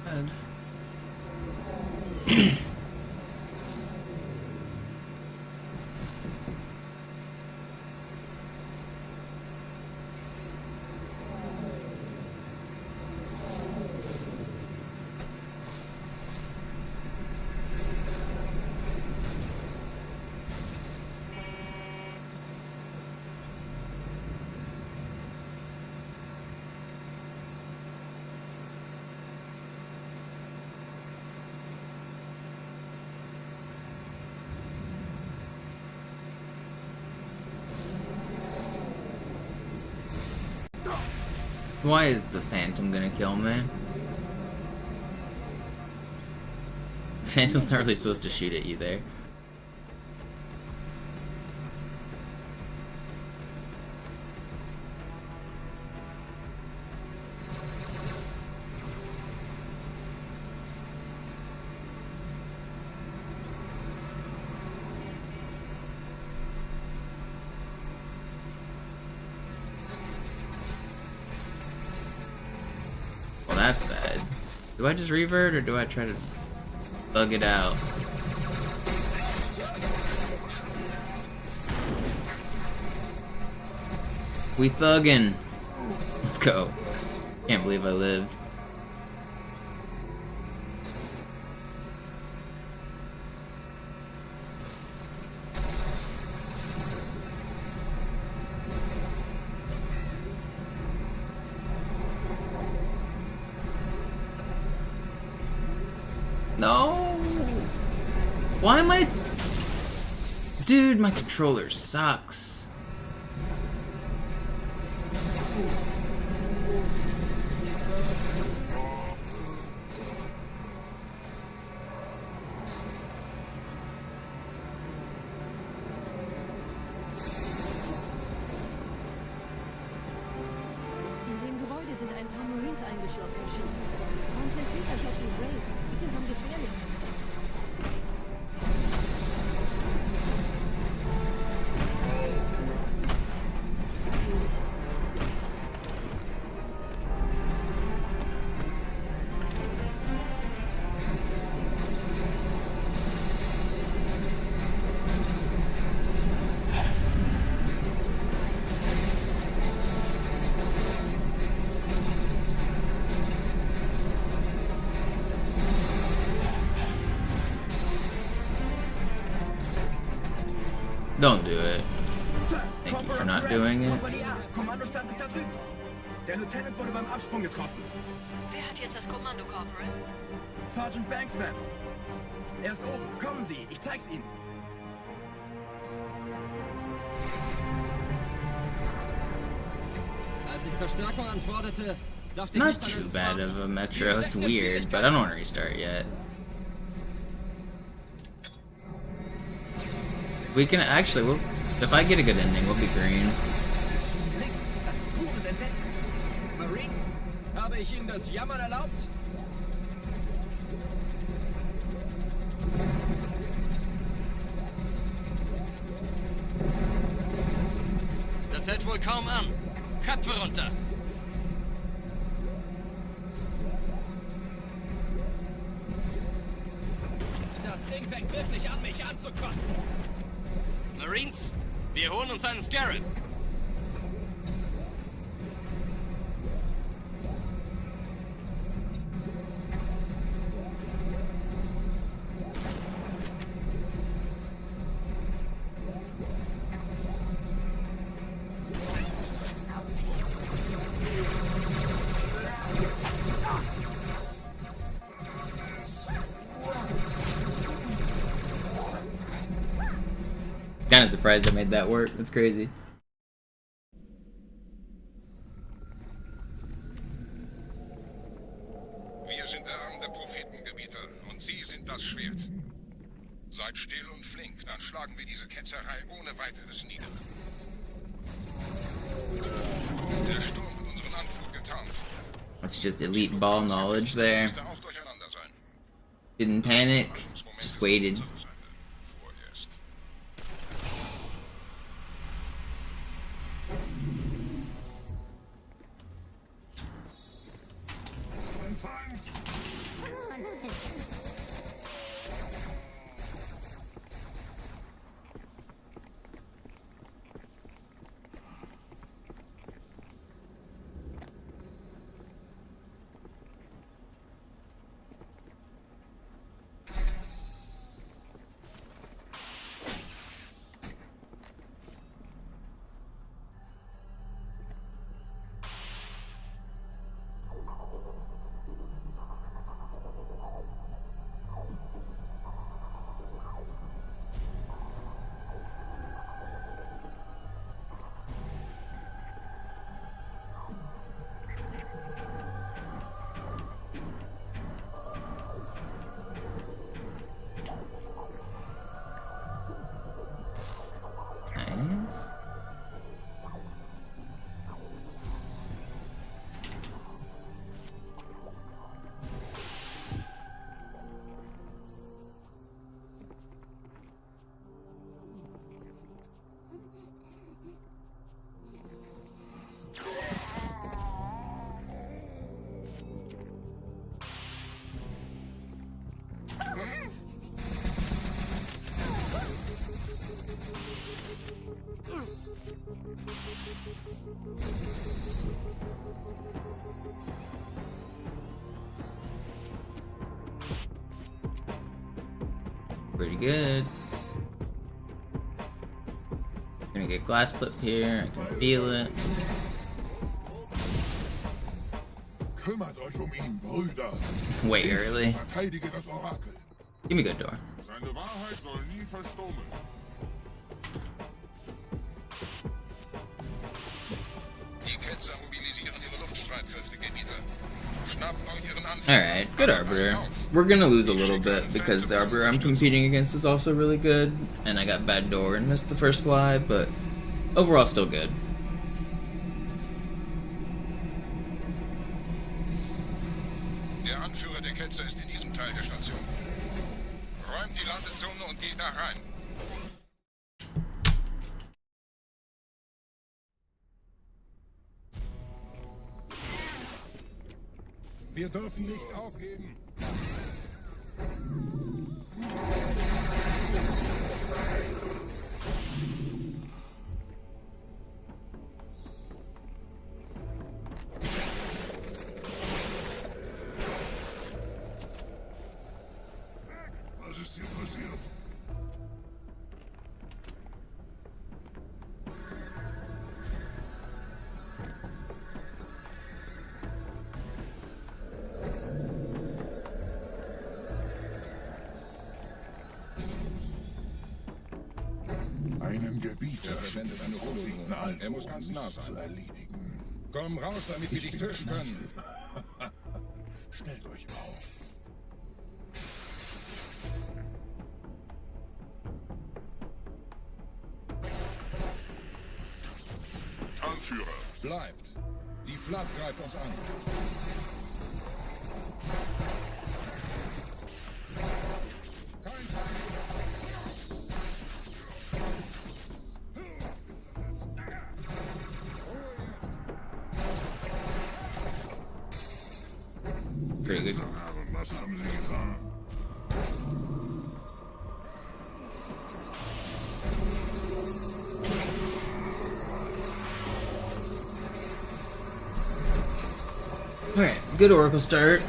And why is the Phantom gonna kill me? Phantom's not really supposed to shoot at you there. Well, that's bad. Do I just revert or do I try to bug it out? We thuggin'. Let's go. Can't believe I lived. Why am I... Dude, my controller sucks. In dem Gebäude sind ein paar Marines eingeschlossen, Chief. Konzentriert euch auf die Rays. Die sind am gefährlichsten. Don't do it. Thank you for not doing it. Kompanie A, Kommandostand ist da drüben. Der Lieutenant wurde beim Absprung getroffen. Wer hat jetzt das Kommando, Corporal? Sergeant Banksman. Er ist oben. Kommen Sie, ich zeig's Ihnen. Als ich Verstärkung anforderte, dachte ich Not nicht an too einen bad Start. of a metro. It's weird, but I don't want to restart yet. We can actually, if I get a good ending, we'll be green. Das ist pures Entsetzen. Marine, Habe ich Ihnen das Jammern erlaubt? Das hält wohl kaum an. Köpfe runter. Das Ding fängt wirklich an, mich anzukotzen. Marines, wir holen uns einen Scarab. Kind of surprised I made that work. That's crazy. Wir sind der Arm der Prophetengebieter und Sie sind das Schwert. Seid still und flink, dann schlagen wir diese Ketzerei ohne weiteres nieder. Der Sturm hat unseren Anflug getarnt. That's just elite ball knowledge there. Müsste auch durcheinander sein. Didn't panic, just waited. Vorerst. Nice. Pretty good. Gonna get glass clip here. I can feel it. Kümmert euch ihn, Brüder. Way early. Verteidige das Orakel. Give me a good door. Sein Deine Wahrheit soll nie verstummen. Die Ketzer mobilisieren ihre Luftstreitkräfte, Gebieter. Schnappt euch ihren Anführer. Alright, good Arbiter. We're gonna lose a little bit because the Arbiter I'm competing against is also really good, and I got bad door and missed the first fly, but overall still good. Der Anführer der Ketzer ist in diesem Teil der Station. Räumt die Landezone und geht da rein. Wir dürfen nicht aufgeben. Was ist hier passiert? Einen Gebieter verwendet eine Holo. Er muss ganz nah zu sein. erledigen. Komm raus, damit wir dich töten können. Stellt euch auf. Anführer. Bleibt. Die Flat greift uns an. Kein Pretty good. Was haben sie getan? Alright, good Oracle start.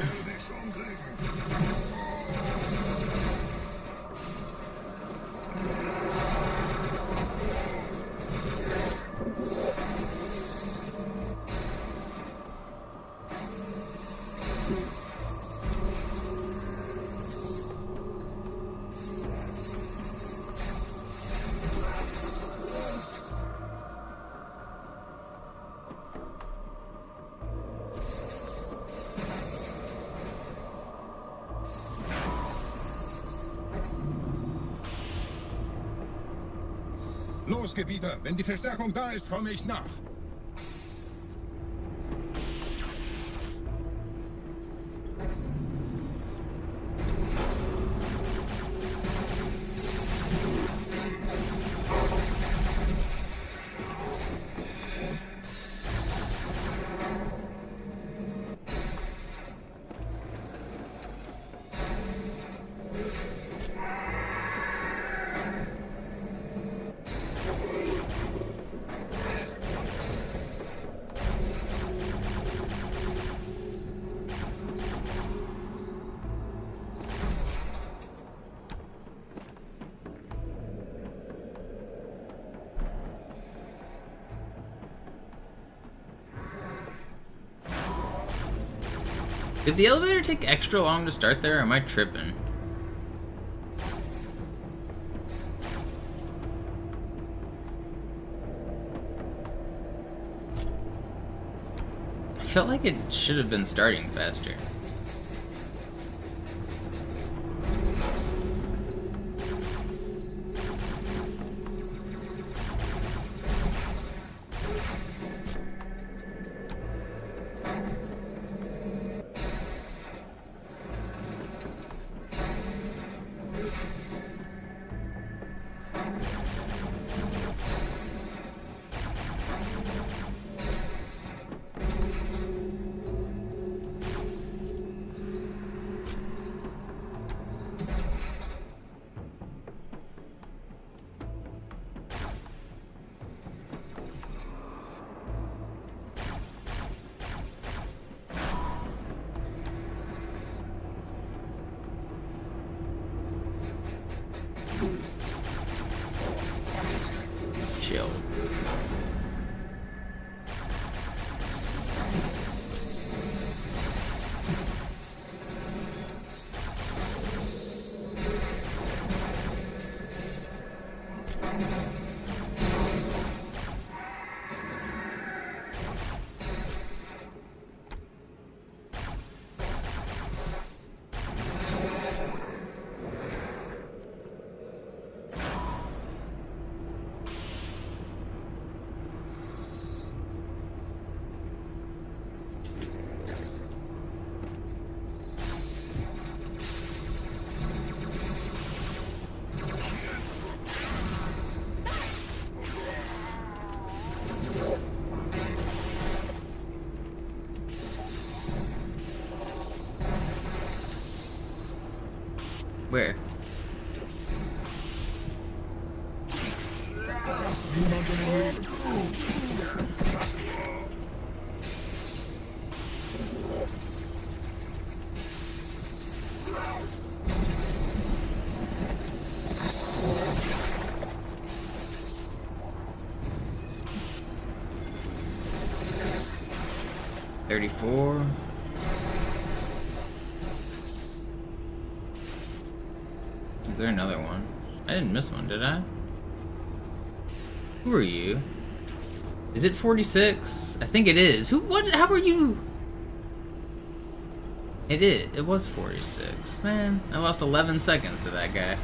Los, Gebieter. Wenn die Verstärkung da ist, komme ich nach. Did the elevator take extra long to start there, or am I tripping? I felt like it should have been starting faster. Chill. Where? $34. Is there another one? I didn't miss one, did I? Who are you? Is it 46? I think it is. Who? What? How are you? It is. It was 46. Man, I lost 11 seconds to that guy.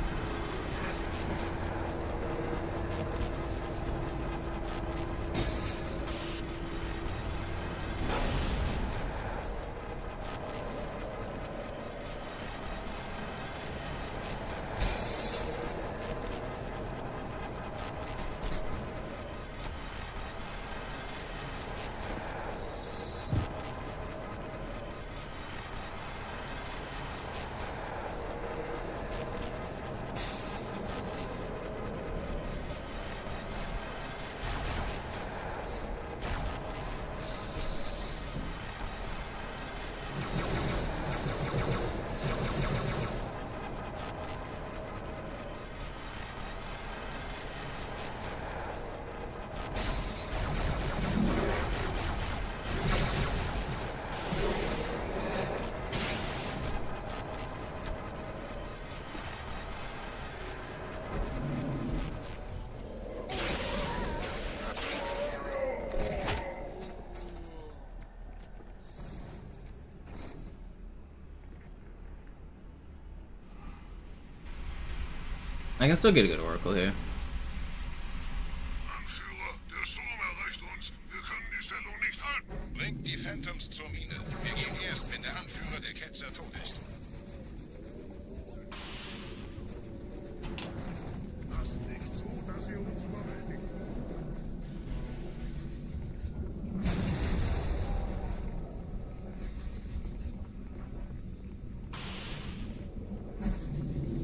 I can still get a good Oracle here. Anführer, der Sturm erreicht uns. Wir können die Stellung nicht halten. Bringt die Phantoms zur Mine. Wir gehen erst, wenn der Anführer der Ketzer tot ist. Lasst nicht zu, dass sie uns überwältigen.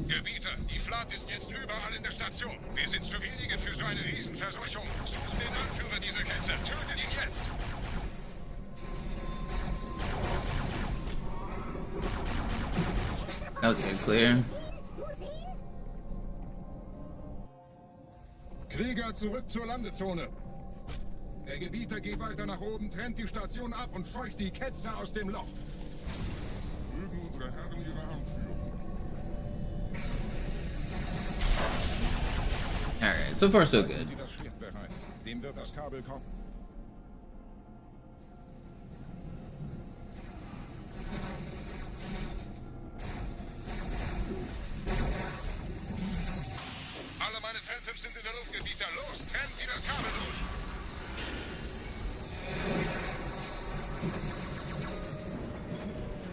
Gebieter, die Flat ist jetzt überall in der Station. Wir sind zu wenige für so eine Riesenverseuchung. Sucht den Anführer dieser Ketzer. Tötet ihn jetzt. That was good, clear. Krieger, zurück zur Landezone. Der Gebieter geht weiter nach oben, trennt die Station ab und scheucht die Ketzer aus dem Loch. Mögen unsere Herren ihre Anführung. Alright, so far so good. Sie das Schwert bereit. Dem wird das Kabel kommen. Alle meine Phantoms sind in der Luft, Gebieter. Los, trennen Sie das Kabel durch.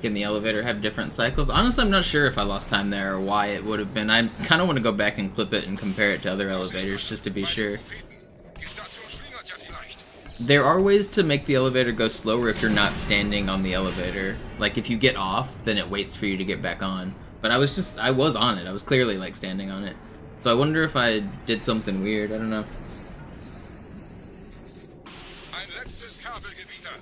Can the elevator have different cycles? Honestly, I'm not sure if I lost time there or why it would have been. I kind of want to go back and clip it and compare it to other elevators just to be sure. There are ways to make the elevator go slower if you're not standing on the elevator. Like if you get off, then it waits for you to get back on. But I was on it. I was clearly like standing on it. So I wonder if I did something weird. I don't know. Ein letztes Kabel, Gebieter.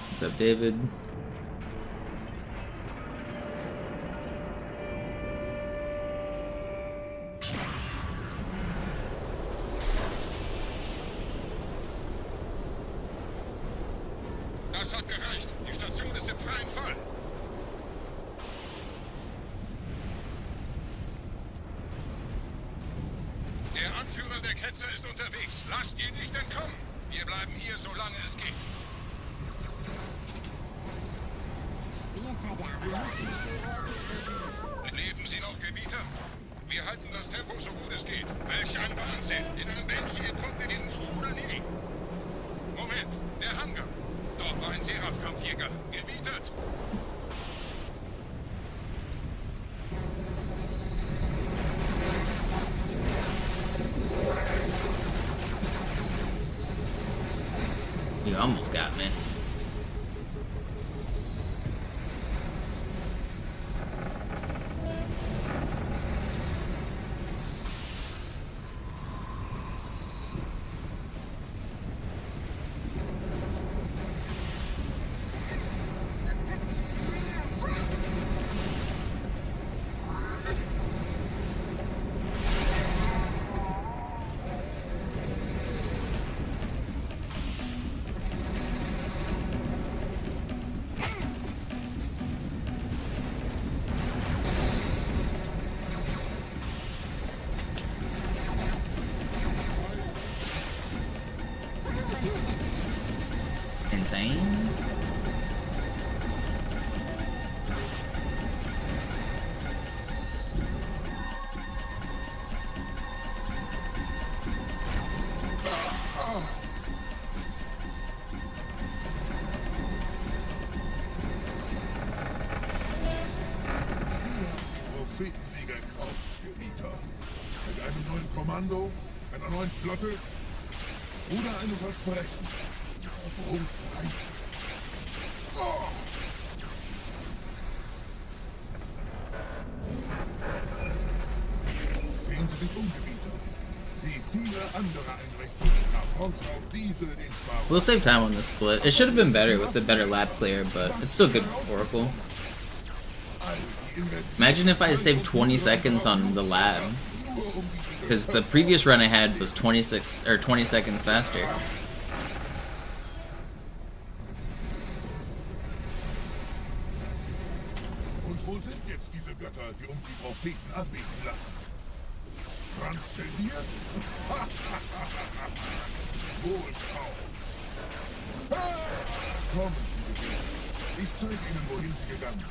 What's up, David? Das hat gereicht. Die Station ist im freien Fall. Der Anführer der Ketzer ist unterwegs. Lasst ihn nicht entkommen. Wir bleiben hier, solange es geht. Leben Sie noch, Gebieter? Wir halten das Tempo so gut es geht. Welch ein Wahnsinn! In einem Banshee entkommt ihr diesen Strudel nie. Moment, der Hangar. Dort war ein Seraph-Kampfjäger. Gebietet! You almost got me. Insane. Trophäensieger gekauft, Gebieter. Mit einem neuen Kommando, einer neuen Flotte oder einem Versprechen. Worum es reicht. Oh! Sehen Sie sich um, Gebieter. Wie viele andere Einrichtungen erforscht auch diese den Schwarm. We'll save time on this split. It should have been better with the better lap clear, but it's still good Oracle. Imagine if I saved 20 seconds on the lab. Because the previous run I had was 20 seconds faster. Und wo sind jetzt diese Götter, die uns die Propheten anbeten lassen? Transzendiert? Wohl kaum. Kommen Sie, ich zeige Ihnen, wohin Sie gegangen sind.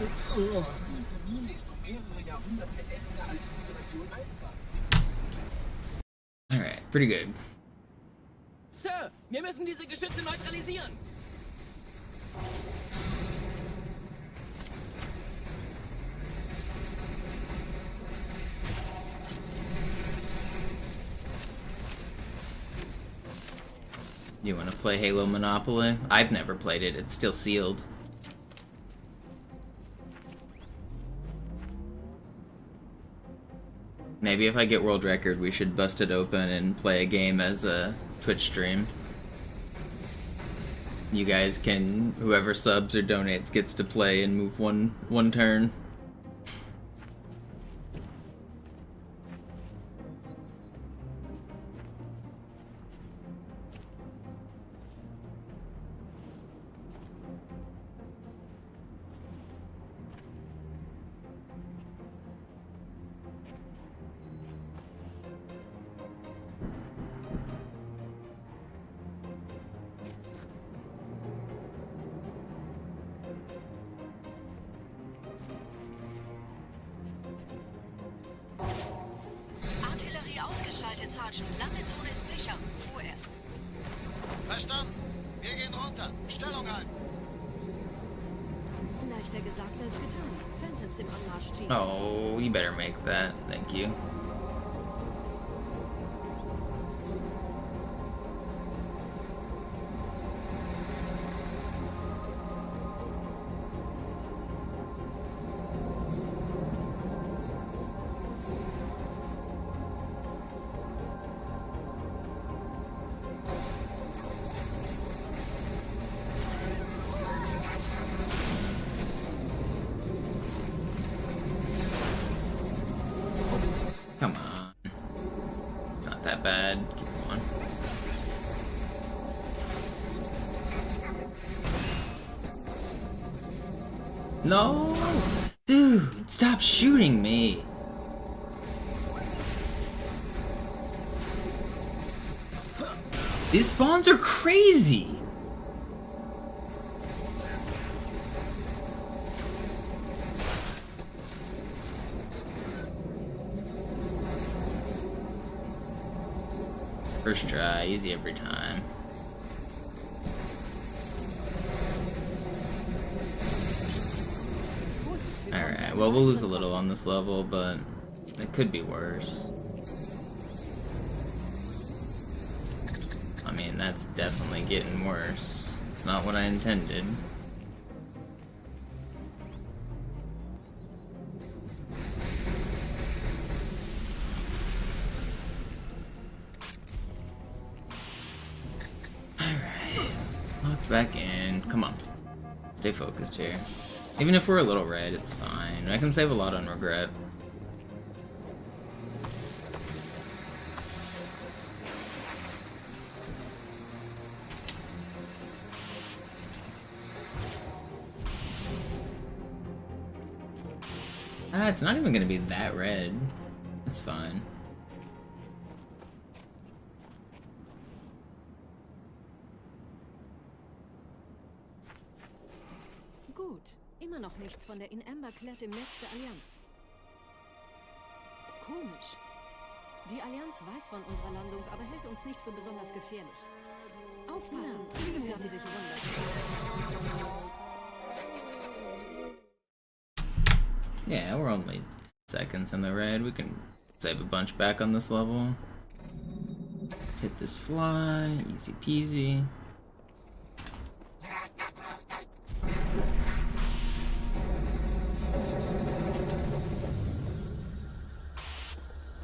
Diese Mine ist um mehrere Jahrhunderte älter als Installation einfach. Alright, pretty good. Sir, wir müssen diese Geschütze neutralisieren. You want to play Halo Monopoly? I've never played it. It's still sealed. Maybe if I get world record, we should bust it open and play a game as a Twitch stream. You guys can, whoever subs or donates gets to play and move one turn. Ausgeschaltet, Sergeant. Landezone ist sicher. Vorerst. Verstanden. Wir gehen runter. Stellung ein. Leichter gesagt als getan. Phantoms im Anmarsch, Chief. Oh, you better make that. Thank you. Come on. It's not that bad. Keep going. No! Dude, stop shooting me! These spawns are crazy! First try, easy every time. Alright, well we'll lose a little on this level, but it could be worse. I mean, And that's definitely getting worse. It's not what I intended. Alright. Lock back in. Come on. Stay focused here. Even if we're a little red, it's fine. I can save a lot on regret. It's not even gonna be that red. It's fine. Gut. Immer noch nichts von der in Amber klärt im Netz der Allianz. Komisch. Die Allianz weiß von unserer Landung, aber hält uns nicht für besonders gefährlich. Aufpassen! Ja, die sich wundert. Yeah, we're only seconds in the red. We can save a bunch back on this level. Let's hit this fly. Easy peasy.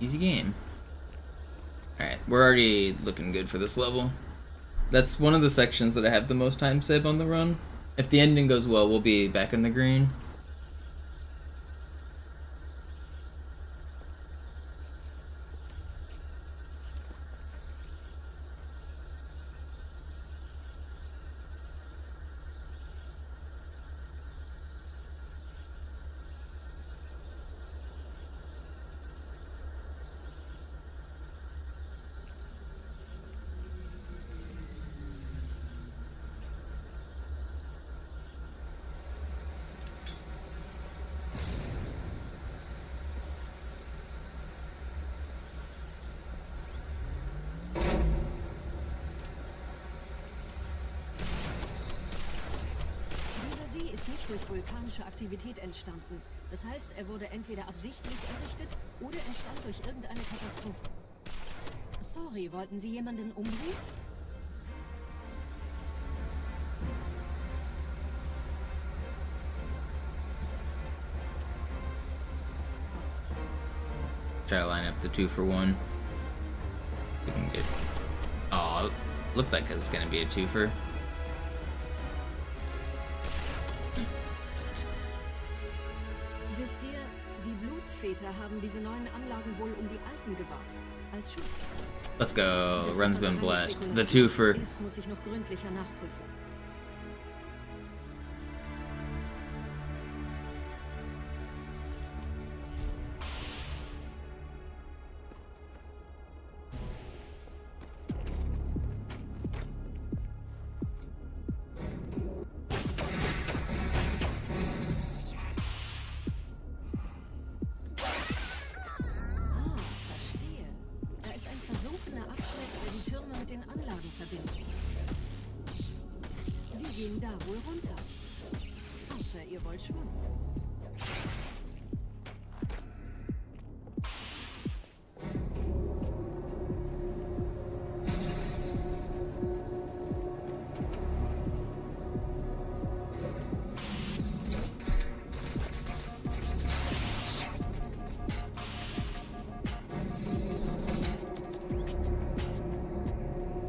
Easy game. Alright, we're already looking good for this level. That's one of the sections that I have the most time save on the run. If the ending goes well, we'll be back in the green. Durch vulkanische Aktivität entstanden. Das heißt, er wurde entweder absichtlich errichtet oder entstand durch irgendeine Katastrophe. Sorry, wollten Sie jemanden umbringen? Try to line up the 2-for-1. We can get. Oh, looked like it was gonna be a 2-for. Wisst ihr, die Blutsväter haben diese neuen Anlagen wohl die alten gebaut. Als Schutz. Let's go. Run's been blessed. The 2-for. Erst muss ich noch gründlicher nachprüfen. Da wohl runter. Außer ihr wollt schwimmen.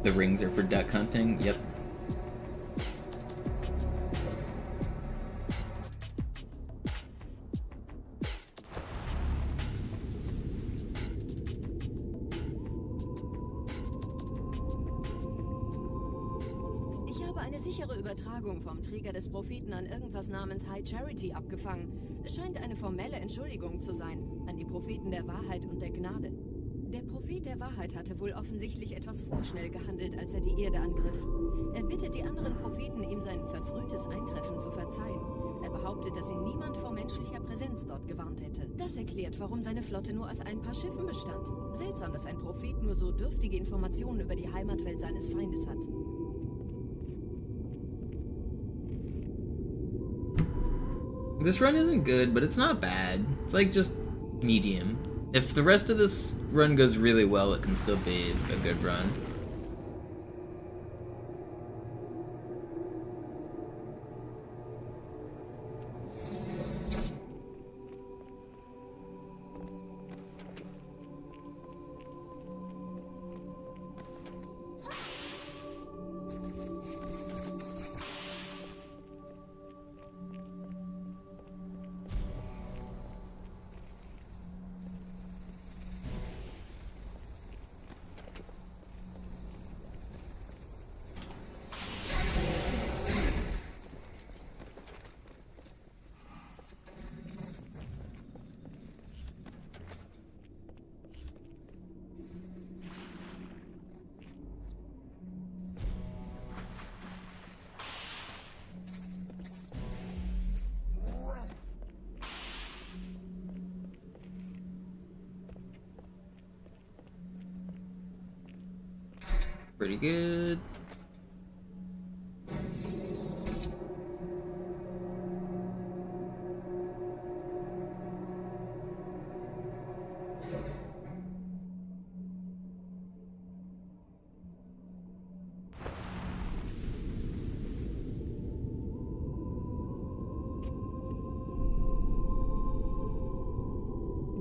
The rings are for duck hunting? Yep. Übertragung vom Träger des Propheten an irgendwas namens High Charity abgefangen. Es scheint eine formelle Entschuldigung zu sein, an die Propheten der Wahrheit und der Gnade. Der Prophet der Wahrheit hatte wohl offensichtlich etwas vorschnell gehandelt, als er die Erde angriff. Er bittet die anderen Propheten, ihm sein verfrühtes Eintreffen zu verzeihen. Er behauptet, dass ihn niemand vor menschlicher Präsenz dort gewarnt hätte. Das erklärt, warum seine Flotte nur aus ein paar Schiffen bestand. Seltsam, dass ein Prophet nur so dürftige Informationen über die Heimatwelt seines Feindes hat. This run isn't good, but it's not bad. It's like just medium. If the rest of this run goes really well, it can still be a good run. Pretty good.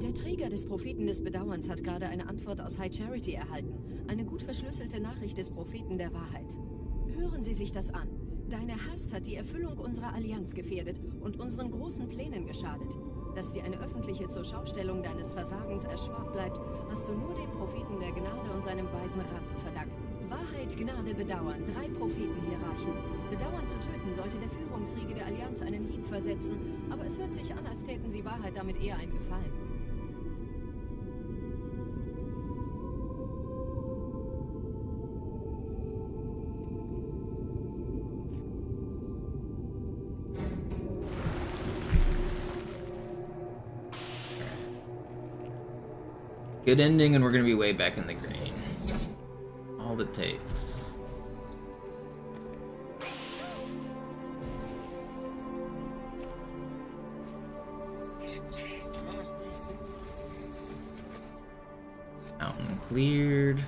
Der Träger des Propheten des Bedauerns hat gerade eine Antwort aus High Charity erhalten. Eine gut verschlüsselte Nachricht des Propheten der Wahrheit. Hören Sie sich das an. Deine Hast hat die Erfüllung unserer Allianz gefährdet und unseren großen Plänen geschadet. Dass dir eine öffentliche Zurschaustellung deines Versagens erspart bleibt, hast du nur dem Propheten der Gnade und seinem weisen Rat zu verdanken. Wahrheit, Gnade, Bedauern. 3 Prophetenhierarchen. Bedauern zu töten sollte der Führungsriege der Allianz einen Hieb versetzen, aber es hört sich an, als täten sie Wahrheit damit eher einen Gefallen. Good ending, and we're gonna be way back in the green. All it takes. Mountain cleared.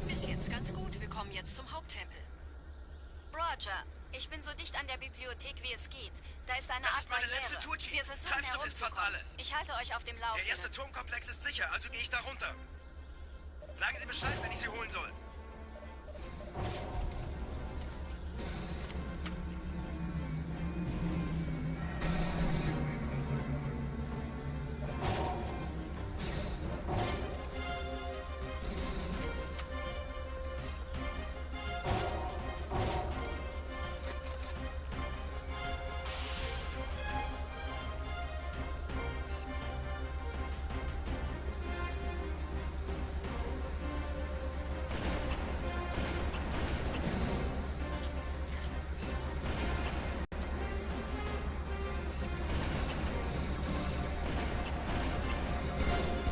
Bis jetzt ganz gut. Wir kommen jetzt zum Haupttempel. Roger, ich bin so dicht an der Bibliothek, wie es geht. Da ist eine Das Art ist meine Barriere. letzte Tour, Chief. Wir versuchen Treibstoff ist fast herumzukommen. alle. Ich halte euch auf dem Der Laufenden. erste Turmkomplex ist sicher, also gehe ich da runter. Sagen Sie Bescheid, wenn ich Sie holen soll.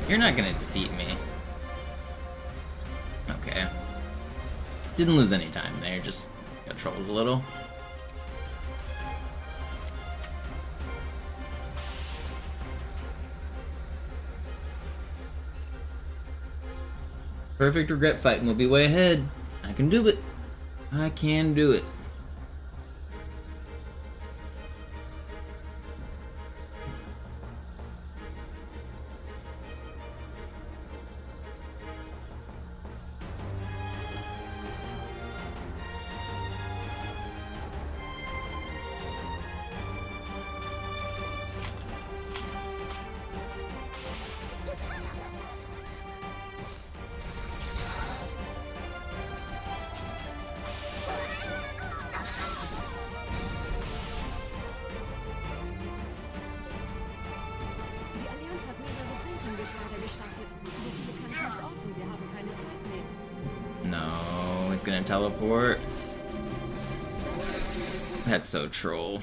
You're not gonna defeat me. Okay. Didn't lose any time there, just got trolled a little. Perfect regret fight, and we'll be way ahead. I can do it. I can do it. Die Allianz hat mehrere Felsengeschwader gestartet. So viele kann ich nicht orten. Wir haben keine Zeit mehr. No, he's gonna teleport. That's so troll.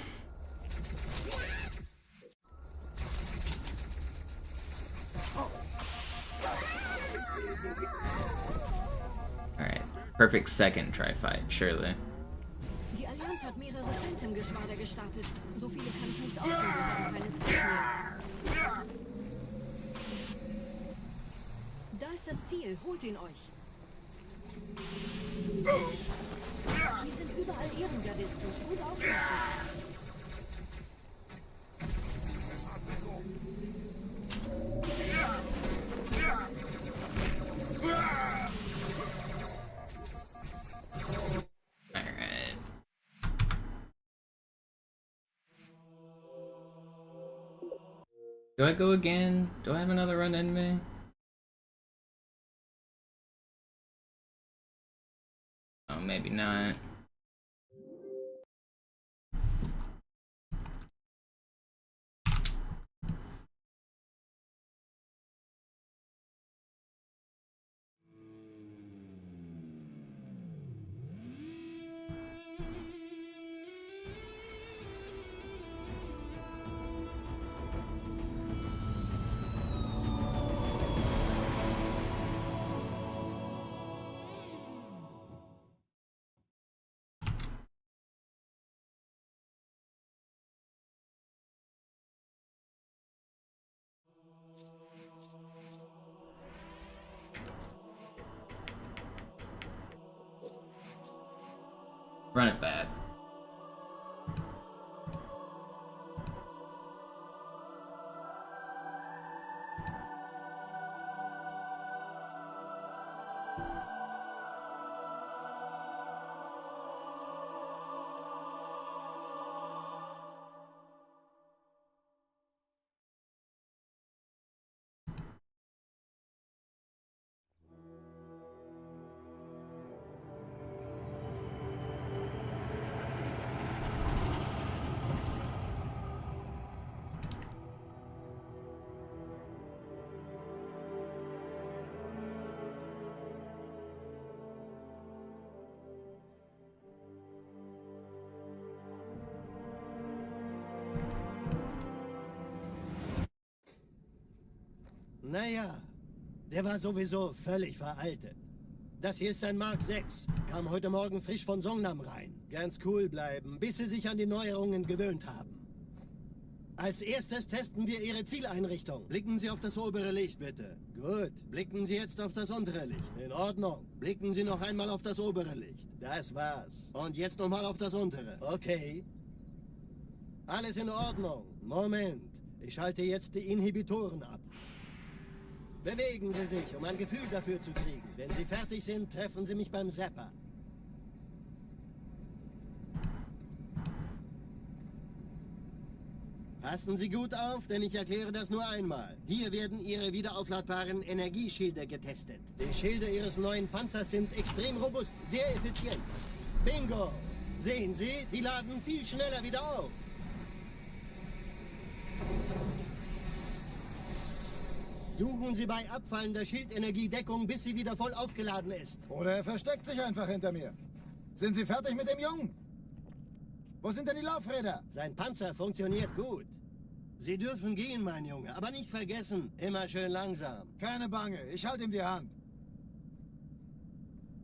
Alright, perfect second try fight, surely. Die Allianz hat mehrere Phantom-Geschwader gestartet. So viele kann ich nicht orten. Wir haben keine Zeit mehr. Da ist das Ziel. Holt ihn euch. Hier sind überall Ehrengardisten. Gut aufpassen. Alright. Do I go again? Do I have another run in me? Oh, maybe not. Run it back. Naja, der war sowieso völlig veraltet. Das hier ist ein Mark 6. Kam heute Morgen frisch von Songnam rein. Ganz cool bleiben, bis Sie sich an die Neuerungen gewöhnt haben. Als erstes testen wir Ihre Zieleinrichtung. Blicken Sie auf das obere Licht, bitte. Gut. Blicken Sie jetzt auf das untere Licht. In Ordnung. Blicken Sie noch einmal auf das obere Licht. Das war's. Und jetzt nochmal auf das untere. Okay. Alles in Ordnung. Moment. Ich schalte jetzt die Inhibitoren ab. Bewegen Sie sich, um ein Gefühl dafür zu kriegen. Wenn Sie fertig sind, treffen Sie mich beim Zapper. Passen Sie gut auf, denn ich erkläre das nur einmal. Hier werden Ihre wiederaufladbaren Energieschilde getestet. Die Schilde Ihres neuen Panzers sind extrem robust, sehr effizient. Bingo! Sehen Sie, die laden viel schneller wieder auf. Suchen Sie bei abfallender Schildenergie Deckung, bis sie wieder voll aufgeladen ist. Oder er versteckt sich einfach hinter mir. Sind Sie fertig mit dem Jungen? Wo sind denn die Laufräder? Sein Panzer funktioniert gut. Sie dürfen gehen, mein Junge, aber nicht vergessen, immer schön langsam. Keine Bange, ich halte ihm die Hand.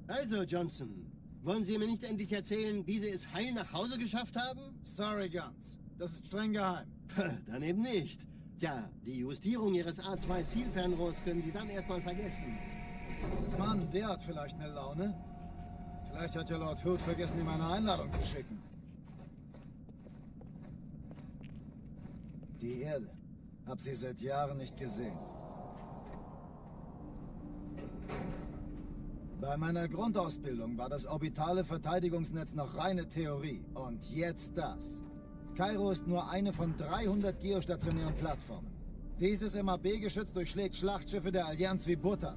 Also, Johnson, wollen Sie mir nicht endlich erzählen, wie Sie es heil nach Hause geschafft haben? Sorry, Guns. Das ist streng geheim. Dann eben nicht. Tja, die Justierung Ihres A2-Zielfernrohrs können Sie dann erstmal vergessen. Mann, der hat vielleicht eine Laune. Vielleicht hat ja Lord Hood vergessen, ihm eine Einladung zu schicken. Die Erde. Hab sie seit Jahren nicht gesehen. Bei meiner Grundausbildung war das orbitale Verteidigungsnetz noch reine Theorie. Und jetzt das. Kairo ist nur eine von 300 geostationären Plattformen. Dieses MAB-Geschütz durchschlägt Schlachtschiffe der Allianz wie Butter.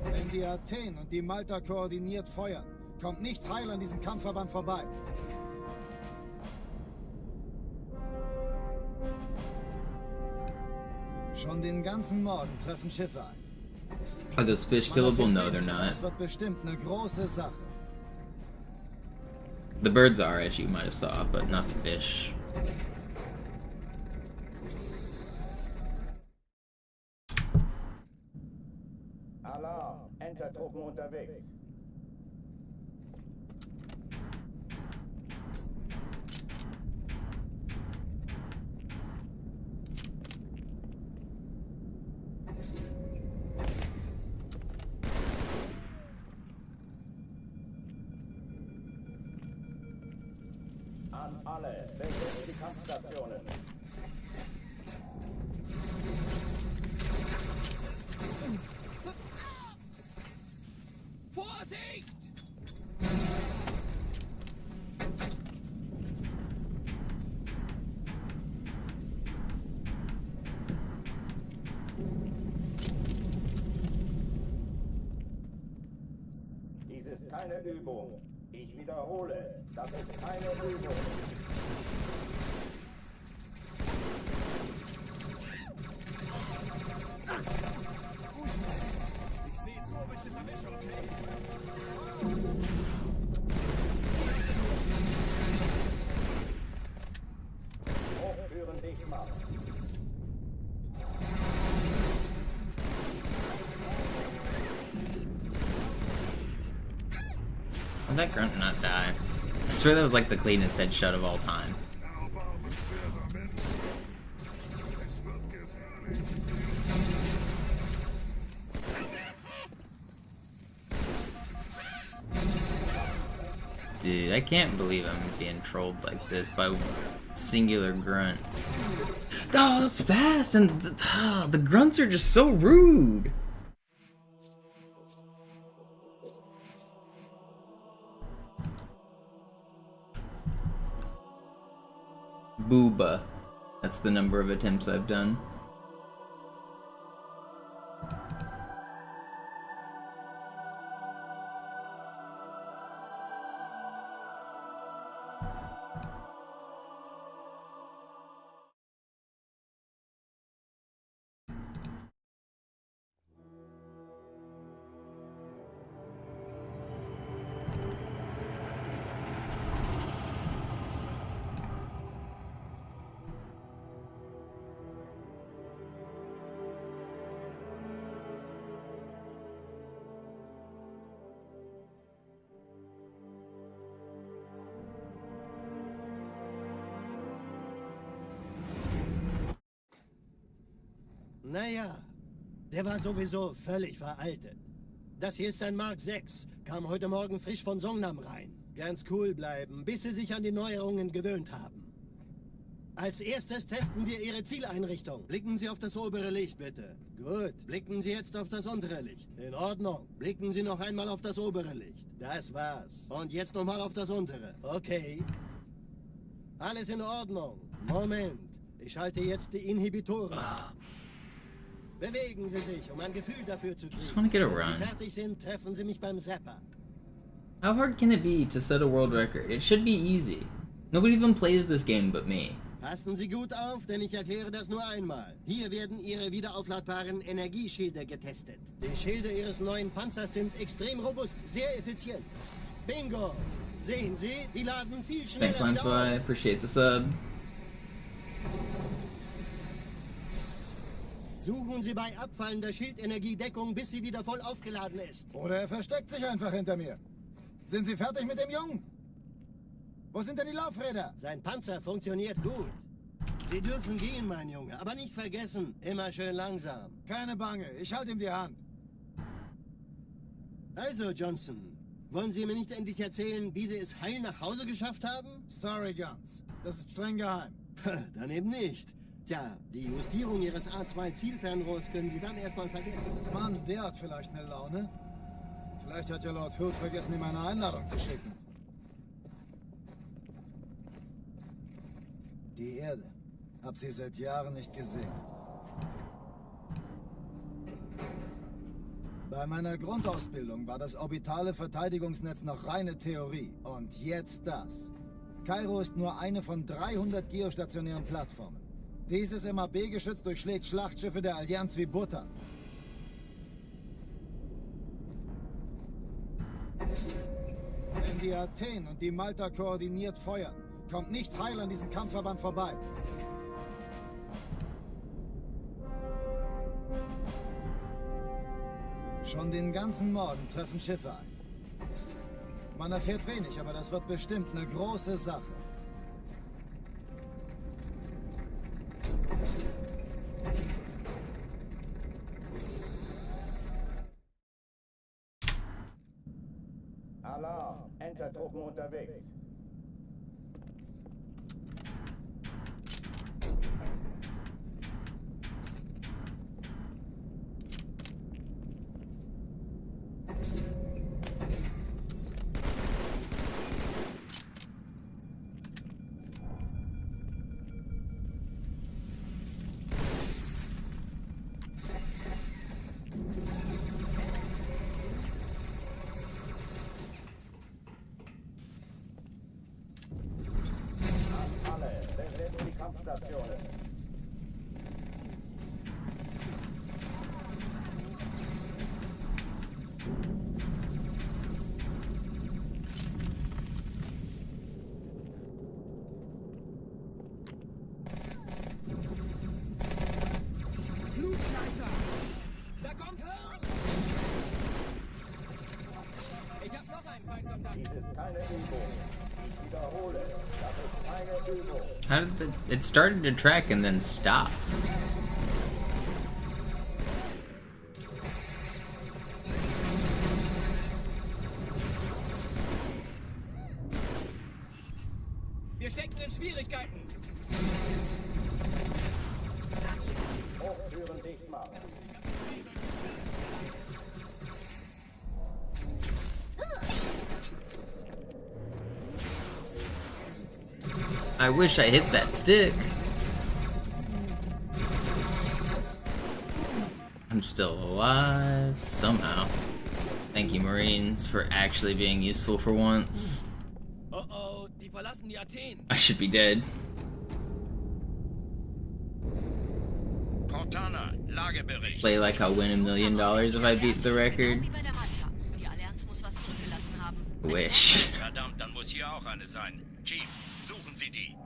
Wenn die Athen und die Malta koordiniert feuern, kommt nichts heil an diesem Kampfverband vorbei. Schon den ganzen Morgen treffen Schiffe ein. Are those fish killable? No, they're not. Das wird bestimmt eine große Sache. The birds are, as you might have thought, but not the fish. Alarm! Entertruppen unterwegs. An alle, besetzt die Kampfstationen. Vorsicht! Dies ist keine Übung. Ich wiederhole, das ist keine Übung. Ich sehe zu, ob ich es erwische, okay? Hochführen dich mal. How'd that grunt not die? I swear that was like the cleanest headshot of all time. Dude, I can't believe I'm being trolled like this by singular grunt. Oh, that's fast, and the grunts are just so rude. Booba. That's the number of attempts I've done. Naja, der war sowieso völlig veraltet. Das hier ist ein Mark 6, kam heute Morgen frisch von Songnam rein. Ganz cool bleiben, bis Sie sich an die Neuerungen gewöhnt haben. Als erstes testen wir Ihre Zieleinrichtung. Blicken Sie auf das obere Licht, bitte. Gut, blicken Sie jetzt auf das untere Licht. In Ordnung. Blicken Sie noch einmal auf das obere Licht. Das war's. Und jetzt nochmal auf das untere. Okay. Alles in Ordnung. Moment. Ich schalte jetzt die Inhibitoren. Bewegen Sie sich, um ein Gefühl dafür zu kriegen. Just wanna get a Wenn run. Sie fertig sind, treffen Sie mich beim Zapper. How hard can it be to set a world record? It should be easy. Nobody even plays this game but me. Passen Sie gut auf, denn ich erkläre das nur einmal. Hier werden Ihre wiederaufladbaren Energieschilde getestet. Die Schilde Ihres neuen Panzers sind extrem robust, sehr effizient. Bingo! Sehen Sie, die laden viel schneller Thanks, wieder Linefly. auf. Appreciate the sub. Suchen Sie bei abfallender Schildenergiedeckung, bis sie wieder voll aufgeladen ist. Oder er versteckt sich einfach hinter mir. Sind Sie fertig mit dem Jungen? Wo sind denn die Laufräder? Sein Panzer funktioniert gut. Sie dürfen gehen, mein Junge, aber nicht vergessen, immer schön langsam. Keine Bange, ich halte ihm die Hand. Also, Johnson, wollen Sie mir nicht endlich erzählen, wie Sie es heil nach Hause geschafft haben? Sorry, Guns. Das ist streng geheim. Dann eben nicht. Tja, die Justierung Ihres A2-Zielfernrohrs können Sie dann erstmal vergessen. Mann, der hat vielleicht eine Laune. Vielleicht hat ja Lord Hood vergessen, ihm eine Einladung zu schicken. Die Erde. Hab sie seit Jahren nicht gesehen. Bei meiner Grundausbildung war das orbitale Verteidigungsnetz noch reine Theorie. Und jetzt das. Kairo ist nur eine von 300 geostationären Plattformen. Dieses MAB-Geschütz durchschlägt Schlachtschiffe der Allianz wie Butter. Wenn die Athen und die Malta koordiniert feuern, kommt nichts heil an diesem Kampfverband vorbei. Schon den ganzen Morgen treffen Schiffe ein. Man erfährt wenig, aber das wird bestimmt eine große Sache. Alarm! Entertruppen unterwegs. Kampfstationen. Flugscheißer! Da kommt Hirn! Ich hab noch einen Feindkontakt. Dies ist keine Übung. Ich wiederhole, das ist keine Übung. How did it started to track and then stopped? Schwierigkeiten. Hochtüren dicht machen. I wish I hit that stick. I'm still alive, somehow. Thank you, Marines, for actually being useful for once. Oh, die verlassen die Athen. I should be dead. Cortana, Lagebericht. Play like I'll win $1 million if I beat the record. Wie bei der Malta. Die Allianz muss was zurückgelassen haben. Wish. Verdammt, dann muss hier auch eine sein. Chief, suchen Sie die.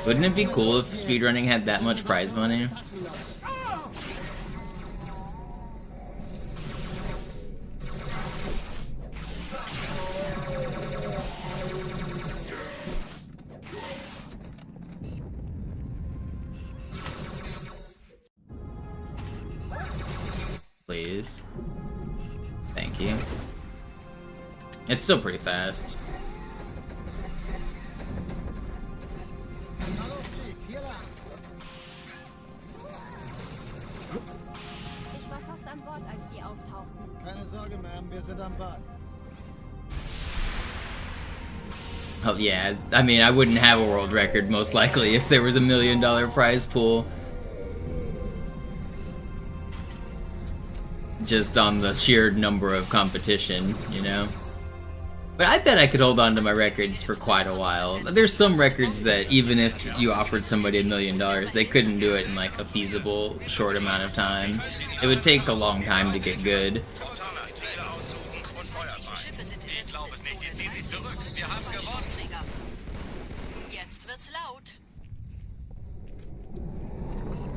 Wouldn't it be cool if speedrunning had that much prize money? Please. Thank you. It's still pretty fast. Ich war fast an Bord, als die auftauchten. Keine Sorge, Ma'am, wir sind am Bad. Oh yeah, I mean, I wouldn't have a world record most likely if there was $1 million prize pool. Just on the sheer number of competition, you know? But I bet I could hold on to my records for quite a while. There's some records that even if you offered somebody $1 million, they couldn't do it in like a feasible short amount of time. It would take a long time to get good. Ich glaube es nicht. Jetzt ziehen Sie zurück. Wir haben gewonnen. Jetzt wird's laut.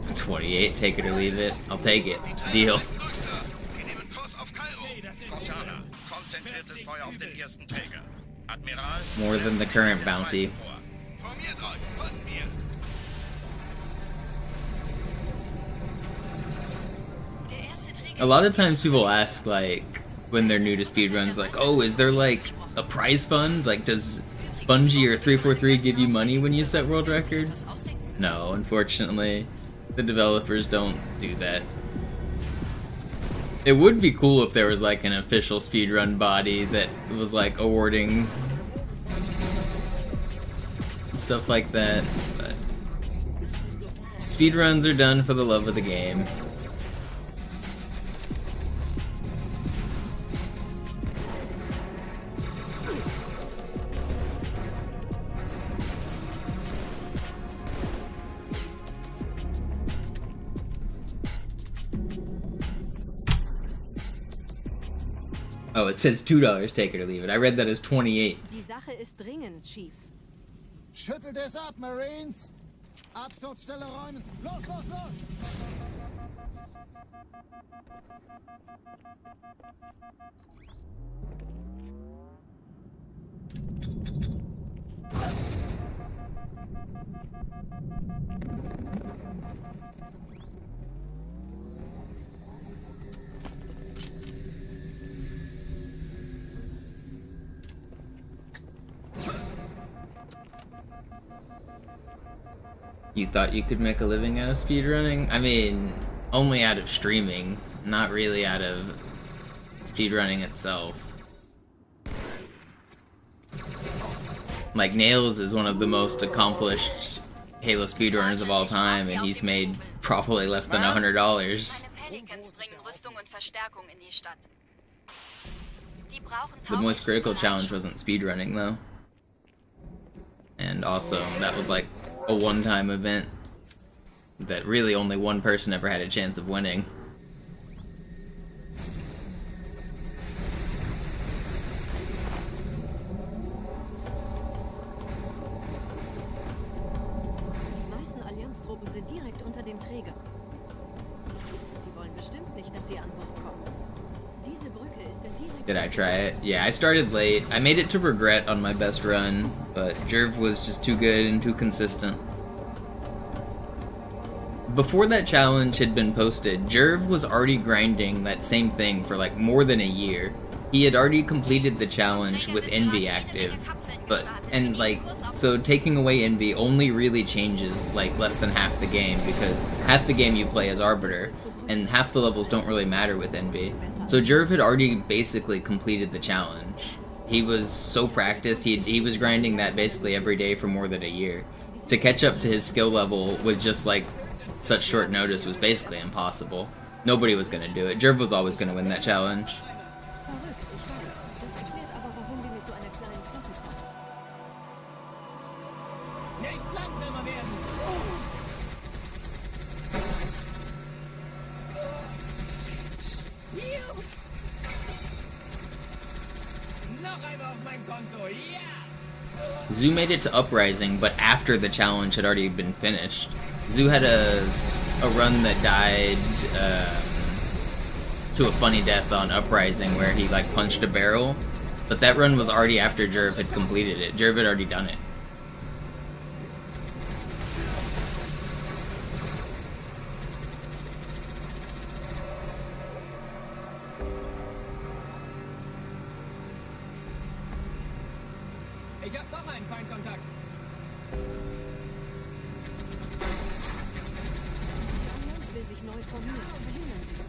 28, take it or leave it. I'll take it. Deal. Sie nehmen Kurs auf Kairo. Cortana, konzentriertes Feuer auf den ersten Träger. Admiral, More than the current bounty. formiert euch, folgt mir. A lot of times people ask, like, when they're new to speedruns, like, oh, is there, like, a prize fund? Like, does Bungie or 343 give you money when you set world record? No, unfortunately. The developers don't do that. It would be cool if there was, like, an official speedrun body that was, like, awarding stuff like that, but speedruns are done for the love of the game. Oh, it says $2, take it or leave it. I read that as 28. Die Sache ist dringend, Chief. Schüttelt es ab, Marines! Absturzstelle räumen! Los, los, los! You thought you could make a living out of speedrunning? I mean, only out of streaming, not really out of speedrunning itself. Like, Nails is one of the most accomplished Halo speedrunners of all time, and he's made probably less than $100. Pelicans bringen Rüstung und Verstärkung in die Stadt. Die brauchen The most critical challenge Taubenschutz. wasn't speedrunning, though. And also, that was like a one-time event that really only one person ever had a chance of winning. Die meisten Allianztruppen sind direkt unter dem Träger. Die wollen bestimmt nicht, dass sie an Bord kommen. Diese Brücke ist der direkte... Did I try it? Yeah, I started late. I made it to Regret on my best run, but Jerv was just too good and too consistent. Before that challenge had been posted, Jerv was already grinding that same thing for like more than a year. he had already completed the challenge with Envy active, so taking away Envy only really changes like less than half the game, because half the game you play as Arbiter, and half the levels don't really matter with Envy. So Jerv had already basically completed the challenge. He was so practiced, he was grinding that basically every day for more than a year. To catch up to his skill level with just like such short notice was basically impossible. Nobody was gonna do it. Jerv was always gonna win that challenge. Zoo made it to Uprising, but after the challenge had already been finished. Zoo had a run that died to a funny death on Uprising where he like punched a barrel, but that run was already after Jerv had completed it. Jerv had already done it. Ich hab doch einen Feindkontakt. Die Allianz will sich neu formieren. Verhindern Sie das.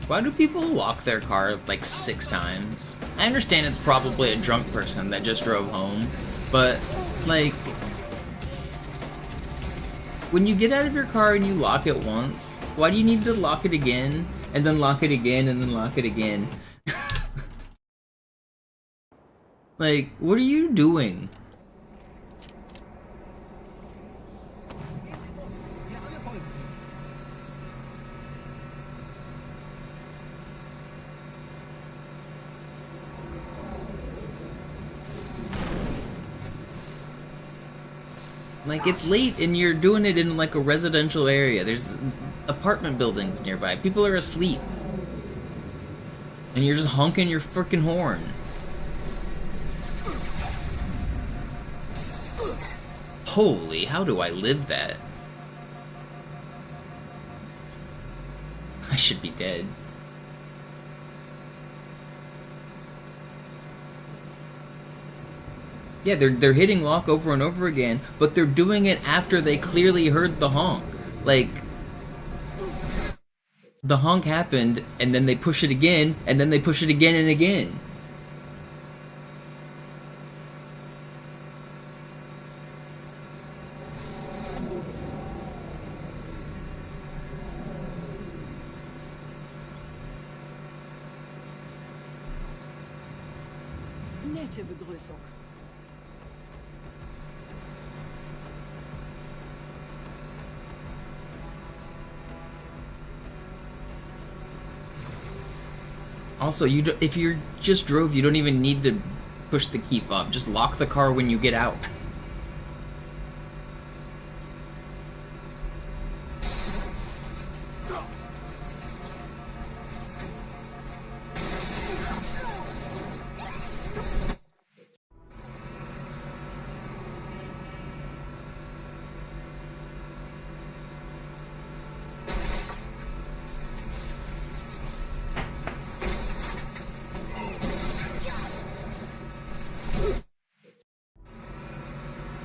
Why do people lock their car like 6 times? I understand it's probably a drunk person that just drove home, but like, when you get out of your car and you lock it once, why do you need to lock it again, and then lock it again, and then lock it again? Like, what are you doing? Like, it's late and you're doing it in like a residential area. There's apartment buildings nearby. People are asleep. And you're just honking your frickin' horn. Holy, how do I live that? I should be dead. Yeah, they're hitting lock over and over again, but they're doing it after they clearly heard the honk. Like, the honk happened, and then they push it again, and then they push it again and again. Nette Begrüßung. Also, if you just drove, you don't even need to push the key fob. Just lock the car when you get out.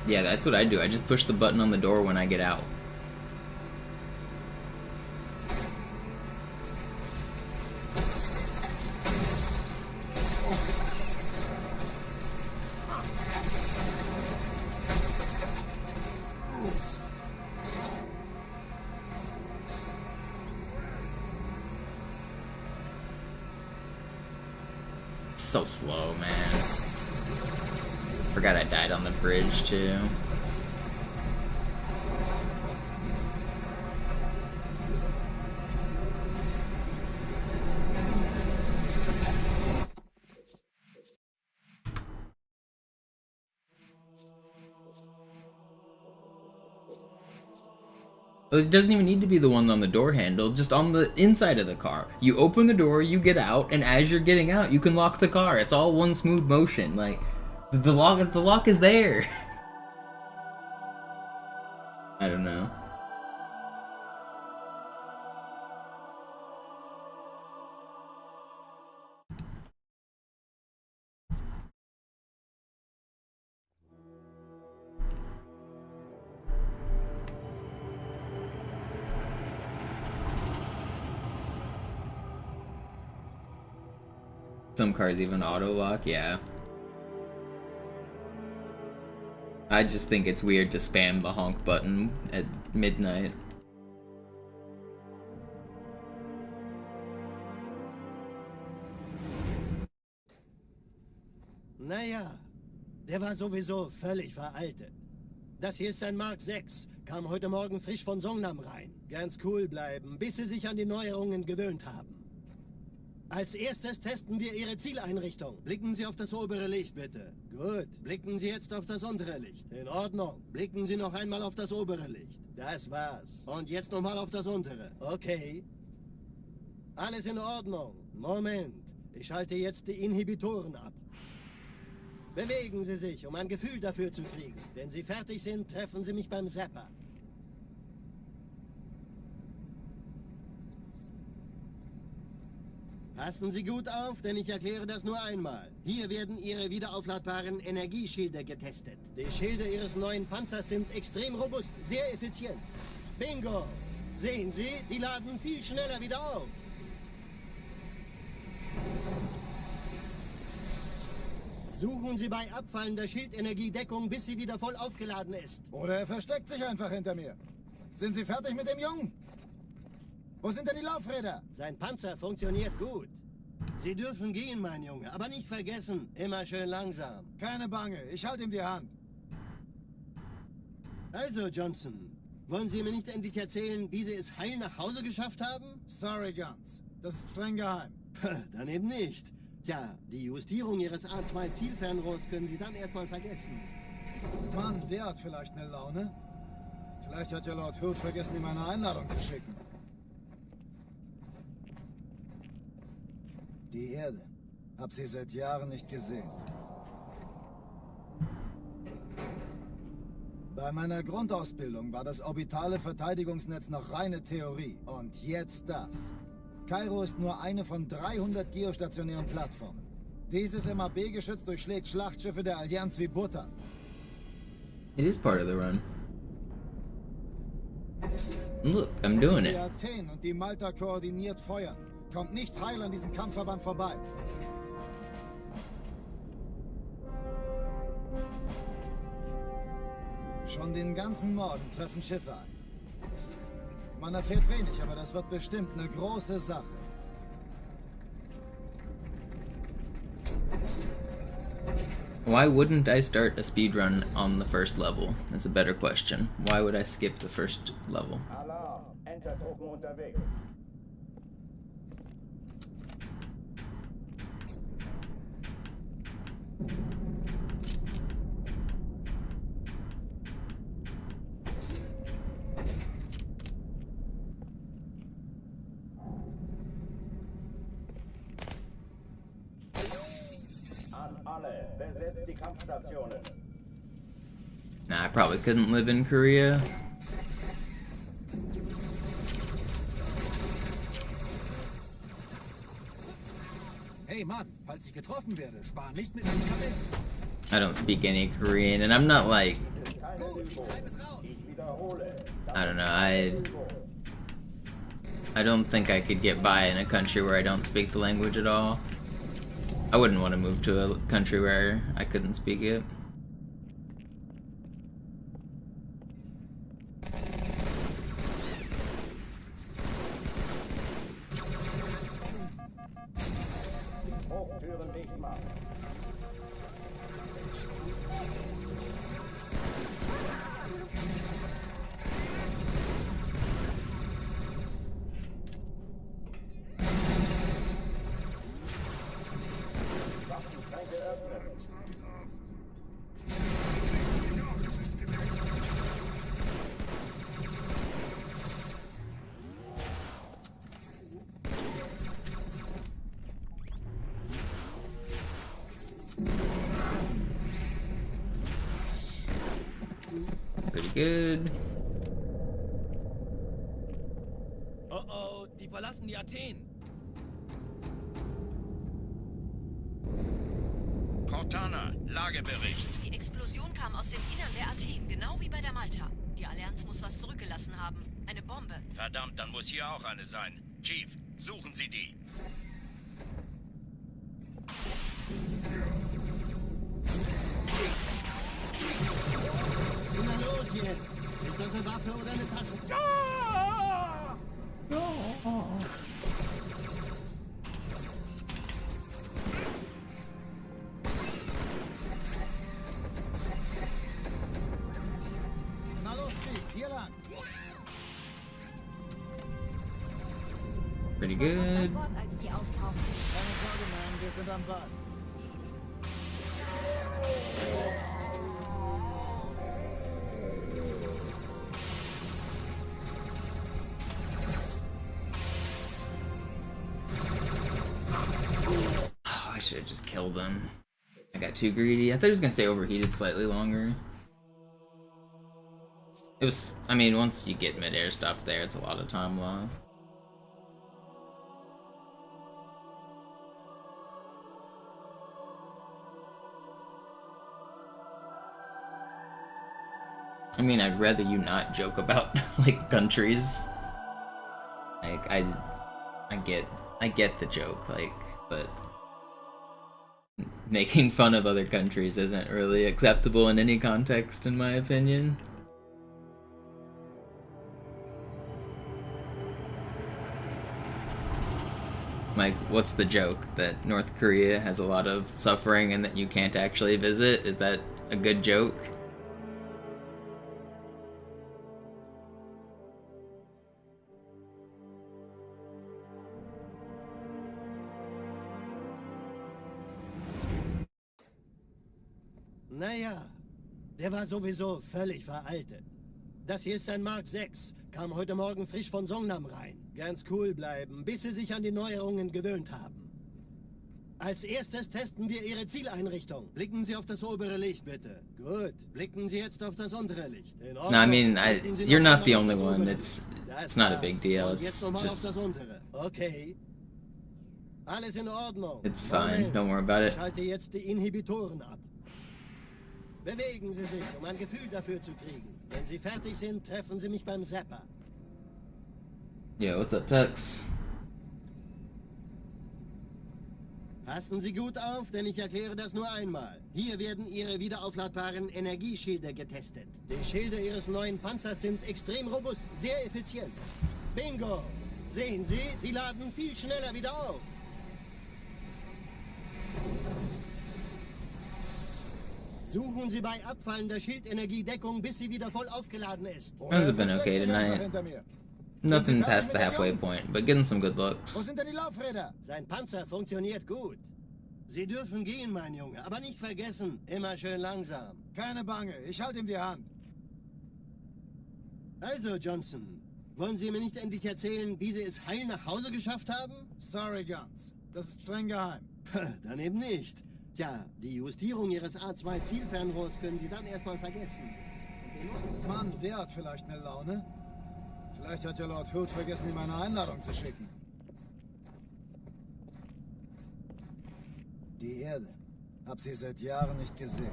Yeah, that's what I do. I just push the button on the door when I get out. so slow, man. Forgot I died on the bridge, too. It doesn't even need to be the one on the door handle, just on the inside of the car. You open the door, you get out, and as you're getting out, you can lock the car. It's all one smooth motion. Like, the lock is there. I don't know. Some cars even auto-lock, yeah. I just think it's weird to spam the honk button at midnight. Naja, der war sowieso völlig veraltet. Das hier ist ein Mark 6, kam heute Morgen frisch von Songnam rein. Ganz cool bleiben, bis Sie sich an die Neuerungen gewöhnt haben. Als erstes testen wir Ihre Zieleinrichtung. Blicken Sie auf das obere Licht, bitte. Gut. Blicken Sie jetzt auf das untere Licht. In Ordnung. Blicken Sie noch einmal auf das obere Licht. Das war's. Und jetzt nochmal auf das untere. Okay. Alles in Ordnung. Moment. Ich schalte jetzt die Inhibitoren ab. Bewegen Sie sich, um ein Gefühl dafür zu kriegen. Wenn Sie fertig sind, treffen Sie mich beim Zapper. Passen Sie gut auf, denn ich erkläre das nur einmal. Hier werden Ihre wiederaufladbaren Energieschilde getestet. Die Schilde Ihres neuen Panzers sind extrem robust, sehr effizient. Bingo! Sehen Sie, die laden viel schneller wieder auf. Suchen Sie bei abfallender Schildenergiedeckung, bis sie wieder voll aufgeladen ist. Oder er versteckt sich einfach hinter mir. Sind Sie fertig mit dem Jungen? Wo sind denn die Laufräder? Sein Panzer funktioniert gut. Sie dürfen gehen, mein Junge, aber nicht vergessen, immer schön langsam. Keine Bange, ich halte ihm die Hand. Also, Johnson, wollen Sie mir nicht endlich erzählen, wie Sie es heil nach Hause geschafft haben? Sorry, Guns. Das ist streng geheim. Dann eben nicht. Tja, die Justierung Ihres A2-Zielfernrohrs können Sie dann erstmal vergessen. Mann, der hat vielleicht eine Laune. Vielleicht hat ja Lord Hood vergessen, ihm eine Einladung zu schicken. Die Erde. Hab sie seit Jahren nicht gesehen. Bei meiner Grundausbildung war das orbitale Verteidigungsnetz noch reine Theorie. Und jetzt das. Kairo ist nur eine von 300 geostationären Plattformen. Dieses MAB-Geschütz durchschlägt Schlachtschiffe der Allianz wie Butter. It is part of the run. Look, I'm doing it. Die Athen und die Malta koordiniert feuern. Kommt nichts heil an diesem Kampfverband vorbei. Schon den ganzen Morgen treffen Schiffe ein. Man erfährt wenig, aber das wird bestimmt eine große Sache. Why wouldn't I start a speedrun on the first level? That's a better question. Why would I skip the first level? Alarm! Entertruppen unterwegs. An alle, besetzt die Kampfstationen. Nah, I probably couldn't live in Korea. Hey Mann, falls ich getroffen werde, spar nicht mit Medikamenten. I don't speak any Korean, and I'm not like, I don't know, I don't think I could get by in a country where I don't speak the language at all. I wouldn't want to move to a country where I couldn't speak it. Türen dicht machen. Waffenschränke öffnen. Pretty good. Oh oh, die verlassen die Athen. Cortana, Lagebericht. Die Explosion kam aus dem Innern der Athen, genau wie bei der Malta. Die Allianz muss was zurückgelassen haben. Eine Bombe. Verdammt, dann muss hier auch eine sein. Chief, suchen Sie die. Na los jetzt! Ist das eine Waffe oder eine Tasche? Na los, Chief, hier lang. Pretty Ich war fast an good. Bord, als die auftauchten. Keine Sorge, Mann, wir sind am Ball. Oh, I should have just killed him. I got too greedy. I thought he was gonna stay overheated slightly longer. It was, I mean, once you get mid-air stuff there, it's a lot of time lost. I mean, I'd rather you not joke about, like, countries. Like, I get the joke, like, but making fun of other countries isn't really acceptable in any context, in my opinion. Like, what's the joke? That North Korea has a lot of suffering and that you can't actually visit? Is that a good joke? Naja, der war sowieso völlig veraltet. Das hier ist ein Mark 6. Kam heute Morgen frisch von Songnam rein. Ganz cool bleiben, bis Sie sich an die Neuerungen gewöhnt haben. Als erstes testen wir Ihre Zieleinrichtung. Blicken Sie auf das obere Licht, bitte. Gut. Blicken Sie jetzt auf das untere Licht. In Ordnung. No, I mean, Blicken Sie you're noch not the einmal only auf das one. obere It's Licht. not a Das big deal. Und jetzt It's nochmal auf das just, untere. Okay. Alles in Ordnung. it's fine. Moment. Don't worry about Ich it. schalte jetzt die Inhibitoren ab. Bewegen Sie sich, um ein Gefühl dafür zu kriegen. Wenn Sie fertig sind, treffen Sie mich beim Zapper. Yo, what's up, Tux? Passen Sie gut auf, denn ich erkläre das nur einmal. Hier werden Ihre wiederaufladbaren Energieschilde getestet. Die Schilde Ihres neuen Panzers sind extrem robust, sehr effizient. Bingo! Sehen Sie, die laden viel schneller wieder auf. Suchen Sie bei abfallender Schildenergiedeckung, bis sie wieder voll aufgeladen ist. Runs have been okay tonight. Nothing past the halfway point, but getting some good Wo looks. sind denn die Laufräder? Sein Panzer funktioniert gut. Sie dürfen gehen, mein Junge, aber nicht vergessen, immer schön langsam. Keine Bange, ich halte ihm die Hand. Also, Johnson, wollen Sie mir nicht endlich erzählen, wie Sie es heil nach Hause geschafft haben? Sorry, Guns. Das ist streng geheim. Dann eben nicht. Tja, die Justierung Ihres A2-Zielfernrohrs können Sie dann erstmal vergessen. Mann, der hat vielleicht eine Laune. Vielleicht hat ja Lord Hood vergessen, ihm eine Einladung zu schicken. Die Erde. Hab sie seit Jahren nicht gesehen.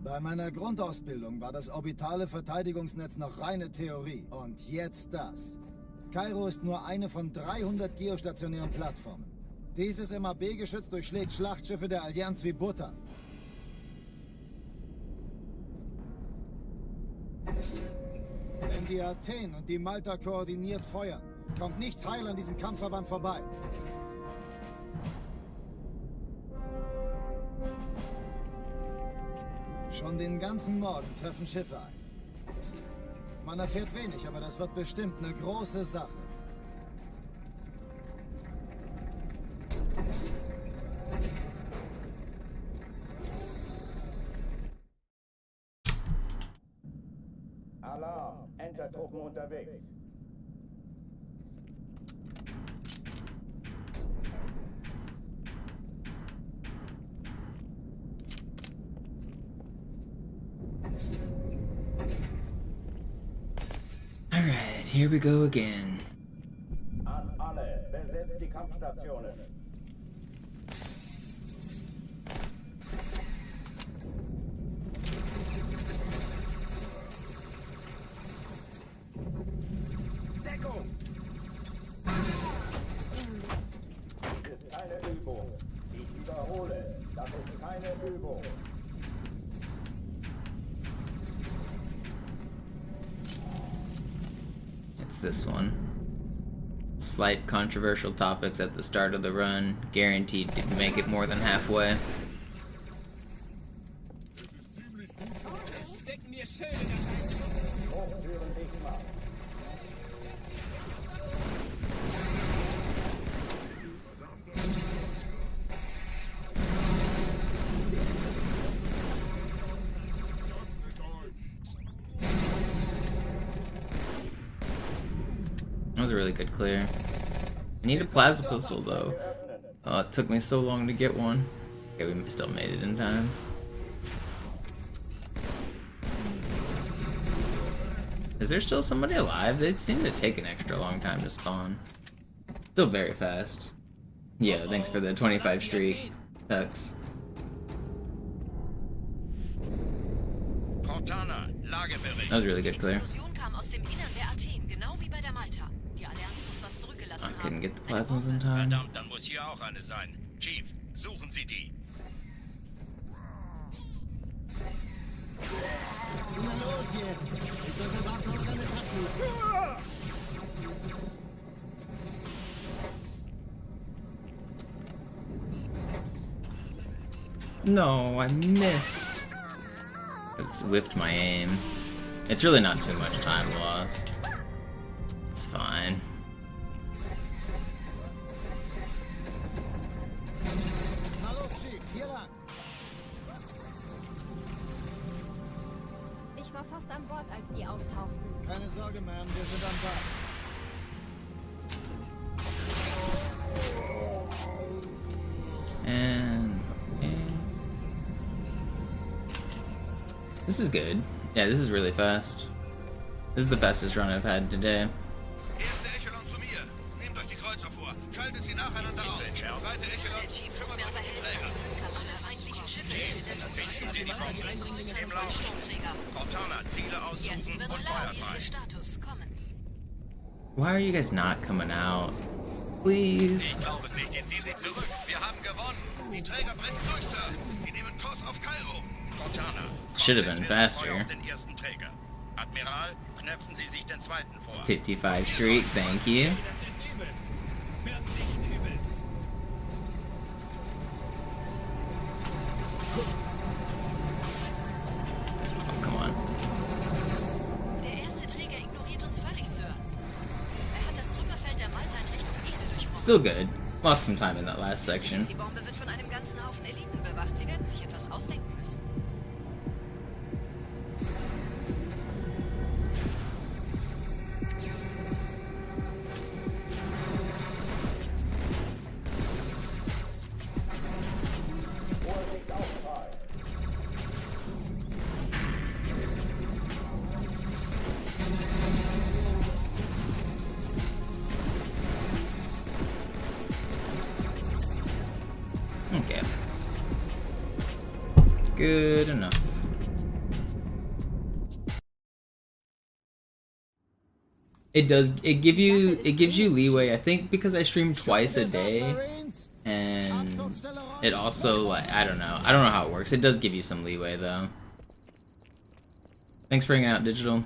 Bei meiner Grundausbildung war das orbitale Verteidigungsnetz noch reine Theorie. Und jetzt das. Kairo ist nur eine von 300 geostationären Plattformen. Dieses MAB-Geschütz durchschlägt Schlachtschiffe der Allianz wie Butter. Wenn die Athen und die Malta koordiniert feuern, kommt nichts heil an diesem Kampfverband vorbei. Schon den ganzen Morgen treffen Schiffe ein. Man erfährt wenig, aber das wird bestimmt eine große Sache. Alarm! Entertruppen unterwegs. Alright, here we go again. An alle, besetzt die Kampfstationen. Deckung! Dies ist keine Übung. Ich wiederhole, das ist keine Übung. It's this one. Slight controversial topics at the start of the run, guaranteed to make it more than halfway. Stecken mir schön in der Scheiße. Hochtüren dicht machen. That was a really good clear. I need a plasma pistol though. Oh, it took me so long to get one. Okay, we still made it in time. Is there still somebody alive? They seem to take an extra long time to spawn. Still very fast. Yeah, thanks for the 25 streak, Tux. Cortana, Lagebericht. That was a really good clear. Explosion kam aus dem Innern der Athen, genau wie bei der Malta. Die Allianz muss was zurückgelassen I couldn't haben. get the plasmas in time. Verdammt, dann muss hier auch eine sein. Chief, suchen Sie die. Na los jetzt! Ich bewache noch deine Tassen. No, I missed. It's whiffed my aim. It's really not too much time lost. It's fine. Na los, Chief, hier lang. Ich war fast an Bord, als die auftauchten. Keine Sorge, Ma'am, wir sind am Bord. And this is good. Yeah, this is really fast. This is the fastest run I've had today. Erste Echelon zu mir. Nehmt euch die Kreuzer vor. Schaltet sie nacheinander auf. Zweite Echelon, Der Chief muss kümmert mir euch aber um die helfen. Träger. Alle feindlichen Schiffe sind in der Fichten Sie die Bombe. Im zwei Lauf. Sturmträger. Cortana, Ziele Jetzt aussuchen und wird's Feuer laut. Wie ist frei. Ihr Status? Kommen. Why are you guys not coming out? Please. Ich glaube es nicht. Jetzt ziehen Sie zurück. Wir haben gewonnen. Die Träger brechen durch, Sir. Sie nehmen Kurs auf Kairo. Cortana, Should have been konzentriert das faster. Feuer auf den ersten Träger. Admiral, knöpfen Sie sich den zweiten vor. 55 streak, thank you. Das ist übel. Wirklich übel. Oh, come on. Der erste Träger ignoriert uns völlig, Sir. Er hat das Trümmerfeld der Malta in Richtung Ede durchbrochen. Still good. Lost some time in that last section. Die Bombe wird von einem ganzen Haufen Eliten bewacht. Sie werden sich etwas ausdenken müssen. Vorsicht auffahren. Okay. Good enough. It gives you leeway, I think, because I stream twice a day, and it also, like, I don't know how it works. It does give you some leeway though. Thanks for hanging out, Digital.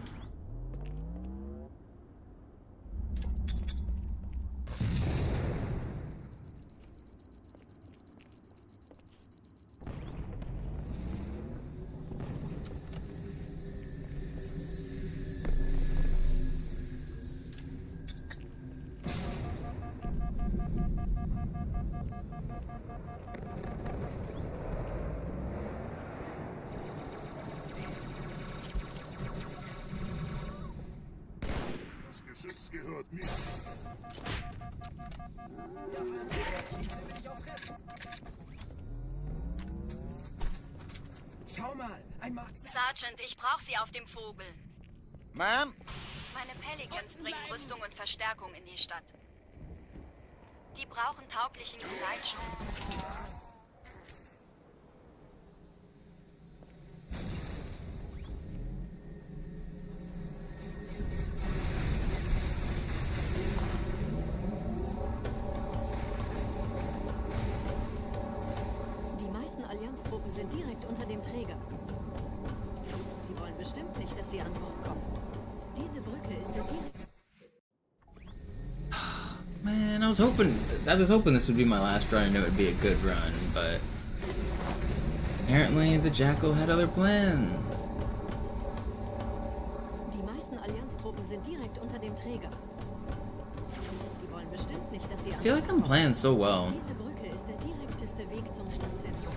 Das gehört mir. Schau mal, ein Mark. Sergeant, ich brauche Sie auf dem Vogel. Ma'am? Meine Pelicans bringen Rüstung und Verstärkung in die Stadt. Die brauchen tauglichen Geleitschutz. Die meisten Allianztruppen sind direkt unter dem Träger. Die wollen bestimmt nicht, dass sie an Bord kommen. Diese Brücke ist der direkte... Man, I was hoping this would be my last run and it would be a good run, but apparently the Jackal had other plans. Die meisten Allianztruppen sind direkt unter dem Träger. Die wollen bestimmt nicht, dass sie I feel like I'm playing so well. Diese Brücke ist der direkteste Weg zum Stadtzentrum.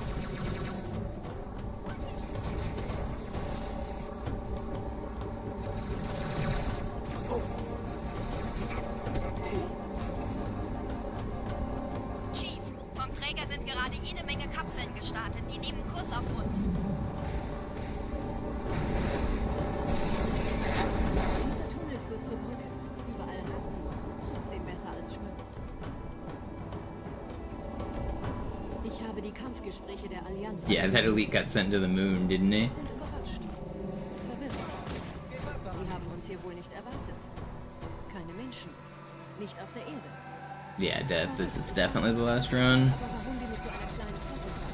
Chief, vom Träger sind gerade jede Menge Kapseln gestartet. Die nehmen Kurs auf uns. Dieser Tunnel führt zur Brücke. Überall Rampen. Trotzdem besser als Schwimmen. Ich habe die Kampfgespräche der Allianz... Yeah, that elite got sent to the moon, didn't he? sind überrascht. Verwirrt. Sie haben uns hier wohl nicht erwartet. Keine Menschen. Nicht auf der Erde. Yeah, Death, this is definitely the last run. Aber warum die mit so einer kleinen Flotte fahren?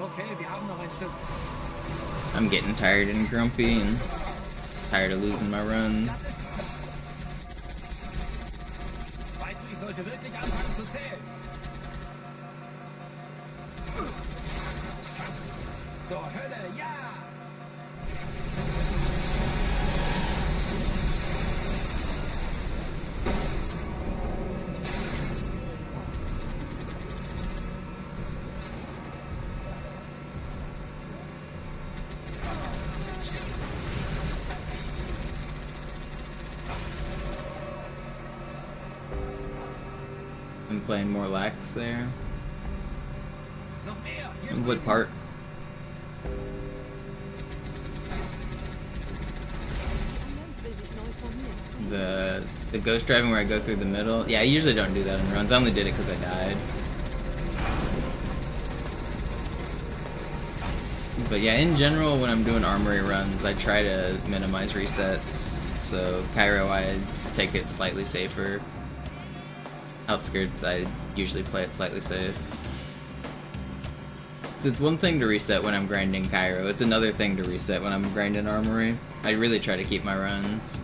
Okay, wir haben noch ein Stück. I'm getting tired and grumpy and tired of losing my runs. Weißt du, ich sollte wirklich anfangen zu zählen. Zur Hölle, ja! I'm playing more lax there. Noch mehr! Hier And what part? The ghost driving where I go through the middle. Yeah, I usually don't do that in runs. I only did it because I died. But yeah, in general, when I'm doing armory runs, I try to minimize resets. So Cairo, I take it slightly safer. Outskirts, I usually play it slightly safe. 'Cause it's one thing to reset when I'm grinding Cairo, it's another thing to reset when I'm grinding armory. I really try to keep my runs.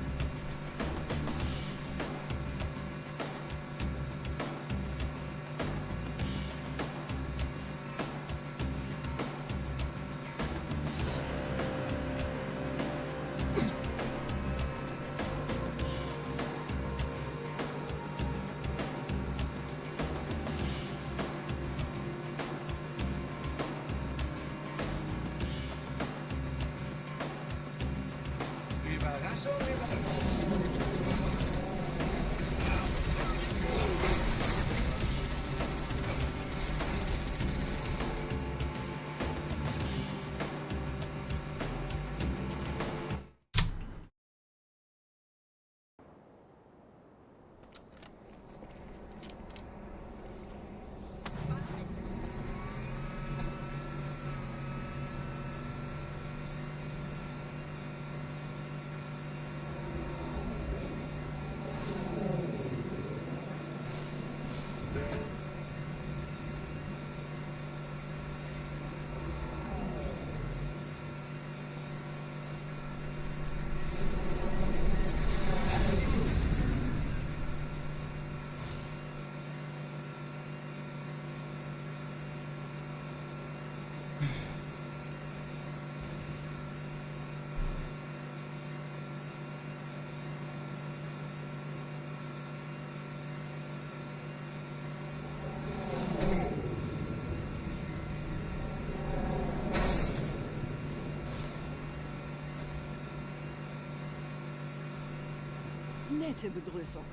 Nette Begrüßung.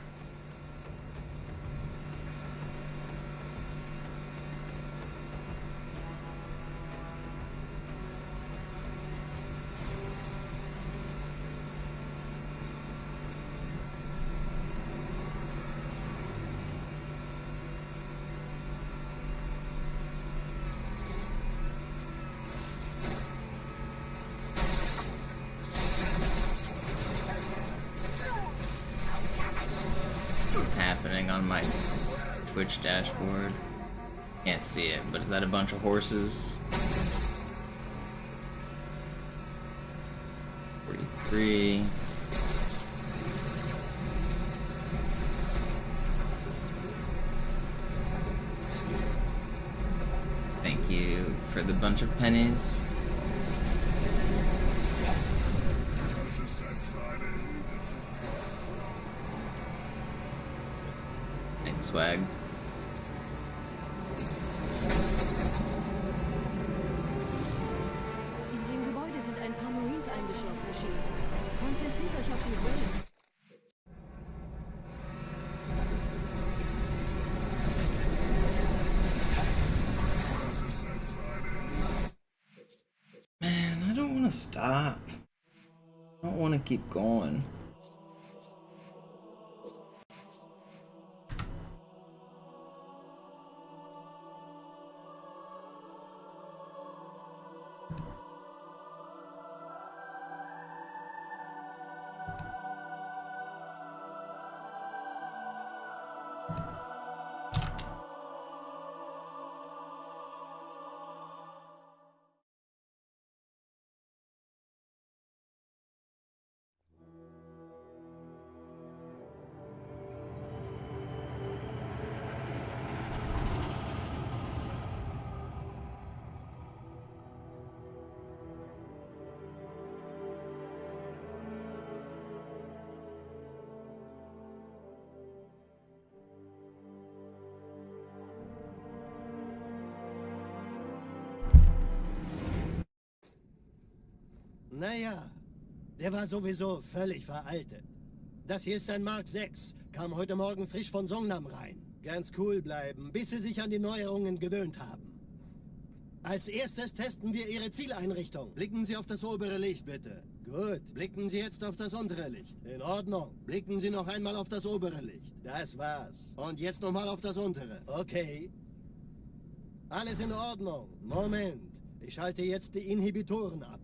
What's happening on my Twitch dashboard? Can't see it, but is that a bunch of horses? 43. Thank you for the bunch of pennies. Thanks, swag. In dem Gebäude sind ein paar Marines eingeschlossen, Chief. Konzentriert euch auf die Race. Man, I don't want to stop. I don't want to keep going. Naja, der war sowieso völlig veraltet. Das hier ist ein Mark 6, kam heute Morgen frisch von Songnam rein. Ganz cool bleiben, bis Sie sich an die Neuerungen gewöhnt haben. Als erstes testen wir Ihre Zieleinrichtung. Blicken Sie auf das obere Licht, bitte. Gut, blicken Sie jetzt auf das untere Licht. In Ordnung. Blicken Sie noch einmal auf das obere Licht. Das war's. Und jetzt nochmal auf das untere. Okay. Alles in Ordnung. Moment. Ich schalte jetzt die Inhibitoren ab.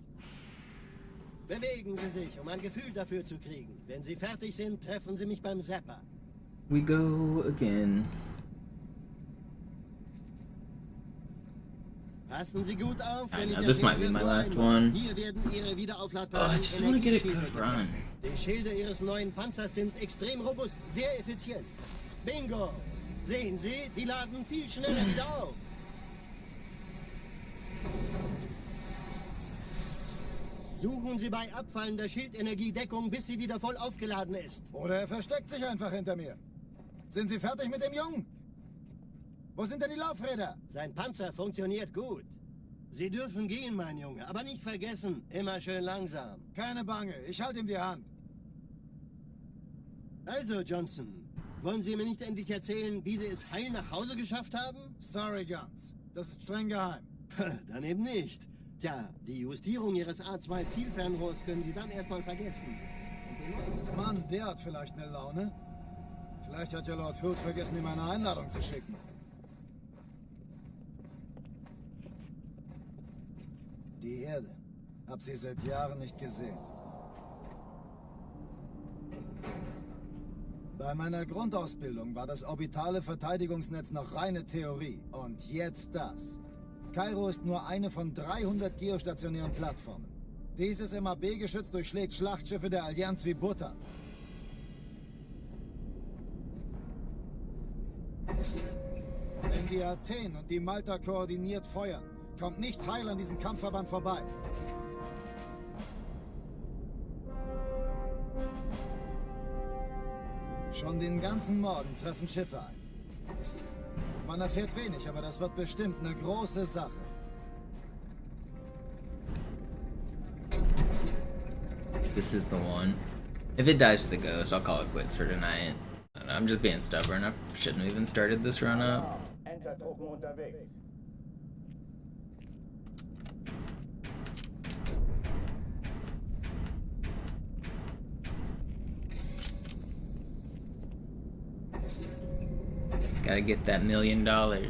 Bewegen Sie sich, um ein Gefühl dafür zu kriegen. Wenn Sie fertig sind, treffen Sie mich beim Zapper. We go again. Passen Sie gut auf, I wenn know, ich this might be my last one. Hier werden Ihre wiederaufladbaren Oh, I just want to get a good Energieschilde run. getestet. Die Schilde Ihres neuen Panzers sind extrem robust, sehr effizient. Bingo! Sehen Sie, die laden viel schneller wieder auf. Suchen Sie bei abfallender Schildenergie Deckung, bis sie wieder voll aufgeladen ist. Oder er versteckt sich einfach hinter mir. Sind Sie fertig mit dem Jungen? Wo sind denn die Laufräder? Sein Panzer funktioniert gut. Sie dürfen gehen, mein Junge, aber nicht vergessen, immer schön langsam. Keine Bange, ich halte ihm die Hand. Also, Johnson, wollen Sie mir nicht endlich erzählen, wie Sie es heil nach Hause geschafft haben? Sorry, Guns. Das ist streng geheim. Dann eben nicht. Tja, die Justierung Ihres A2-Zielfernrohrs können Sie dann erstmal vergessen. Mann, der hat vielleicht eine Laune. Vielleicht hat ja Lord Hood vergessen, ihm eine Einladung zu schicken. Die Erde. Hab sie seit Jahren nicht gesehen. Bei meiner Grundausbildung war das orbitale Verteidigungsnetz noch reine Theorie. Und jetzt das. Kairo ist nur eine von 300 geostationären Plattformen. Dieses MAB-Geschütz durchschlägt Schlachtschiffe der Allianz wie Butter. Wenn die Athen und die Malta koordiniert feuern, kommt nichts heil an diesem Kampfverband vorbei. Schon den ganzen Morgen treffen Schiffe ein. Man erfährt wenig, aber das wird bestimmt eine große Sache. This is the one. If it dies to the ghost, I'll call it quits for tonight. I don't know, I'm just being stubborn. I shouldn't have even started this run up. Entertruppen unterwegs. Gotta get that $1 million. Alle,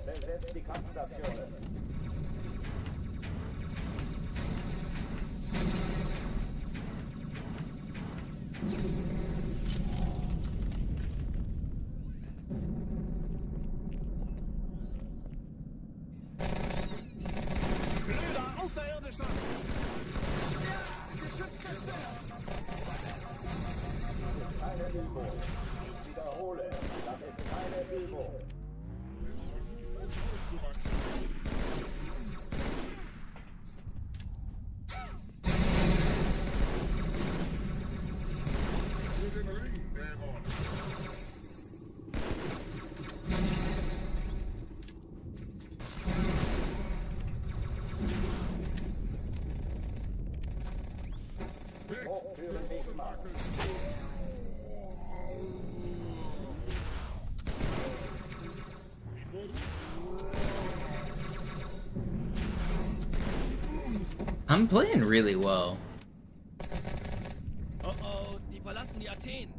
besetzt die Kampfstationen. Blöder Außerirdischer! Geschütz zerstört! Keine Übung. Ich wiederhole, das ist keine Übung. Für den Ring, Dämon! Hochführen Wegmark. I'm playing really well. Oh oh, die verlassen die Athen.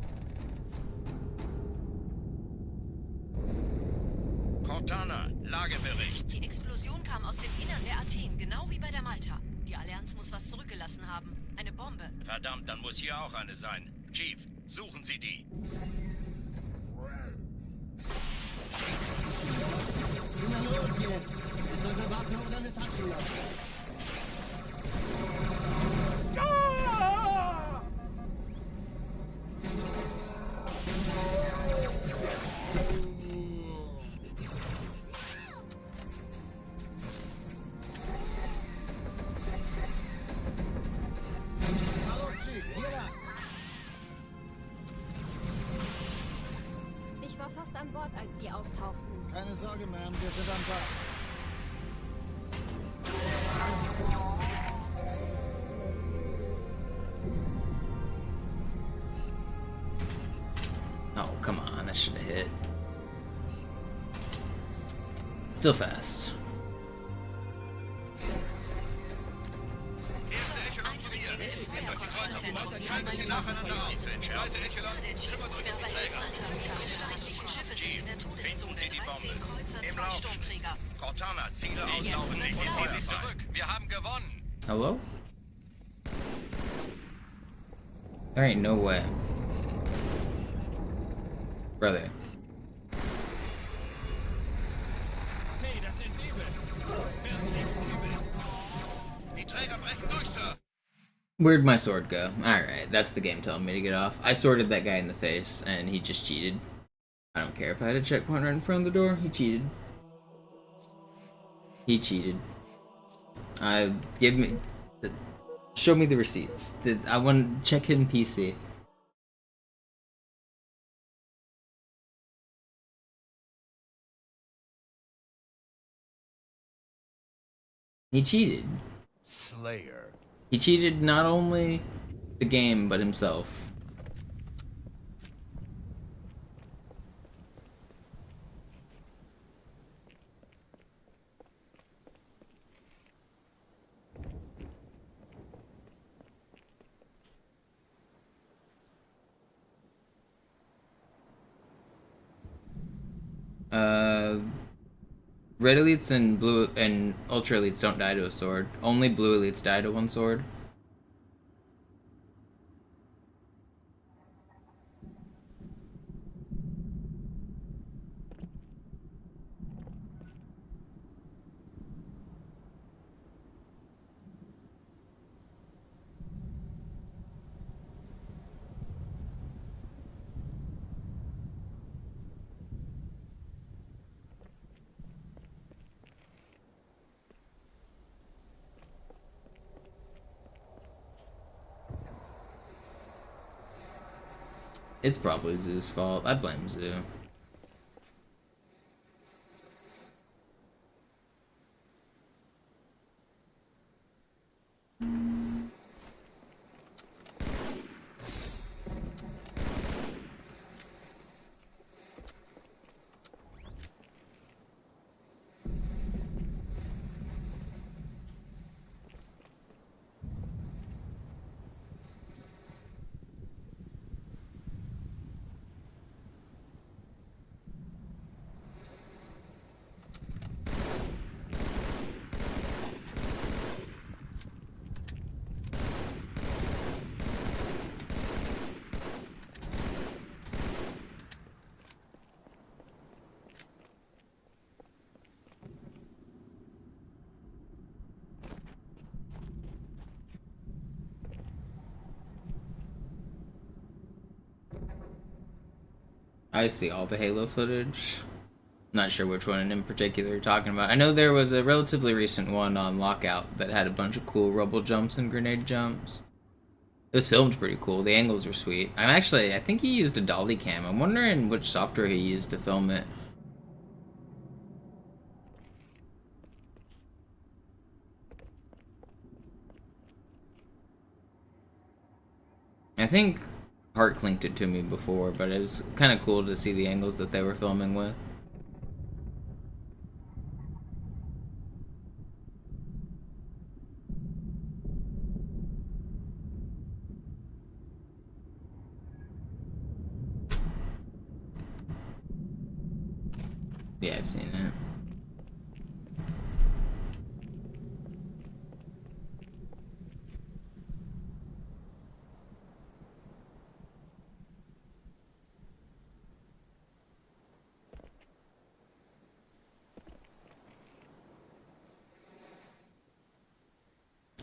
Cortana, Lagebericht. Die Explosion kam aus dem Innern der Athen, genau wie bei der Malta. Die Allianz muss was zurückgelassen haben. Eine Bombe. Verdammt, dann muss hier auch eine sein. Chief, suchen Sie die. Na los jetzt! Ist eure Waffe oder eine Taschenlampe? Hallo, Chief, hier lang. Ich war fast an Bord, als die auftauchten. Keine Sorge, Ma'am, wir sind am Bord. Oh, come on, that should have hit. Still fast. Erste Echelon zu mir. Nehmt euch die Kreuzer. Schaltet sie nacheinander auf. Zweite Echelon, kümmert euch um die Träger. Chief, finden Sie die Bombe. Im Lauf. Cortana, Ziele auslaufen. Ziehen Sie zurück. Wir haben gewonnen. Hello? There ain't no way. Brother. Hey, das ist übel. Wirklich übel. Die Träger brechen durch, Sir. Where'd my sword go? Alright, that's the game telling me to get off. I sworded that guy in the face, and he just cheated. I don't care if I had a checkpoint right in front of the door, he cheated. He cheated. Show me the receipts. I want to check hidden PC. He cheated. Slayer. He cheated not only the game, but himself. Red elites and blue and ultra elites don't die to a sword. Only blue elites die to one sword. It's probably Zoo's fault. I blame Zoo. I see all the Halo footage. Not sure which one in particular you're talking about. I know there was a relatively recent one on Lockout that had a bunch of cool rubble jumps and grenade jumps. It was filmed pretty cool. The angles were sweet. I think he used a dolly cam. I'm wondering which software he used to film it. I think Hart linked it to me before, but it was kind of cool to see the angles that they were filming with. Yeah, I've seen it.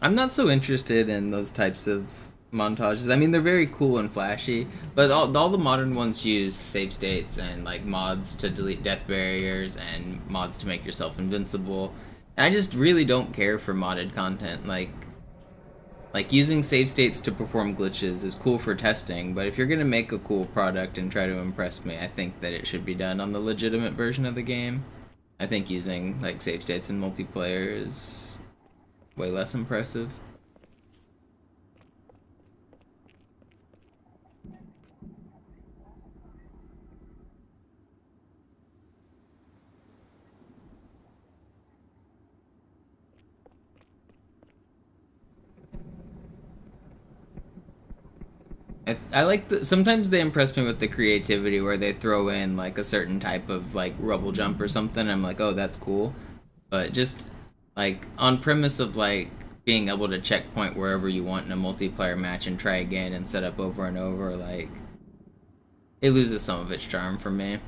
I'm not so interested in those types of montages. I mean, they're very cool and flashy, but all the modern ones use save states and like mods to delete death barriers and mods to make yourself invincible. And I just really don't care for modded content. Like using save states to perform glitches is cool for testing, but if you're gonna make a cool product and try to impress me, I think that it should be done on the legitimate version of the game. I think using like save states in multiplayer is way less impressive. I like sometimes they impress me with the creativity where they throw in like a certain type of like rubble jump or something. I'm like, oh, that's cool. But just like on premise of like being able to checkpoint wherever you want in a multiplayer match and try again and set up over and over, like it loses some of its charm for me.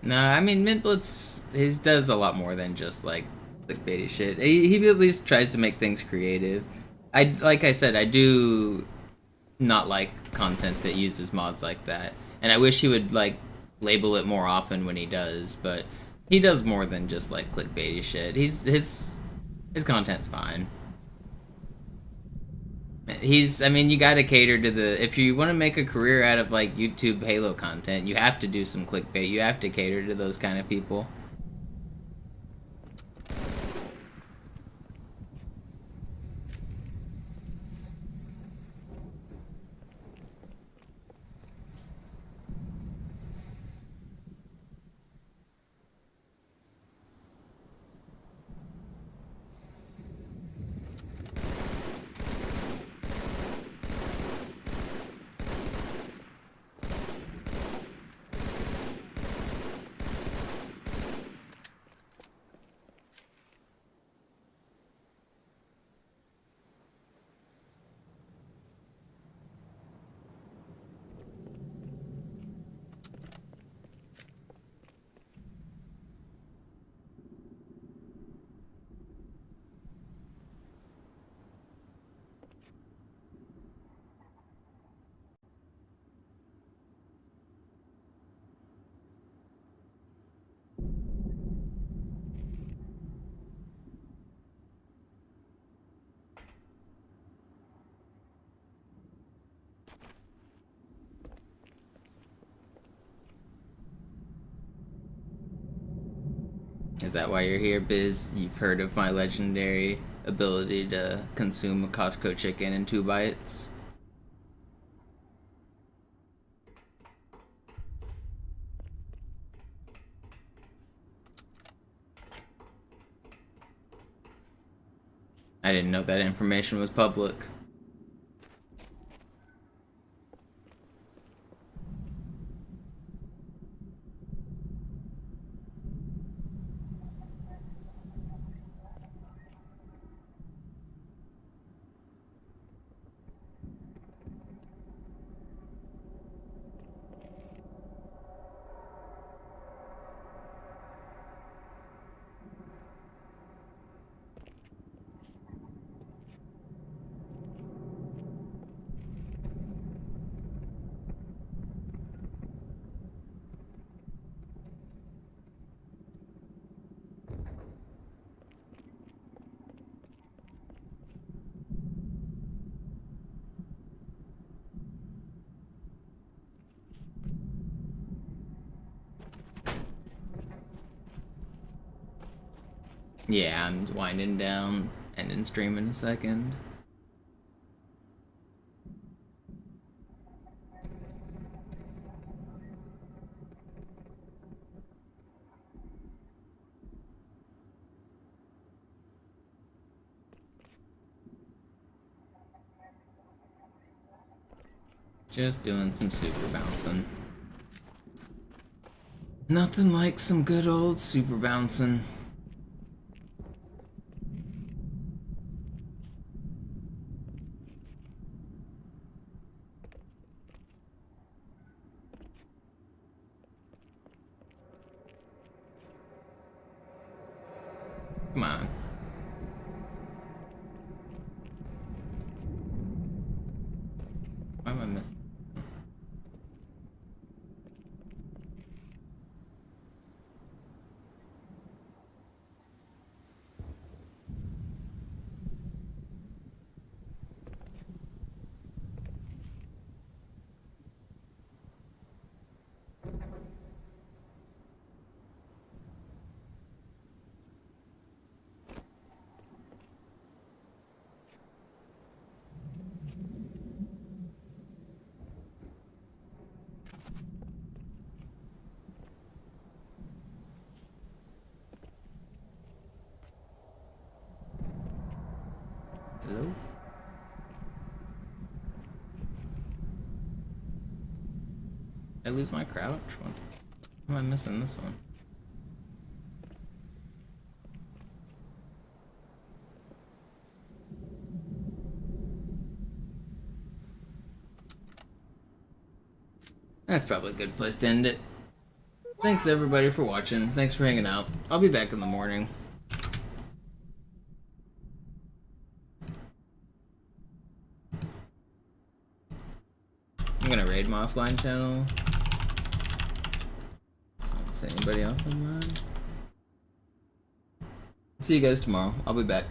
No, I mean Mintblitz, he does a lot more than just like clickbaity shit. He at least tries to make things creative. Like I said, I do not like content that uses mods like that, and I wish he would like label it more often when he does. But he does more than just like clickbaity shit. His content's fine. I mean, you gotta cater to the, if you want to make a career out of like YouTube Halo content, you have to do some clickbait. You have to cater to those kind of people. Is that why you're here, Biz? You've heard of my legendary ability to consume a Costco chicken in 2 bites? I didn't know that information was public. Yeah, I'm winding down and in stream in a second. Just doing some super bouncing. Nothing like some good old super bouncing. Come on. Why am I missing? Hello? Did I lose my crouch? What am I missing this one? That's probably a good place to end it. Thanks everybody for watching. Thanks for hanging out. I'll be back in the morning. I'm gonna raid my offline channel. I don't see anybody else online. See you guys tomorrow. I'll be back.